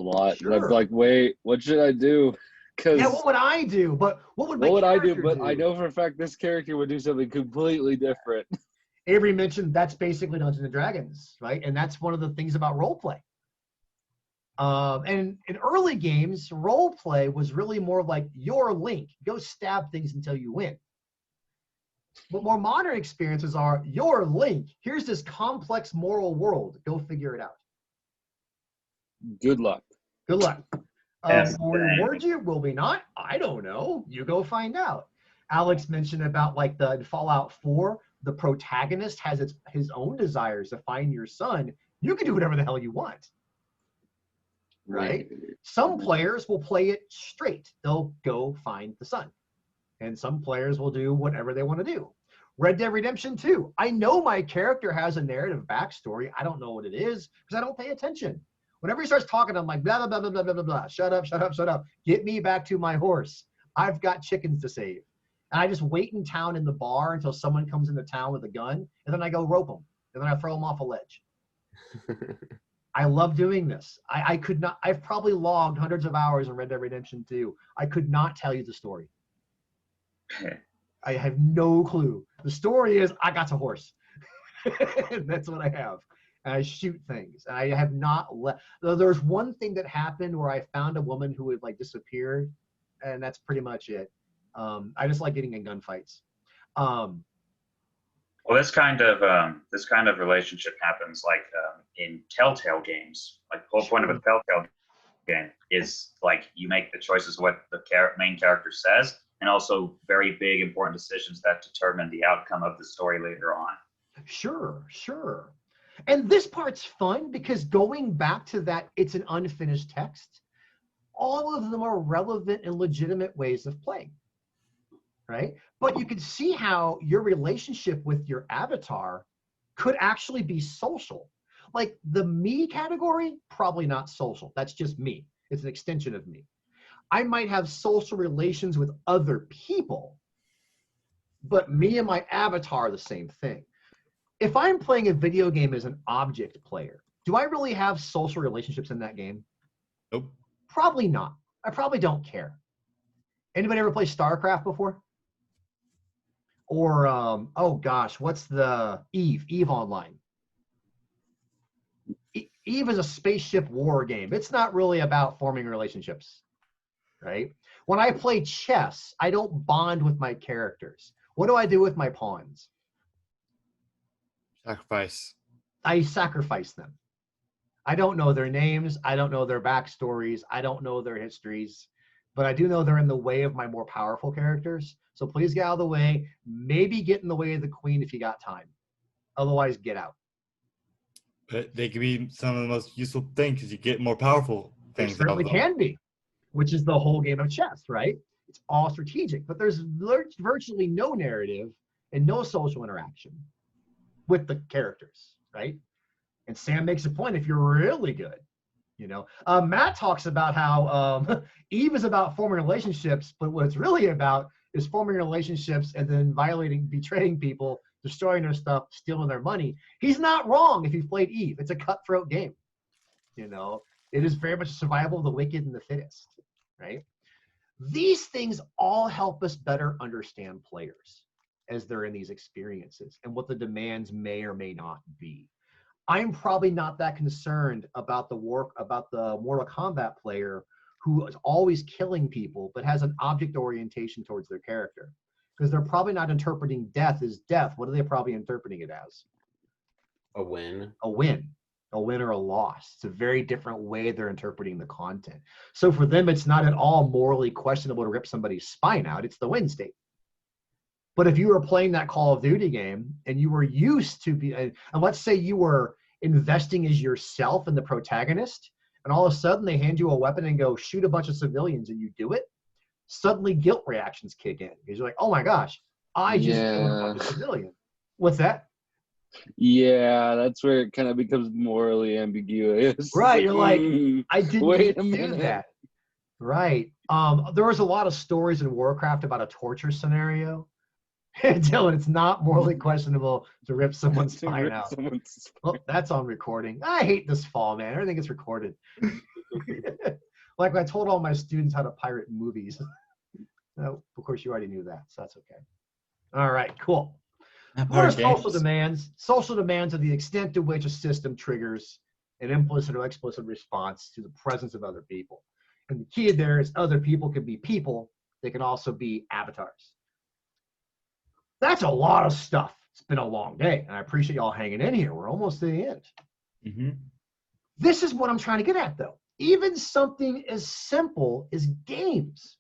a lot. Sure. I'm like, wait, what should I do? Yeah, what would I do? But what would I do? But I know for a fact this character would do something completely different. Avery mentioned that's basically Dungeons and Dragons, right? And that's one of the things about role play. And in early games, role play was really more like your Link. Go stab things until you win. But more modern experiences are your Link. Here's this complex moral world. Go figure it out. Good luck. Good luck. Will we reward you? Will we not? I don't know. You go find out. Alex mentioned about like the Fallout 4, the protagonist has his own desires to find your son. You can do whatever the hell you want. right? Some players will play it straight. They'll go find the sun. And some players will do whatever they want to do. Red Dead Redemption 2. I know my character has a narrative backstory. I don't know what it is because I don't pay attention. Whenever he starts talking, I'm like, blah, blah, blah, blah, blah, blah, blah, blah. Shut up, shut up, shut up. Get me back to my horse. I've got chickens to save. And I just wait in town in the bar until someone comes into town with a gun, and then I go rope them. And then I throw them off a ledge. I love doing this. I could not, I've probably logged hundreds of hours in Red Dead Redemption 2. I could not tell you the story. I have no clue. The story is I got a horse. That's what I have. And I shoot things. I have not left. There's one thing that happened where I found a woman who had like disappeared, and that's pretty much it. I just like getting in gunfights. Well, this kind of relationship happens like in Telltale games. Like the whole point of a Telltale game is like you make the choices of what the main character says, and also very big important decisions that determine the outcome of the story later on. Sure, sure. And this part's fun because going back to that, it's an unfinished text. All of them are relevant and legitimate ways of playing, right? But you can see how your relationship with your avatar could actually be social. Like the me category, probably not social. That's just me. It's an extension of me. I might have social relations with other people, but me and my avatar are the same thing. If I'm playing a video game as an object player, do I really have social relationships in that game? Nope. Probably not. I probably don't care. Anybody ever play StarCraft before? Or, oh gosh, what's the Eve Online? Eve is a spaceship war game. It's not really about forming relationships, right? When I play chess, I don't bond with my characters. What do I do with my pawns? Sacrifice. I sacrifice them. I don't know their names. I don't know their backstories. I don't know their histories. But I do know they're in the way of my more powerful characters. So please get out of the way. Maybe get in the way of the queen if you got time. Otherwise, get out. But they can be some of the most useful things because you get more powerful They things. certainly can be, which is the whole game of chess, right? It's all strategic, but there's virtually no narrative and no social interaction with the characters, right? And Sam makes a point if you're really good, you know. Matt talks about how Eve is about forming relationships, but what it's really about is forming relationships and then betraying people, destroying their stuff, stealing their money. He's not wrong if you've played Eve. It's a cutthroat game, you know. It is very much survival of the wicked and the fittest, right? These things all help us better understand players as they're in these experiences and what the demands may or may not be. I'm probably not that concerned about the Mortal Kombat player who is always killing people but has an object orientation towards their character, because they're probably not interpreting death as death. What are they probably interpreting it as? A win. A win. A win or a loss. It's a very different way they're interpreting the content. So for them, it's not at all morally questionable to rip somebody's spine out. It's the win state. But if you were playing that Call of Duty game and you were used to and let's say you were investing as yourself in the protagonist, and all of a sudden they hand you a weapon and go shoot a bunch of civilians and you do it, suddenly guilt reactions kick in. Because you're like, oh my gosh, I just killed a bunch of civilians. What's that? Yeah, that's where it kind of becomes morally ambiguous. Right, you're like, I didn't do that. Right. There was a lot of stories in Warcraft about a torture scenario. Dylan, it's not morally questionable to rip someone's spine out. Well, that's on recording. I hate this fall, man. Everything gets recorded. Like I told all my students how to pirate movies. No, of course, you already knew that, so that's okay. All right, cool. What are social demands? Social demands are the extent to which a system triggers an implicit or explicit response to the presence of other people. And the key there is other people can be people. They can also be avatars. That's a lot of stuff. It's been a long day, and I appreciate y'all hanging in here. We're almost to the end. Mm-hmm. This is what I'm trying to get at, though. Even something as simple as games.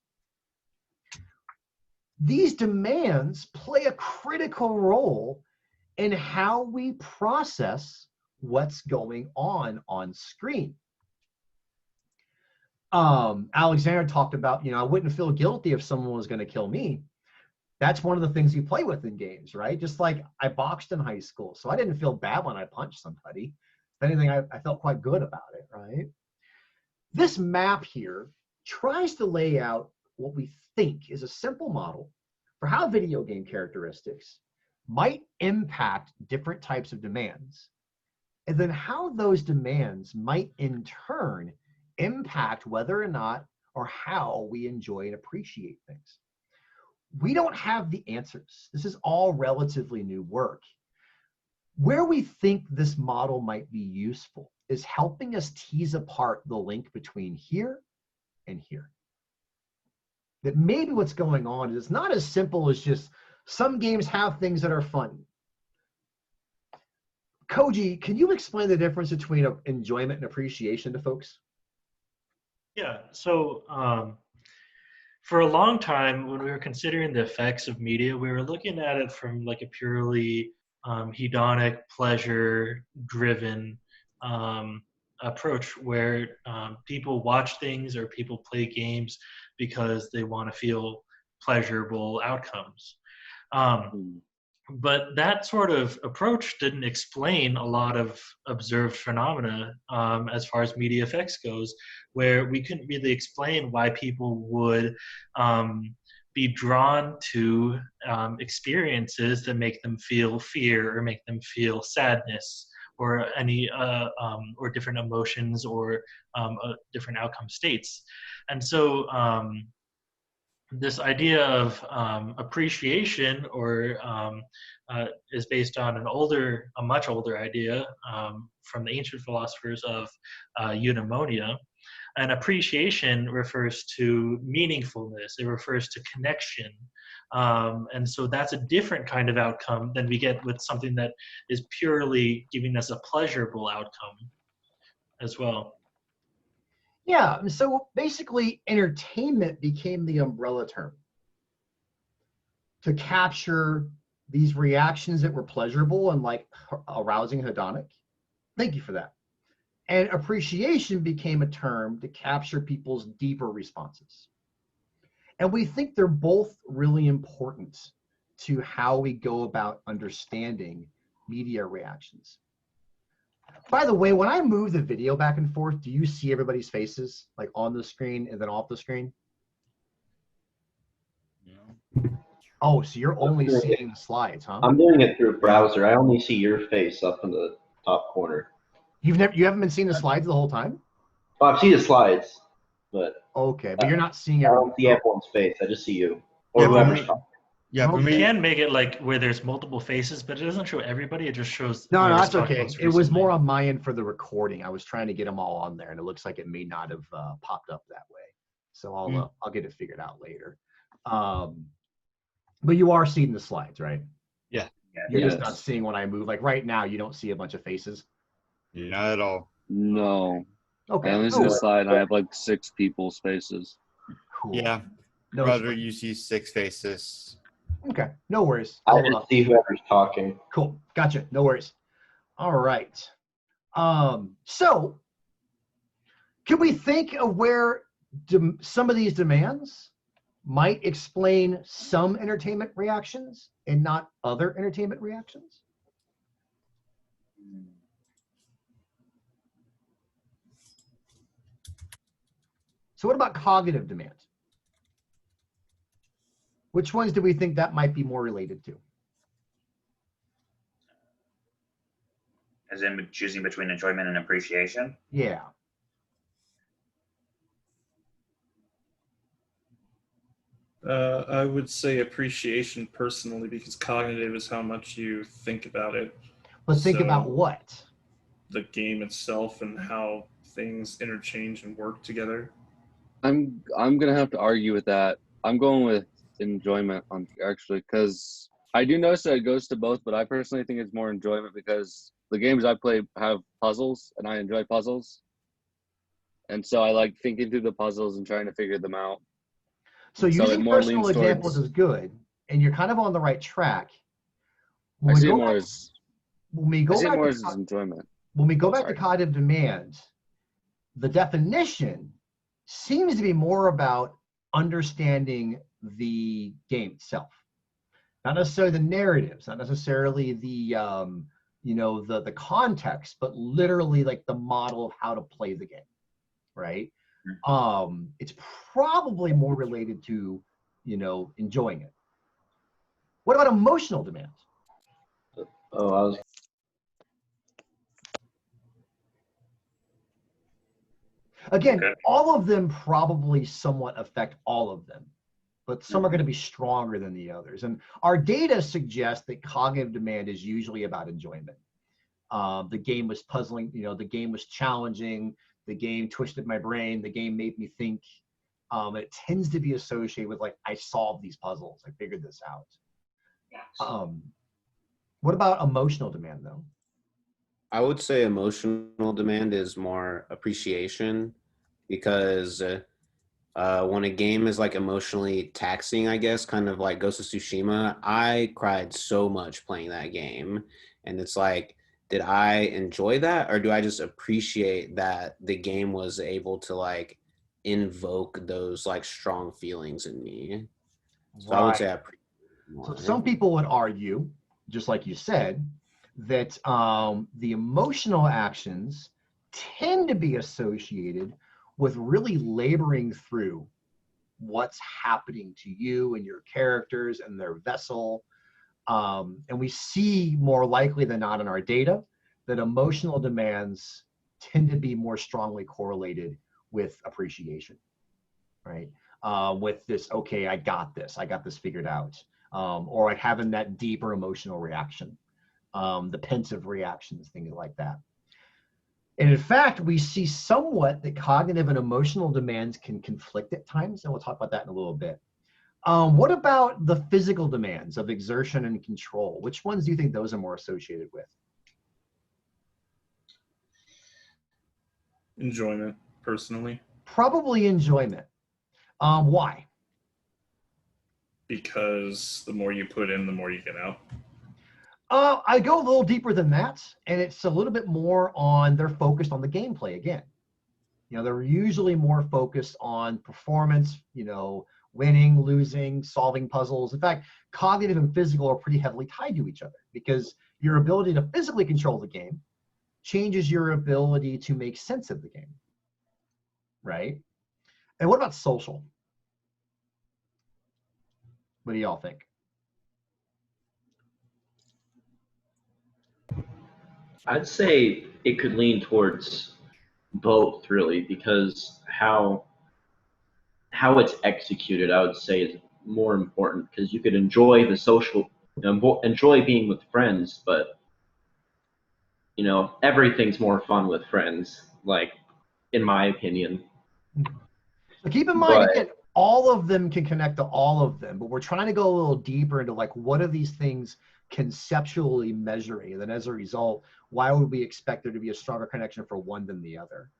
These demands play a critical role in how we process what's going on screen. Alexander talked about, I wouldn't feel guilty if someone was going to kill me. That's one of the things you play with in games, right? Just like I boxed in high school, so I didn't feel bad when I punched somebody. If anything, I felt quite good about it, right? This map here tries to lay out what we think is a simple model for how video game characteristics might impact different types of demands, and then how those demands might in turn impact whether or not or how we enjoy and appreciate things. We don't have the answers. This is all relatively new work. Where we think this model might be useful is helping us tease apart the link between here and here. That maybe what's going on is it's not as simple as just some games have things that are fun. Koji, can you explain the difference between enjoyment and appreciation to folks? Yeah, so for a long time, when we were considering the effects of media, we were looking at it from like a purely hedonic, pleasure-driven approach where people watch things or people play games because they want to feel pleasurable outcomes. But that sort of approach didn't explain a lot of observed phenomena as far as media effects goes, where we couldn't really explain why people would be drawn to experiences that make them feel fear or make them feel sadness or any or different emotions or different outcome states. And so this idea of appreciation or is based on a much older idea from the ancient philosophers of eudaimonia. And appreciation refers to meaningfulness. It refers to connection. And so that's a different kind of outcome than we get with something that is purely giving us a pleasurable outcome as well. Yeah, so basically entertainment became the umbrella term to capture these reactions that were pleasurable and like arousing hedonic. Thank you for that. And appreciation became a term to capture people's deeper responses. And we think they're both really important to how we go about understanding media reactions. By the way, when I move the video back and forth, do you see everybody's faces like on the screen and then off the screen? Yeah. Oh, so you're only seeing the slides, huh? I'm doing it through a browser. I only see your face up in the top corner. You haven't been seeing the slides the whole time? Well, I've seen the slides, but okay, but you're not seeing I don't see everyone's face. I just see you or Yeah, whoever's talking. Yeah, You can make it like where there's multiple faces, but it doesn't show everybody. It just shows. No, whoever's that's talking okay. most It was recently. more on my end for the recording. I was trying to get them all on there, and it looks like it may not have popped up that way. So I'll get it figured out later. But you are seeing the slides, right? Yeah. You're just not seeing when I move. Like right now, you don't see a bunch of faces. Not at all. No. Okay. I only see the slide. I have like 6 people's faces. Cool. Yeah. No, Brother, you see 6 faces. Okay. No worries. I just see whoever's talking. Cool. Gotcha. No worries. All right. So can we think of where some of these demands might explain some entertainment reactions and not other entertainment reactions? So what about cognitive demand? Which ones do we think that might be more related to? As in choosing between enjoyment and appreciation? Yeah. I would say appreciation personally, because cognitive is how much you think about it. But think about what? The game itself and how things interchange and work together. I'm gonna have to argue with that. I'm going with enjoyment on actually, because I do notice that it goes to both, but I personally think it's more enjoyment because the games I play have puzzles and I enjoy puzzles. And so I like thinking through the puzzles and trying to figure them out. So using personal examples is good, and you're kind of on the right track. I see it more as enjoyment. When we go back to cognitive demand, the definition seems to be more about understanding the game itself, not necessarily the narratives, not necessarily the the context, but literally like the model of how to play the game, right? It's probably more related to enjoying it. What about emotional demands? Oh, Again, all of them probably somewhat affect all of them, but some are going to be stronger than the others. And our data suggests that cognitive demand is usually about enjoyment. The game was puzzling, the game was challenging, the game twisted my brain, the game made me think. It tends to be associated with like, I solved these puzzles, I figured this out. What about emotional demand though? I would say emotional demand is more appreciation, because when a game is like emotionally taxing, I guess, kind of like Ghost of Tsushima, I cried so much playing that game. And it's like, did I enjoy that, or do I just appreciate that the game was able to like invoke those like strong feelings in me? So I would say I appreciate it more. So some people would argue, just like you said, that the emotional actions tend to be associated with really laboring through what's happening to you and your characters and their vessel. And we see more likely than not in our data that emotional demands tend to be more strongly correlated with appreciation, right? With this, okay, I got this figured out, or like having that deeper emotional reaction, the pensive reactions, things like that. And in fact, we see somewhat that cognitive and emotional demands can conflict at times, and we'll talk about that in a little bit. What about the physical demands of exertion and control? Which ones do you think those are more associated with? Enjoyment, personally. Probably enjoyment. Why? Because the more you put in, the more you get out. I go a little deeper than that, and it's a little bit more on, they're focused on the gameplay again. They're usually more focused on performance, winning, losing, solving puzzles. In fact, cognitive and physical are pretty heavily tied to each other, because your ability to physically control the game changes your ability to make sense of the game, right? And what about social? What do y'all think? I'd say it could lean towards both, really, because how it's executed, I would say, is more important, because you could enjoy the social, enjoy being with friends, but everything's more fun with friends, like, in my opinion. So keep in mind, again, all of them can connect to all of them, but we're trying to go a little deeper into like, what are these things conceptually measuring? And then as a result, why would we expect there to be a stronger connection for one than the other?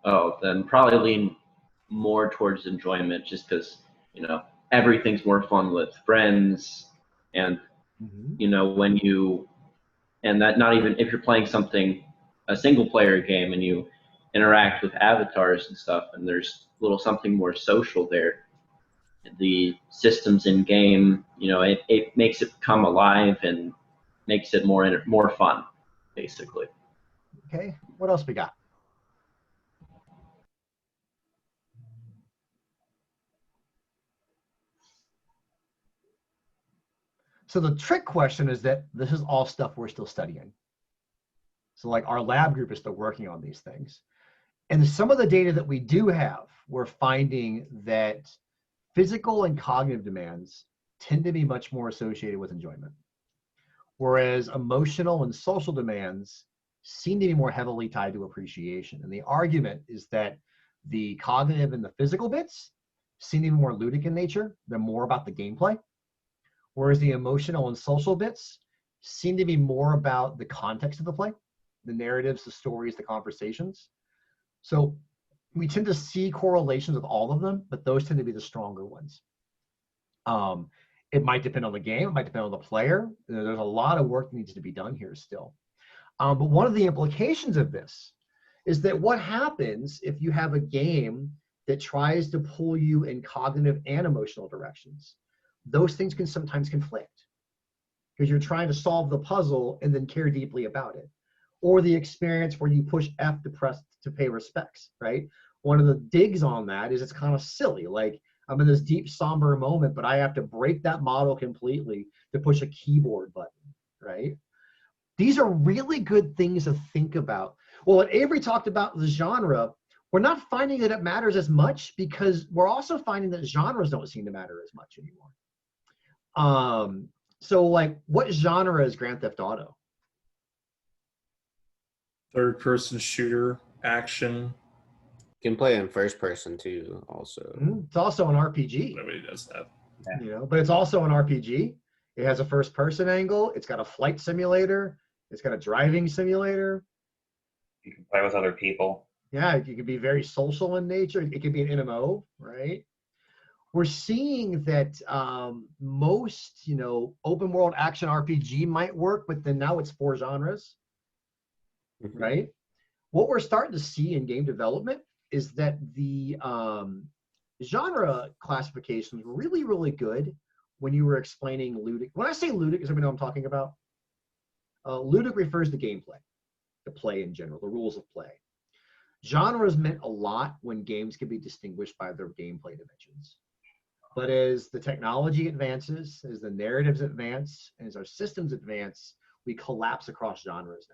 Oh, then probably lean more towards enjoyment, just because, everything's more fun with friends. And, when you, and that not even if you're playing a single player game and you interact with avatars and stuff, and there's something more social there. The systems in game, it makes it come alive and makes it more fun, basically. Okay, what else we got? So the trick question is that this is all stuff we're still studying. So like our lab group is still working on these things. And some of the data that we do have, we're finding that physical and cognitive demands tend to be much more associated with enjoyment, whereas emotional and social demands seem to be more heavily tied to appreciation. And the argument is that the cognitive and the physical bits seem to be more ludic in nature. They're more about the gameplay, whereas the emotional and social bits seem to be more about the context of the play, the narratives, the stories, the conversations. So we tend to see correlations with all of them, but those tend to be the stronger ones. It might depend on the game, it might depend on the player. There's a lot of work that needs to be done here still. But one of the implications of this is that what happens if you have a game that tries to pull you in cognitive and emotional directions, those things can sometimes conflict because you're trying to solve the puzzle and then care deeply about it. Or the experience where you push F to press to pay respects, right? One of the digs on that is it's kind of silly. Like, I'm in this deep, somber moment, but I have to break that model completely to push a keyboard button, right? These are really good things to think about. Well, what Avery talked about the genre, we're not finding that it matters as much because we're also finding that genres don't seem to matter as much anymore. So like, what genre is Grand Theft Auto? Third-person shooter, action. You can play in first person too, also. It's also an RPG. Nobody does that. You know, but it's also an RPG. It has a first-person angle. It's got a flight simulator. It's got a driving simulator. You can play with other people. Yeah, it could be very social in nature. It could be an MMO, right? We're seeing that most, you know, open world action RPG might work, but then now it's 4 genres, right? What we're starting to see in game development is that the genre classification is really, really good when you were explaining ludic. When I say ludic, does everybody know what I'm talking about? Ludic refers to gameplay, the play in general, the rules of play. Genres meant a lot when games could be distinguished by their gameplay dimensions. But as the technology advances, as the narratives advance, and as our systems advance, we collapse across genres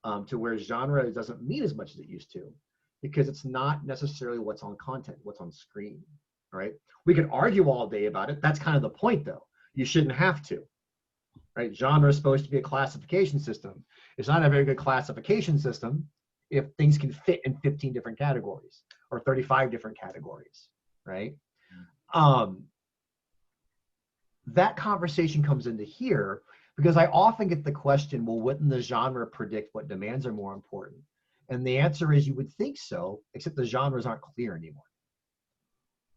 now. To where genre doesn't mean as much as it used to, because it's not necessarily what's on content, what's on screen, right? We could argue all day about it. That's kind of the point, though. You shouldn't have to, right? Genre is supposed to be a classification system. It's not a very good classification system if things can fit in 15 different categories or 35 different categories, right? That conversation comes into here because I often get the question, well, wouldn't the genre predict what demands are more important? And the answer is you would think so, except the genres aren't clear anymore.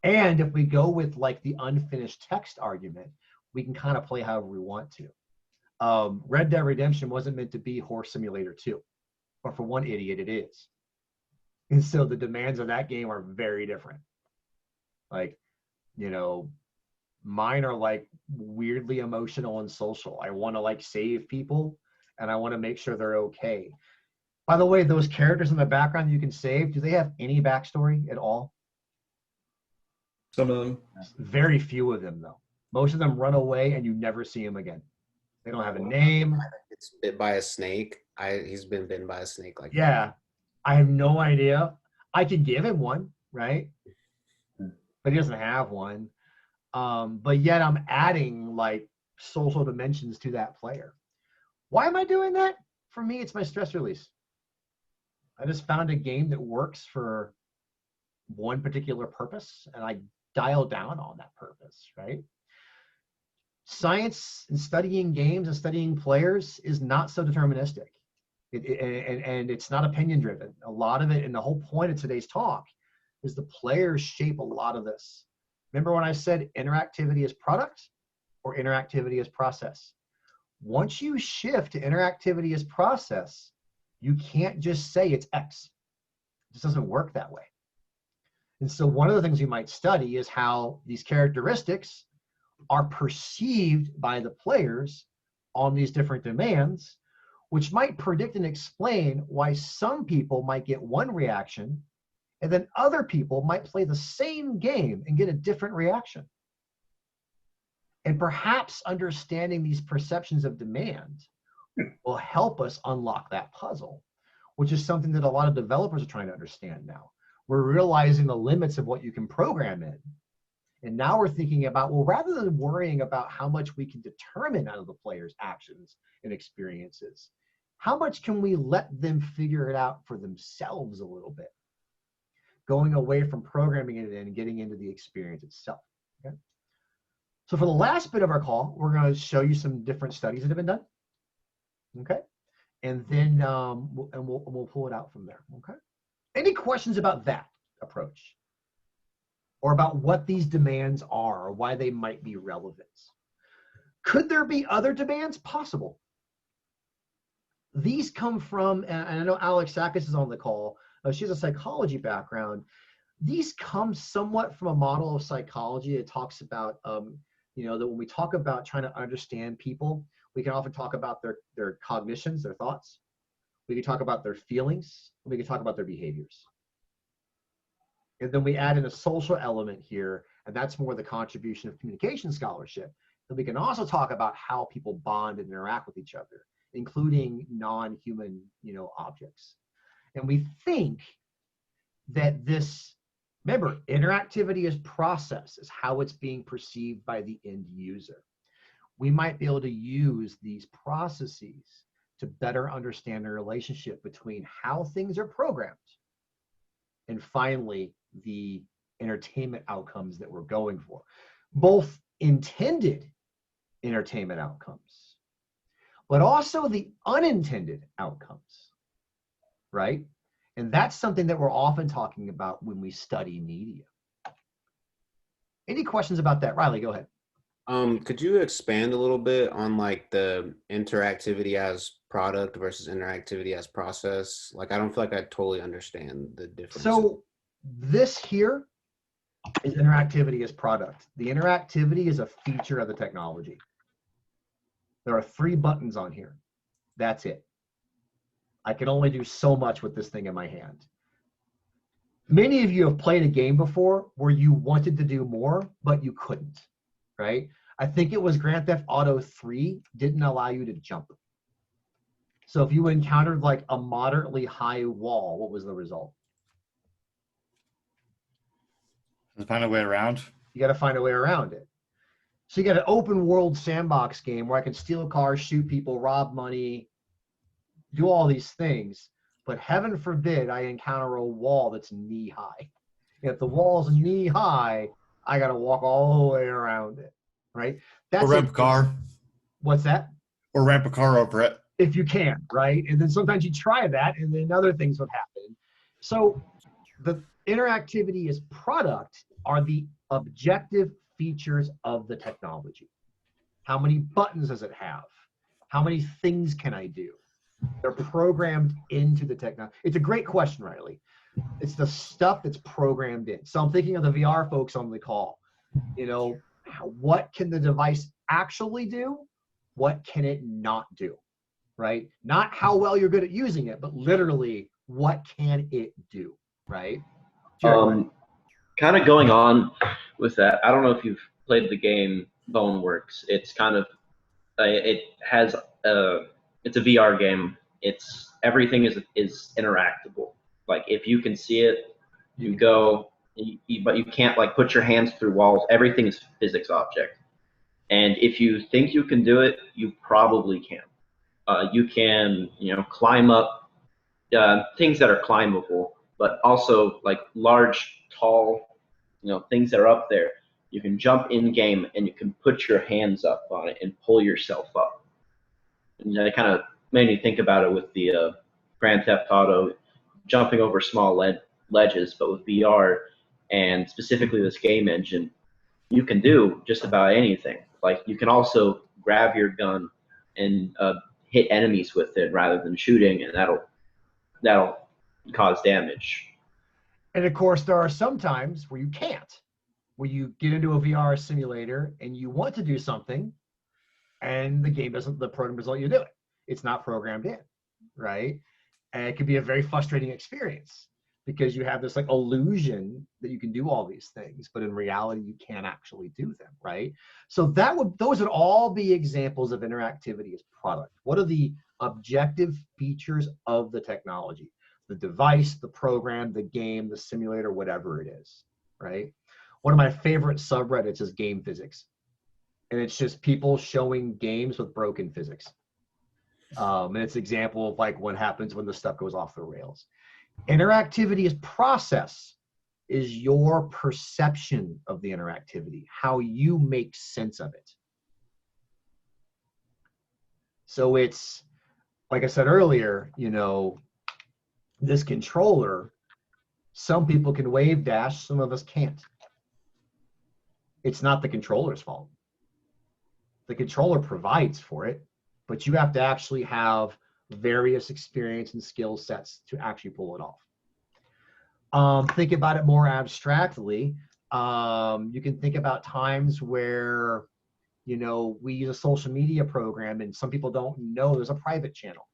And if we go with like the unfinished text argument, we can kind of play however we want to. Red Dead Redemption wasn't meant to be Horse Simulator 2, but for one idiot, it is. And so the demands of that game are very different. Like, you know, mine are like weirdly emotional and social. I want to like save people and I want to make sure they're okay. By the way, those characters in the background you can save, do they have any backstory at all? Some of them. Very few of them, though. Most of them run away and you never see them again. They don't have a name. It's bit by a snake. He's been bitten by a snake like Yeah. I have no idea. I could give him one, right? But he doesn't have one. But yet I'm adding like social dimensions to that player. Why am I doing that? For me, it's my stress release. I just found a game that works for one particular purpose and I dial down on that purpose, right? Science and studying games and studying players is not so deterministic. And it's not opinion driven. A lot of it, and the whole point of today's talk, is the players shape a lot of this. Remember when I said interactivity is product or interactivity is process? Once you shift to interactivity as process, you can't just say it's X. It just doesn't work that way. And so one of the things you might study is how these characteristics are perceived by the players on these different demands, which might predict and explain why some people might get one reaction and then other people might play the same game and get a different reaction. And perhaps understanding these perceptions of demand will help us unlock that puzzle, which is something that a lot of developers are trying to understand now. We're realizing the limits of what you can program in. And now we're thinking about, well, rather than worrying about how much we can determine out of the player's actions and experiences, how much can we let them figure it out for themselves a little bit? Going away from programming it in and getting into the experience itself. Okay? So for the last bit of our call, we're going to show you some different studies that have been done. Okay? And then we'll pull it out from there. Okay? Any questions about that approach? Or about what these demands are, or why they might be relevant? Could there be other demands? Possible. These come from, and I know Alex Sakis is on the call. She has a psychology background. these come somewhat from a model of psychology. It talks about, you know, that when we talk about trying to understand people, we can often talk about their cognitions, their thoughts. We can talk about their feelings. We can talk about their behaviors. And then we add in a social element here, and that's more the contribution of communication scholarship. And we can also talk about how people bond and interact with each other, including non-human, you know, objects. And we think that this, remember, interactivity is process, is how it's being perceived by the end user. We might be able to use these processes to better understand the relationship between how things are programmed and finally the entertainment outcomes that we're going for. Both intended entertainment outcomes, but also the unintended outcomes, right? And that's something that we're often talking about when we study media. Any questions about that? Riley, go ahead. Could you expand a little bit on like the interactivity as product versus interactivity as process? Like, I don't feel like I totally understand the difference. So this here is interactivity as product. The interactivity is a feature of the technology. There are 3 buttons on here. That's it. I can only do so much with this thing in my hand. Many of you have played a game before where you wanted to do more, but you couldn't, right? I think it was Grand Theft Auto 3 didn't allow you to jump. So if you encountered like a moderately high wall, what was the result? Find a way around. You got to find a way around it. So you got an open world sandbox game where I can steal cars, shoot people, rob money, do all these things. But heaven forbid I encounter a wall that's knee high. If the wall's knee high, I got to walk all the way around it, right? That's or ramp a car. What's that? Or ramp a car over it. If you can, right? And then sometimes you try that and then other things would happen. So the interactivity as product are the objective features of the technology. How many buttons does it have? How many things can I do? They're programmed into the technology. It's a great question, Riley. It's the stuff that's programmed in. So I'm thinking of the VR folks on the call. You know, what can the device actually do? What can it not do? Right? Not how well you're good at using it, but literally what can it do? Right? Kind of going on with that, I don't know if you've played the game Boneworks. It's kind of it has it's a VR game. It's everything is interactable. Like if you can see it, you go, but you can't like put your hands through walls. Everything is physics object. And if you think you can do it, you probably can. You can, you know, climb up things that are climbable, but also like large, tall, you know, things that are up there. You can jump in game and you can put your hands up on it and pull yourself up. And that kind of made me think about it with the Grand Theft Auto jumping over small ledges, but with VR and specifically this game engine, you can do just about anything. Like you can also grab your gun and hit enemies with it rather than shooting, and that'll cause damage. And of course, there are some times where you can't, where you get into a VR simulator and you want to do something, and the program doesn't let you do it. It's not programmed in, right? And it can be a very frustrating experience because you have this like illusion that you can do all these things, but in reality, you can't actually do them, right? So those would all be examples of interactivity as product. What are the objective features of the technology? The device, the program, the game, the simulator, whatever it is, right? One of my favorite subreddits is game physics. And it's just people showing games with broken physics. And it's an example of like what happens when the stuff goes off the rails. Interactivity as process is your perception of the interactivity, how you make sense of it. So it's, like I said earlier, you know, this controller, some people can wave dash, some of us can't. It's not the controller's fault. The controller provides for it, but you have to actually have various experience and skill sets to actually pull it off. Think about it more abstractly. You can think about times where, you know, we use a social media program and some people don't know there's a private channel.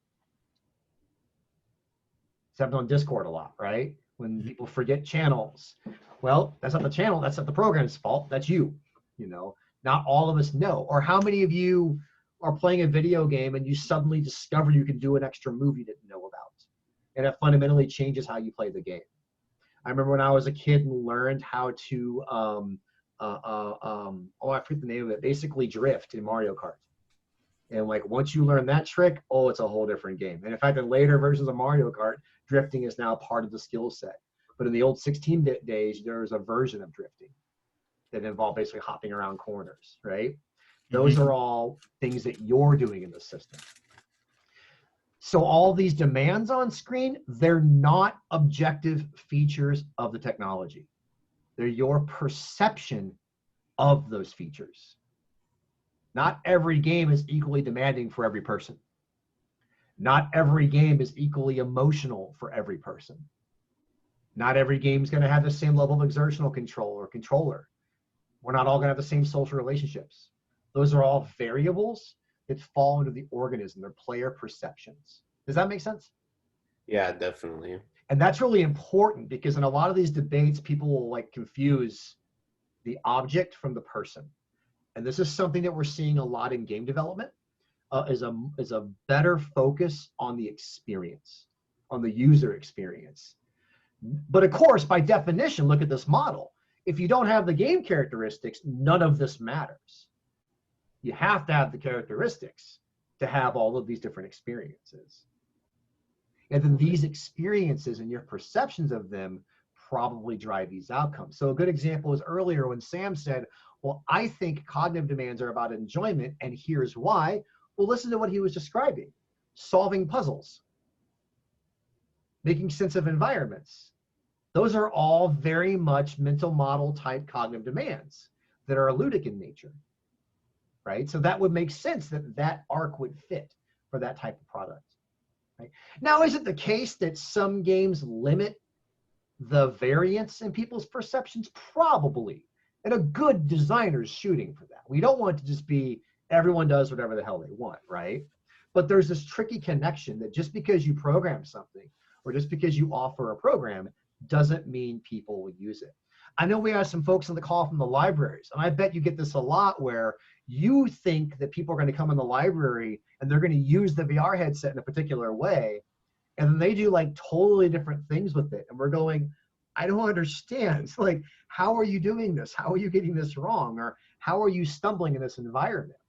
It's happened on Discord a lot, right? When people forget channels. Well, that's not the channel, that's not the program's fault, that's you. You know, not all of us know. Or how many of you are playing a video game and you suddenly discover you can do an extra move you didn't know about? And it fundamentally changes how you play the game. I remember when I was a kid and learned how to, I forget the name of it, basically drift in Mario Kart. And like once you learn that trick, oh, it's a whole different game. And in fact, in later versions of Mario Kart, drifting is now part of the skill set. But in the old 16-bit days, there was a version of drifting that involved basically hopping around corners, right? Those are all things that you're doing in the system. So all these demands on screen, they're not objective features of the technology. They're your perception of those features. Not every game is equally demanding for every person. Not every game is equally emotional for every person. Not every game is going to have the same level of exertional control or controller. We're not all going to have the same social relationships. Those are all variables that fall into the organism. They're player perceptions. Does that make sense? Yeah, definitely. And that's really important because in a lot of these debates, people will like confuse the object from the person. And this is something that we're seeing a lot in game development, is a better focus on the experience, on the user experience. But of course, by definition, look at this model. If you don't have the game characteristics, none of this matters. You have to have the characteristics to have all of these different experiences. And then these experiences and your perceptions of them probably drive these outcomes. So a good example is earlier when Sam said, well, I think cognitive demands are about enjoyment, and here's why. Well, listen to what he was describing. Solving puzzles, making sense of environments. Those are all very much mental model type cognitive demands that are ludic in nature, right? So that would make sense that that arc would fit for that type of product. Right? Now, is it the case that some games limit the variance in people's perceptions? Probably. And a good designer's shooting for that. We don't want it to just be everyone does whatever the hell they want, right? But there's this tricky connection that just because you program something or just because you offer a program doesn't mean people will use it. I know we have some folks on the call from the libraries, and I bet you get this a lot where you think that people are going to come in the library and they're going to use the VR headset in a particular way, and then they do like totally different things with it. And we're going, I don't understand. Like, how are you doing this? How are you getting this wrong? Or how are you stumbling in this environment?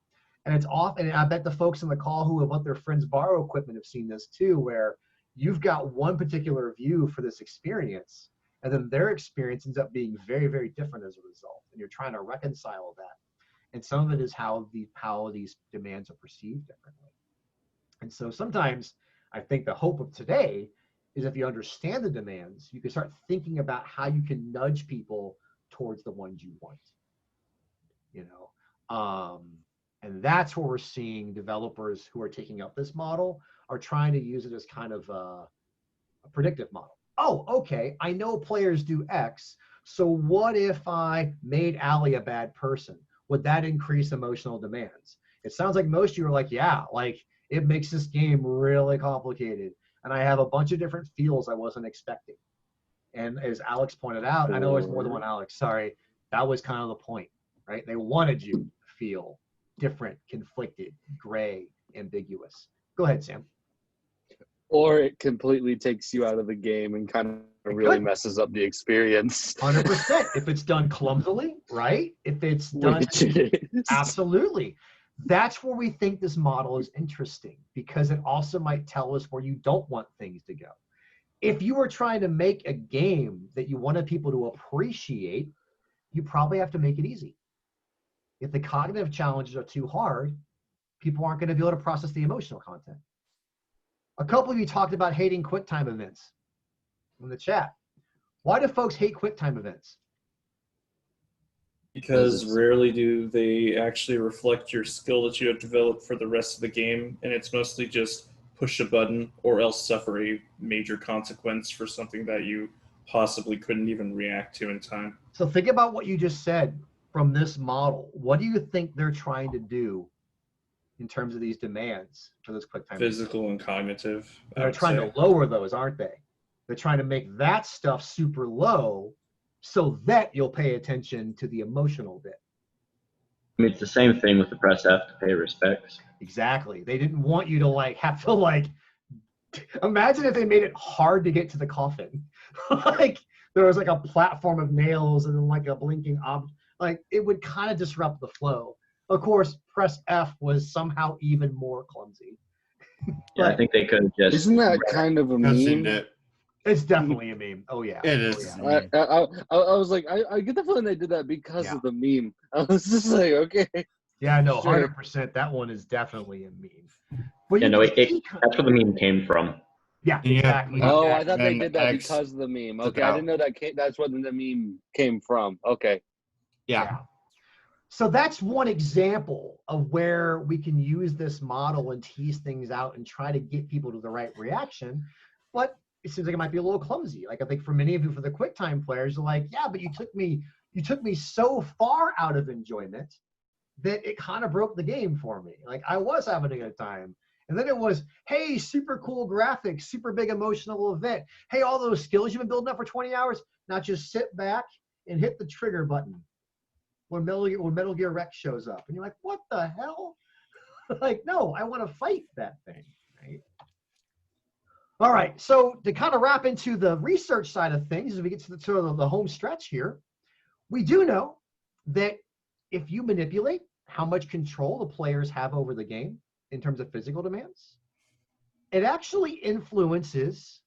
And it's often, and I bet the folks on the call who have let their friends borrow equipment have seen this too, where you've got one particular view for this experience, and then their experience ends up being very, very different as a result. And you're trying to reconcile that. And some of it is how these demands are perceived differently. And so sometimes I think the hope of today is if you understand the demands, you can start thinking about how you can nudge people towards the ones you want. You know, and that's where we're seeing developers who are taking up this model are trying to use it as kind of a predictive model. Oh, okay, I know players do X, so what if I made Allie a bad person? Would that increase emotional demands? It sounds like most of you are like, yeah, like it makes this game really complicated. And I have a bunch of different feels I wasn't expecting. And as Alex pointed out, I know there's more than one Alex, sorry, that was kind of the point, right? They wanted you to feel different, conflicted, gray, ambiguous. Go ahead, Sam. Or it completely takes you out of the game and kind of really messes up the experience. 100%. If it's done clumsily, right? If it's done, absolutely. That's where we think this model is interesting because it also might tell us where you don't want things to go. If you were trying to make a game that you wanted people to appreciate, you probably have to make it easy. If the cognitive challenges are too hard, people aren't going to be able to process the emotional content. A couple of you talked about hating QuickTime events in the chat. Why do folks hate QuickTime events? Because rarely do they actually reflect your skill that you have developed for the rest of the game, and it's mostly just push a button or else suffer a major consequence for something that you possibly couldn't even react to in time. So think about what you just said from this model. What do you think they're trying to do in terms of these demands for this quick time? Physical and cognitive. They're trying to lower those, aren't they? They're trying to make that stuff super low so that you'll pay attention to the emotional bit. I mean, it's the same thing with the press F to pay respects. Exactly. They didn't want you to like have to like imagine if they made it hard to get to the coffin. Like there was like a platform of nails and then like a blinking object. Like it would kind of disrupt the flow. Of course, press F was somehow even more clumsy. Yeah, I think they could have just. Isn't that kind of a meme? It's definitely a meme. Oh yeah. It is. Oh, yeah. I was like, I get the feeling they did that because of the meme. I was just like, okay. Yeah, no, Sure. 100%. That one is definitely a meme. But Yeah, no, that's where the meme came from. Yeah, exactly. Oh, I thought they did that because of the meme. Okay, I didn't know that's where the meme came from. Okay. Yeah. So that's one example of where we can use this model and tease things out and try to get people to the right reaction. But it seems like it might be a little clumsy. Like I think for many of you, for the QuickTime players, are like, yeah, but you took me so far out of enjoyment that it kind of broke the game for me. Like I was having a good time. And then it was, hey, super cool graphics, super big emotional event. Hey, all those skills you've been building up for 20 hours, now just sit back and hit the trigger button when Metal Gear Rex shows up. And you're like, what the hell? Like, no, I want to fight that thing, right? All right, so to kind of wrap into the research side of things, as we get to the home stretch here, we do know that if you manipulate how much control the players have over the game in terms of physical demands, it actually influences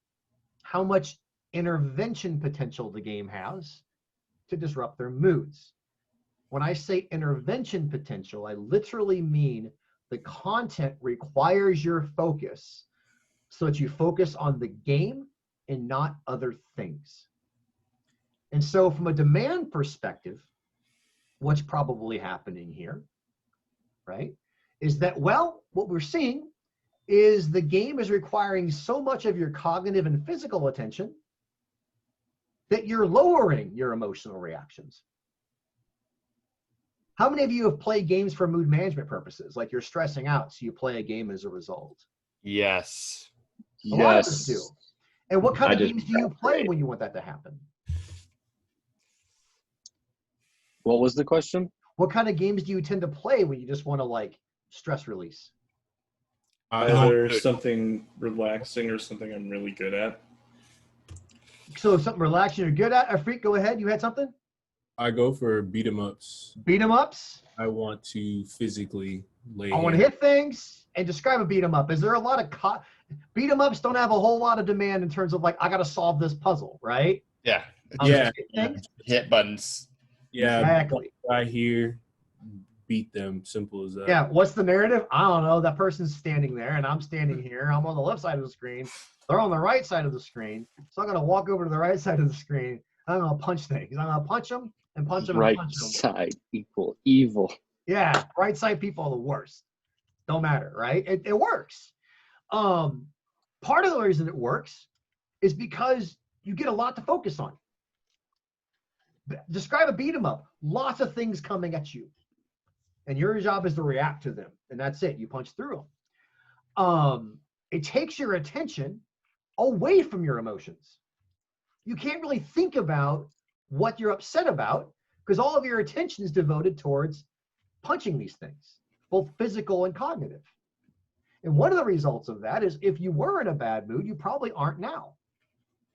how much intervention potential the game has to disrupt their moods. When I say intervention potential, I literally mean the content requires your focus so that you focus on the game and not other things. And so from a demand perspective, what's probably happening here, right, is that, well, what we're seeing is the game is requiring so much of your cognitive and physical attention that you're lowering your emotional reactions. How many of you have played games for mood management purposes? Like you're stressing out, so you play a game as a result. Yes. A lot of us do. And what kind of games do you play when you want that to happen? What was the question? What kind of games do you tend to play when you just want to like stress release? Either something relaxing or something I'm really good at. So something relaxing you're good at. Freak, go ahead. You had something? I go for beat 'em ups. Beat 'em ups? I want to physically lay. I want to hit things and describe a beat 'em up. Is there a lot of beat 'em ups don't have a whole lot of demand in terms of like, I got to solve this puzzle, right? Yeah. Hit buttons. Yeah. Exactly. Right here, beat them. Simple as that. Yeah. What's the narrative? I don't know. That person's standing there and I'm standing here. I'm on the left side of the screen. They're on the right side of the screen. So I'm going to walk over to the right side of the screen. I'm going to punch things. I'm going to punch them and punch them and punch them. Right side equal evil. Yeah. Right side people are the worst. Don't matter, right? It works. Part of the reason it works is because you get a lot to focus on. Describe a beat 'em up. Lots of things coming at you. And your job is to react to them. And that's it. You punch through them. It takes your attention away from your emotions. You can't really think about what you're upset about because all of your attention is devoted towards punching these things, both physical and cognitive. And one of the results of that is if you were in a bad mood, you probably aren't now.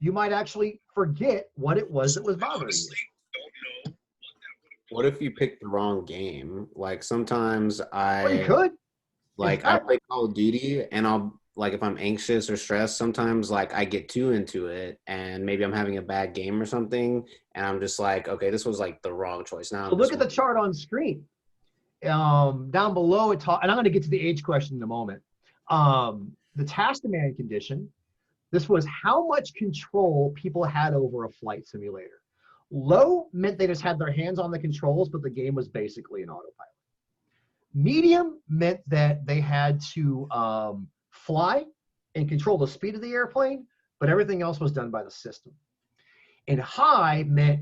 You might actually forget what it was that was bothering you. What if you picked the wrong game? Like sometimes You could. Like I play Call of Duty and I'll like if I'm anxious or stressed, sometimes like I get too into it and maybe I'm having a bad game or something and I'm just like, okay, this was like the wrong choice. Now so look at the chart on screen. Down below it, and I'm going to get to the age question in a moment. The task demand condition, this was how much control people had over a flight simulator. Low meant they just had their hands on the controls, but the game was basically an autopilot. Medium meant that they had to fly and control the speed of the airplane, but everything else was done by the system. And high meant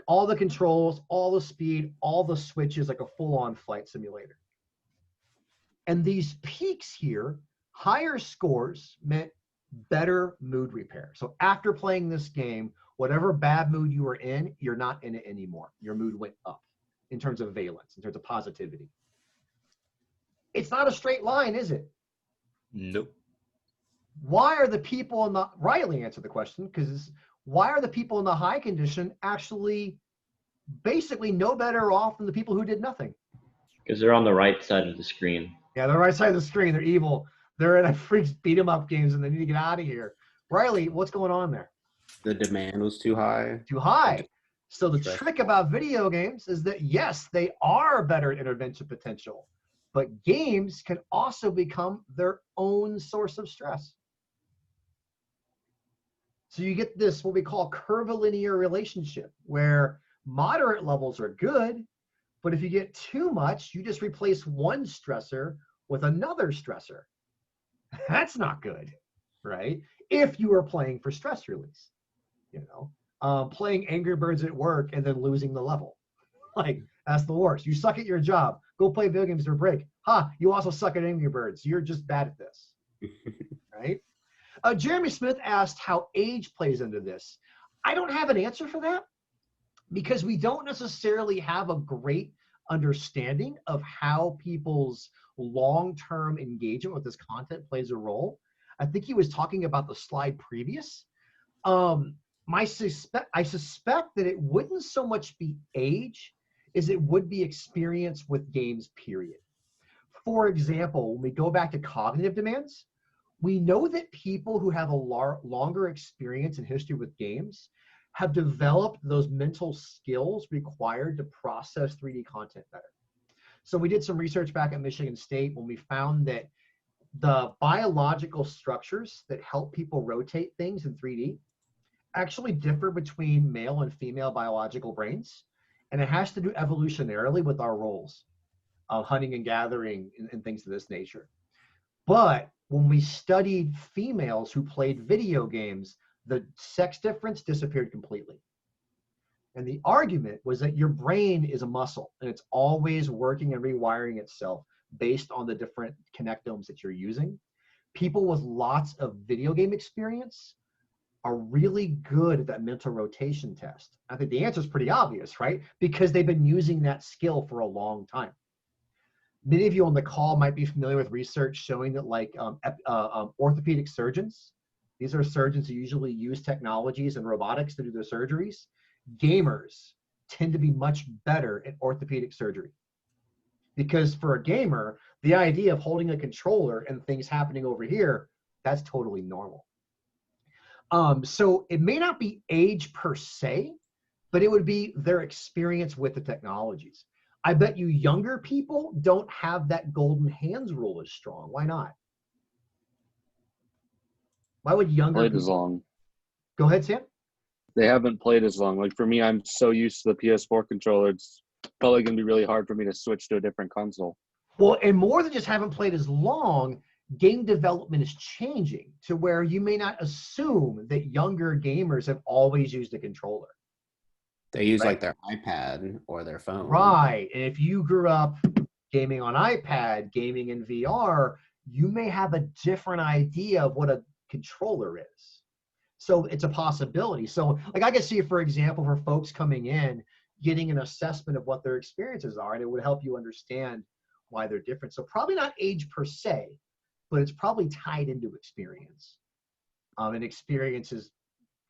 all the controls, all the speed, all the switches, like a full-on flight simulator. And these peaks here, higher scores meant better mood repair. So after playing this game, whatever bad mood you were in, you're not in it anymore. Your mood went up in terms of valence, in terms of positivity. It's not a straight line, is it? Nope. Why are the people in the, Riley answered the question, because why are the people in the high condition actually basically no better off than the people who did nothing? Because they're on the right side of the screen. Yeah, the right side of the screen. They're evil. They're in a freaks beat 'em up games and they need to get out of here. Riley, what's going on there? The demand was too high. Too high. So the Stress. trick about video games is that, yes, they are better at intervention potential, but games can also become their own source of stress. So you get this, what we call curvilinear relationship, where moderate levels are good, but if you get too much, you just replace one stressor with another stressor. That's not good, right? If you are playing for stress release, you know, playing Angry Birds at work and then losing the level. Like, that's the worst. You suck at your job. Go play video games during break. You also suck at Angry Birds. You're just bad at this, right? Jeremy Smith asked how age plays into this. I don't have an answer for that because we don't necessarily have a great understanding of how people's long-term engagement with this content plays a role. I think he was talking about the slide previous. I suspect that it wouldn't so much be age as it would be experience with games, period. For example, when we go back to cognitive demands, we know that people who have a longer experience and history with games have developed those mental skills required to process 3D content better. So we did some research back at Michigan State when we found that the biological structures that help people rotate things in 3D actually differ between male and female biological brains. And it has to do evolutionarily with our roles of hunting and gathering and things of this nature. But when we studied females who played video games, the sex difference disappeared completely. And the argument was that your brain is a muscle and it's always working and rewiring itself based on the different connectomes that you're using. People with lots of video game experience are really good at that mental rotation test. I think the answer is pretty obvious, right? Because they've been using that skill for a long time. Many of you on the call might be familiar with research showing that like orthopedic surgeons, these are surgeons who usually use technologies and robotics to do their surgeries. Gamers tend to be much better at orthopedic surgery. Because for a gamer, the idea of holding a controller and things happening over here, that's totally normal. So it may not be age per se, but it would be their experience with the technologies. I bet you younger people don't have that golden hands rule as strong. Why not? Why would younger played people? as long? Go ahead, Sam. They haven't played as long. Like for me, I'm so used to the PS4 controller. It's probably going to be really hard for me to switch to a different console. Well, and more than just haven't played as long, game development is changing to where you may not assume that younger gamers have always used a controller. They use right? like their iPad or their phone. Right. And if you grew up gaming on iPad, gaming in VR, you may have a different idea of what a controller is. So it's a possibility. So like I can see, for example, for folks coming in, getting an assessment of what their experiences are, and it would help you understand why they're different. So probably not age per se, but it's probably tied into experience. And experiences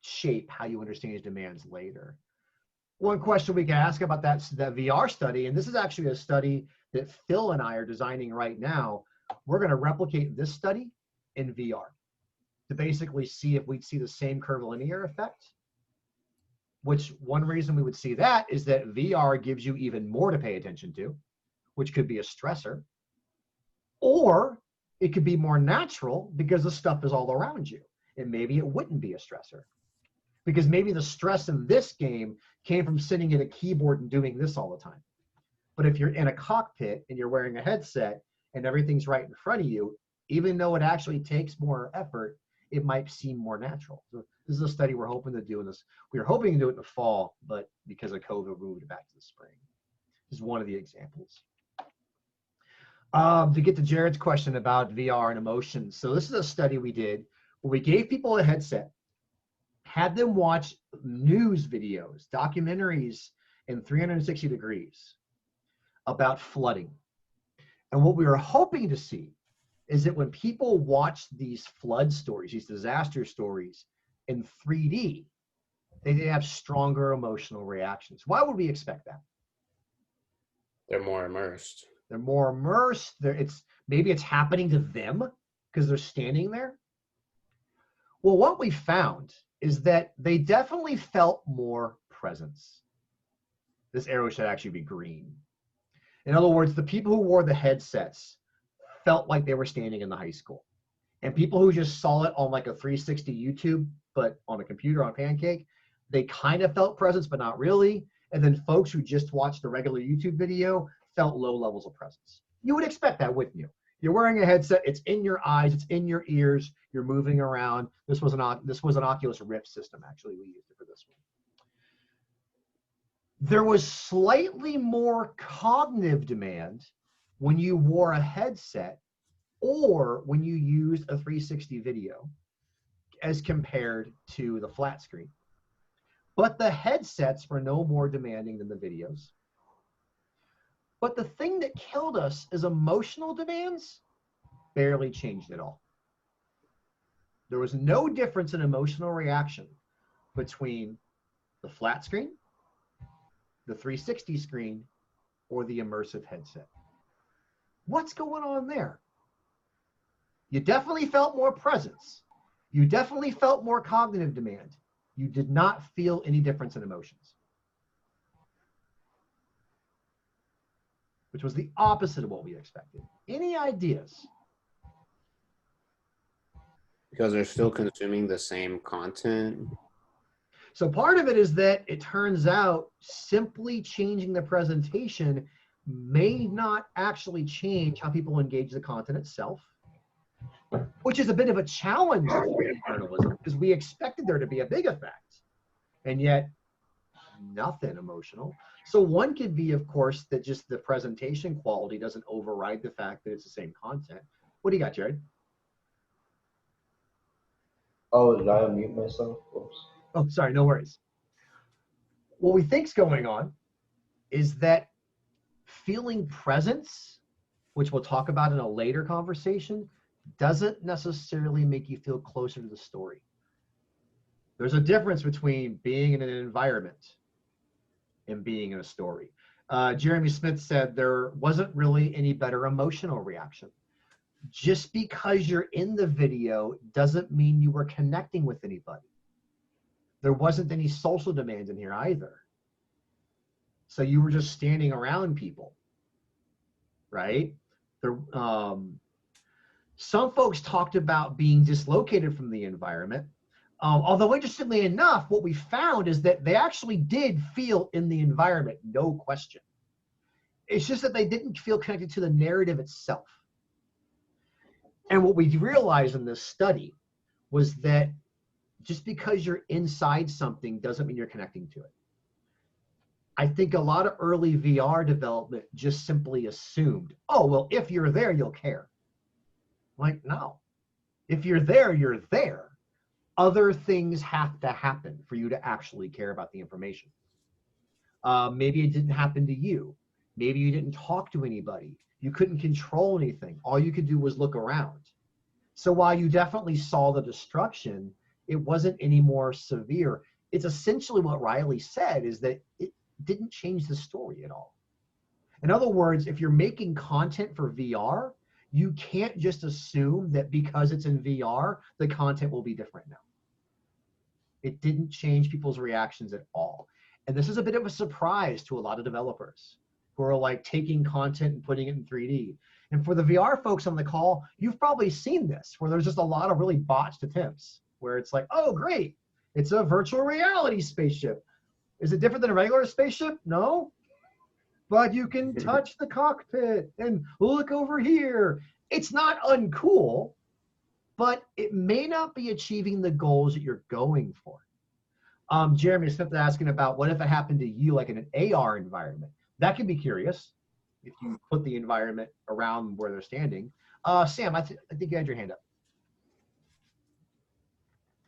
shape how you understand his demands later. One question we can ask about that VR study, and this is actually a study that Phil and I are designing right now. We're going to replicate this study in VR to basically see if we'd see the same curvilinear effect. Which one reason we would see that is that VR gives you even more to pay attention to, which could be a stressor. Or it could be more natural because the stuff is all around you. And maybe it wouldn't be a stressor. Because maybe the stress in this game came from sitting at a keyboard and doing this all the time. But if you're in a cockpit and you're wearing a headset and everything's right in front of you, even though it actually takes more effort, it might seem more natural. So This is a study we're hoping to do in this. We were hoping to do it in the fall, but because of COVID, we moved it back to the spring. This is one of the examples. To get to Jared's question about VR and emotions. So this is a study we did where we gave people a headset, had them watch news videos, documentaries in 360 degrees about flooding. And what we were hoping to see is that when people watch these flood stories, these disaster stories in 3D, they have stronger emotional reactions. Why would we expect that? They're more immersed. They're more immersed. Maybe it's happening to them because they're standing there. Well, what we found is that they definitely felt more presence. This arrow should actually be green. In other words, the people who wore the headsets felt like they were standing in the high school. And people who just saw it on like a 360 YouTube, but on a computer on Pancake, they kind of felt presence, but not really. And then folks who just watched the regular YouTube video felt low levels of presence. You would expect that, wouldn't you? You're wearing a headset, it's in your eyes, it's in your ears, you're moving around. This was an Oculus Rift system, actually, we used it for this one. There was slightly more cognitive demand when you wore a headset or when you used a 360 video as compared to the flat screen. But the headsets were no more demanding than the videos. But the thing that killed us is emotional demands barely changed at all. There was no difference in emotional reaction between the flat screen, the 360 screen, or the immersive headset. What's going on there? You definitely felt more presence. You definitely felt more cognitive demand. You did not feel any difference in emotions, which was the opposite of what we expected. Any ideas? Because they're still consuming the same content. So part of it is that it turns out simply changing the presentation may not actually change how people engage the content itself, which is a bit of a challenge for journalism because we expected there to be a big effect, and yet nothing emotional. So one could be, of course, that just the presentation quality doesn't override the fact that it's the same content. What do you got, Jared? Oh, did I unmute myself? Oops. Oh, sorry, no worries. What we think's going on is that feeling presence, which we'll talk about in a later conversation, doesn't necessarily make you feel closer to the story. There's a difference between being in an environment and being in a story. Jeremy Smith said there wasn't really any better emotional reaction. Just because you're in the video doesn't mean you were connecting with anybody. There wasn't any social demand in here either. So you were just standing around people, right? Some folks talked about being dislocated from the environment. Although interestingly enough, what we found is that they actually did feel in the environment, no question. It's just that they didn't feel connected to the narrative itself. And what we realized in this study was that just because you're inside something doesn't mean you're connecting to it. I think a lot of early VR development just simply assumed, oh, well, if you're there, you'll care. Like, no. If you're there, you're there. Other things have to happen for you to actually care about the information. Maybe it didn't happen to you. Maybe you didn't talk to anybody. You couldn't control anything. All you could do was look around. So while you definitely saw the destruction, it wasn't any more severe. It's essentially what Riley said, is that it didn't change the story at all. In other words, if you're making content for VR, you can't just assume that because it's in VR, the content will be different now. It didn't change people's reactions at all. And this is a bit of a surprise to a lot of developers who are like taking content and putting it in 3D. And for the VR folks on the call, you've probably seen this, where there's just a lot of really botched attempts, where it's like, oh, great, it's a virtual reality spaceship. Is it different than a regular spaceship? No. But you can touch the cockpit and look over here. It's not uncool, but it may not be achieving the goals that you're going for. Jeremy Smith is asking about what if it happened to you like in an AR environment? That can be curious if you put the environment around where they're standing. Sam, I think you had your hand up.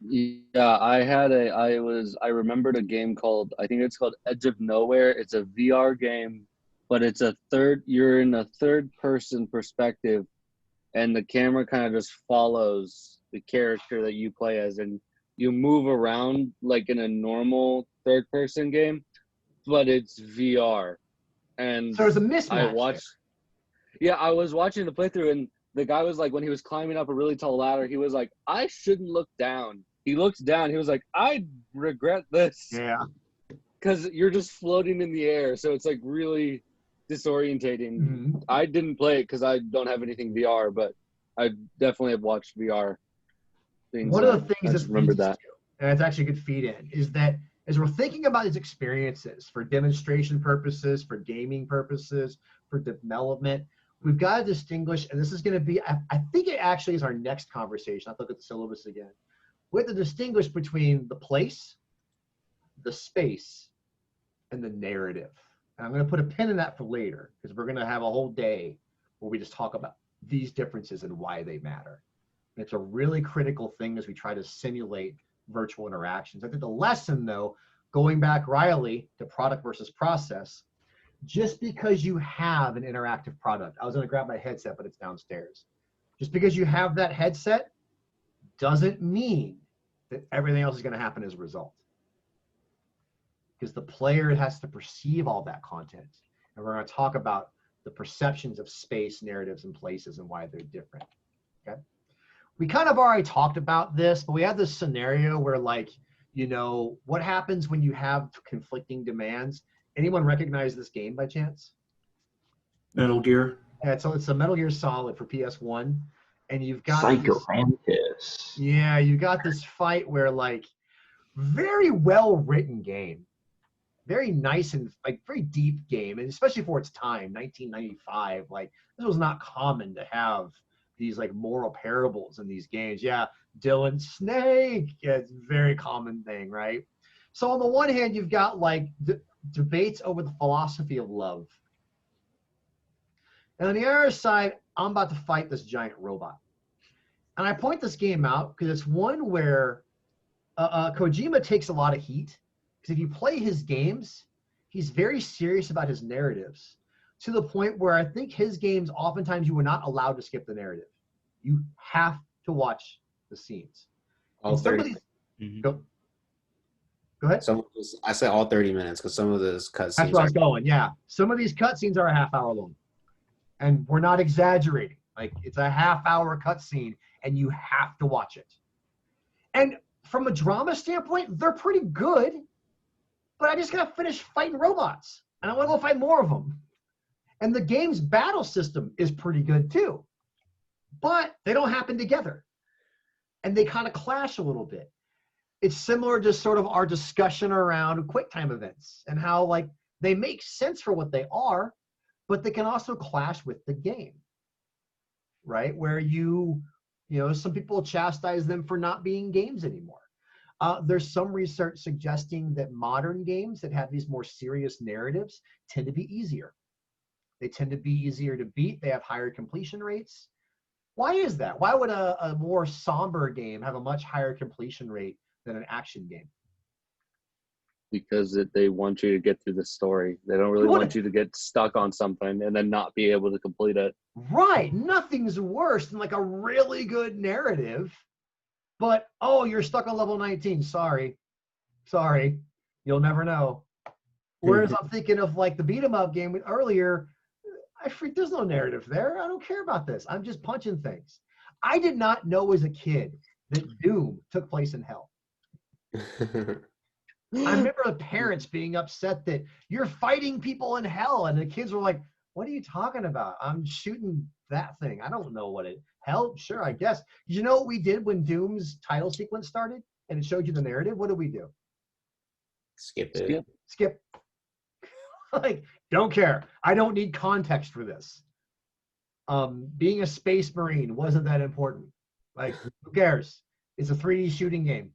Yeah, I remembered a game called, I think it's called Edge of Nowhere. It's a VR game, but it's you're in a third person perspective, and the camera kind of just follows the character that you play as, and you move around like in a normal third person game, but it's VR. And so there's a mismatch. I was watching the playthrough, and the guy was like, when he was climbing up a really tall ladder, he was like, I shouldn't look down. He looked down. He was like, I regret this. Yeah. Because you're just floating in the air. So it's like really disorientating. Mm-hmm. I didn't play it because I don't have anything VR, but I definitely have watched VR things. One of the things that's remember that. And it's actually a good feed in, is that as we're thinking about these experiences for demonstration purposes, for gaming purposes, for development, we've got to distinguish, and this is going to be, I think it actually is our next conversation. I'll look at the syllabus again. We have to distinguish between the place, the space, and the narrative. And I'm going to put a pin in that for later, because we're going to have a whole day where we just talk about these differences and why they matter. And it's a really critical thing as we try to simulate virtual interactions. I think the lesson, though, going back, Riley, to product versus process, just because you have an interactive product, I was going to grab my headset, but it's downstairs. Just because you have that headset doesn't mean that everything else is going to happen as a result. Because the player has to perceive all that content. And we're going to talk about the perceptions of space, narratives, and places and why they're different. Okay. We kind of already talked about this, but we had this scenario where, like, you know, what happens when you have conflicting demands? Anyone recognize this game by chance? Metal Gear. Yeah, so it's a Metal Gear Solid for PS1, and you've got Psychomantis. Yeah, you got this fight where, like, very well written game, very nice and like very deep game, and especially for its time, 1995. Like, this was not common to have these like moral parables in these games. Yeah, Dylan Snake. Yeah, it's a very common thing, right? So on the one hand, you've got like debates over the philosophy of love. And on the other side, I'm about to fight this giant robot. And I point this game out because it's one where Kojima takes a lot of heat. Because if you play his games, he's very serious about his narratives, to the point where I think his games, oftentimes you were not allowed to skip the narrative. You have to watch the scenes. All 30. Go ahead. I said all 30 minutes because some of those cutscenes. That's where I was going, yeah. Some of these cutscenes are a half hour long. And we're not exaggerating. Like, it's a half-hour cutscene, and you have to watch it. And from a drama standpoint, they're pretty good, but I just got to finish fighting robots, and I want to go fight more of them. And the game's battle system is pretty good, too. But they don't happen together. And they kind of clash a little bit. It's similar to sort of our discussion around QuickTime events and how, like, they make sense for what they are, but they can also clash with the game, right? Where you know, some people chastise them for not being games anymore. There's some research suggesting that modern games that have these more serious narratives tend to be easier. They tend to be easier to beat. They have higher completion rates. Why is that? Why would a more somber game have a much higher completion rate than an action game? Because they want you to get through the story. They don't really want you to get stuck on something and then not be able to complete it. Right. Nothing's worse than like a really good narrative, but, oh, you're stuck on level 19. Sorry. You'll never know. Whereas I'm thinking of like the beat 'em up game earlier. There's no narrative there. I don't care about this. I'm just punching things. I did not know as a kid that Doom took place in hell. I remember the parents being upset that you're fighting people in hell, and the kids were like, what are you talking about? I'm shooting that thing. I don't know hell, sure, I guess. You know what we did when Doom's title sequence started and it showed you the narrative? What did we do? Skip it. Skip. Like, don't care. I don't need context for this. Being a space marine wasn't that important. Like, who cares? It's a 3D shooting game.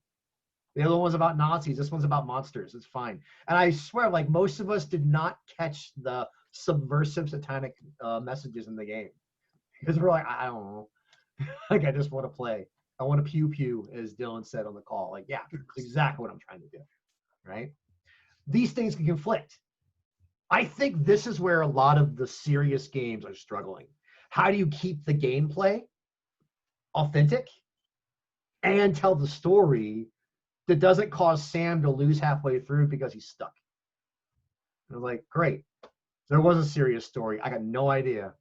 The other one's about Nazis. This one's about monsters. It's fine. And I swear, like, most of us did not catch the subversive satanic messages in the game. Because we're like, I don't know. Like, I just want to play. I want to pew pew, as Dylan said on the call. Like, yeah, that's exactly what I'm trying to do. Right? These things can conflict. I think this is where a lot of the serious games are struggling. How do you keep the gameplay authentic and tell the story that doesn't cause Sam to lose halfway through because he's stuck? And I was like, great. There was a serious story. I got no idea.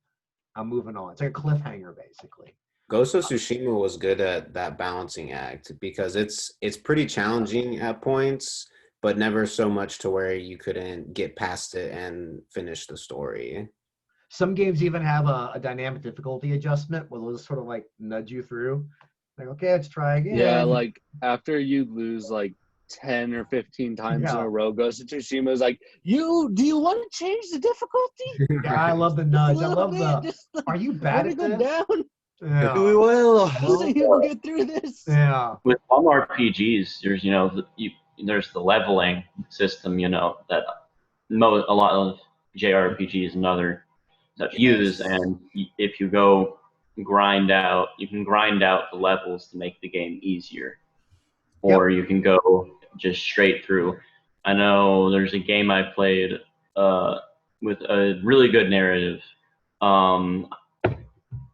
I'm moving on. It's like a cliffhanger, basically. Ghost of Tsushima was good at that balancing act because it's pretty challenging at points, but never so much to where you couldn't get past it and finish the story. Some games even have a dynamic difficulty adjustment where they'll just sort of like nudge you through. Like, okay, let's try again. Yeah, like after you lose like 10 or 15 times in a row, Ghost of Tsushima is like, do you want to change the difficulty? Yeah, I love the nudge. I love bit, the, are you bad at go this? down. Yeah. We will. So you will get through this. Yeah. With some RPGs, there's there's the leveling system, that a lot of JRPGs and other that use, and if you go you can grind out the levels to make the game easier, or you can go just straight through. I know there's a game I played with a really good narrative.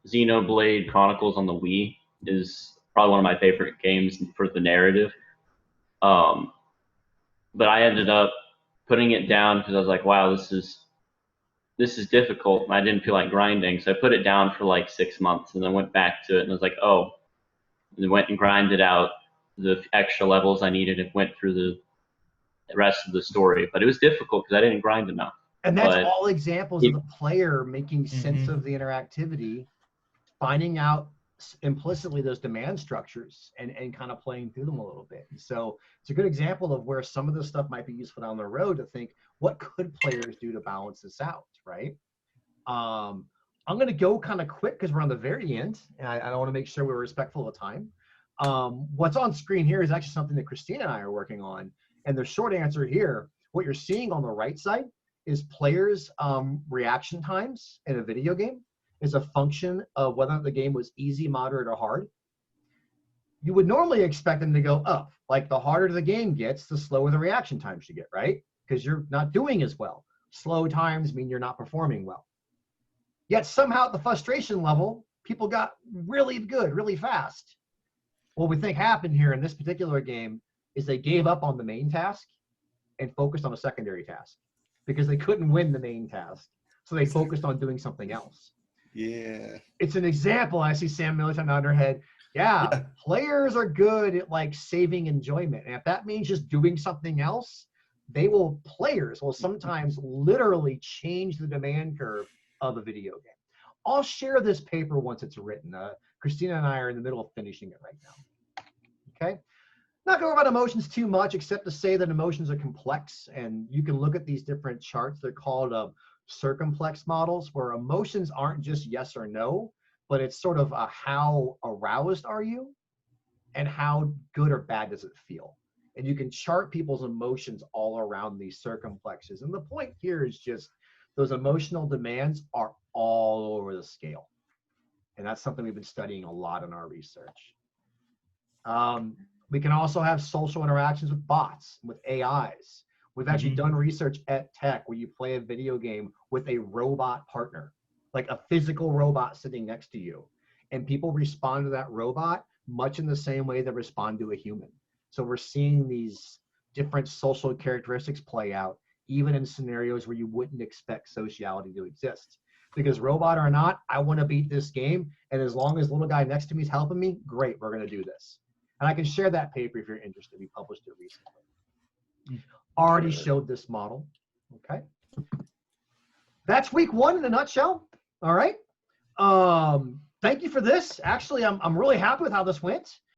Xenoblade Chronicles on the Wii is probably one of my favorite games for the narrative. But I ended up putting it down because I was like, wow, this is difficult, and I didn't feel like grinding. So I put it down for like 6 months, and then went back to it, and I was like, oh, and went and grinded out the extra levels I needed and went through the rest of the story. But it was difficult because I didn't grind enough. And that's all examples of the player making sense of the interactivity, finding out implicitly those demand structures and kind of playing through them a little bit. And so it's a good example of where some of this stuff might be useful down the road to think, what could players do to balance this out, right? I'm going to go kind of quick because we're on the very end, and I want to make sure we're respectful of time. What's on screen here is actually something that Christina and I are working on. And the short answer here, what you're seeing on the right side is players' reaction times in a video game is a function of whether the game was easy, moderate, or hard. You would normally expect them to go up. Like the harder the game gets, the slower the reaction times you get, right? Because you're not doing as well. Slow times mean you're not performing well. Yet somehow at the frustration level, people got really good, really fast. What we think happened here in this particular game is they gave up on the main task and focused on a secondary task because they couldn't win the main task. So they focused on doing something else. Yeah. It's an example. I see Sam Miller on her head. Yeah, players are good at like saving enjoyment. And if that means just doing something else, players will sometimes literally change the demand curve of a video game. I'll share this paper once it's written. Christina and I are in the middle of finishing it right now. Okay. Not going to go about emotions too much, except to say that emotions are complex, and you can look at these different charts. They're called circumplex models, where emotions aren't just yes or no, but it's sort of how aroused are you and how good or bad does it feel. And you can chart people's emotions all around these circumplexes. And the point here is just those emotional demands are all over the scale. And that's something we've been studying a lot in our research. We can also have social interactions with bots, with AIs. We've actually done research at Tech where you play a video game with a robot partner, like a physical robot sitting next to you. And people respond to that robot much in the same way they respond to a human. So we're seeing these different social characteristics play out, even in scenarios where you wouldn't expect sociality to exist. Because robot or not, I want to beat this game. And as long as the little guy next to me is helping me, great, we're going to do this. And I can share that paper if you're interested. We published it recently. Already showed this model. Okay. That's week 1 in a nutshell. All right. Thank you for this. Actually, I'm really happy with how this went.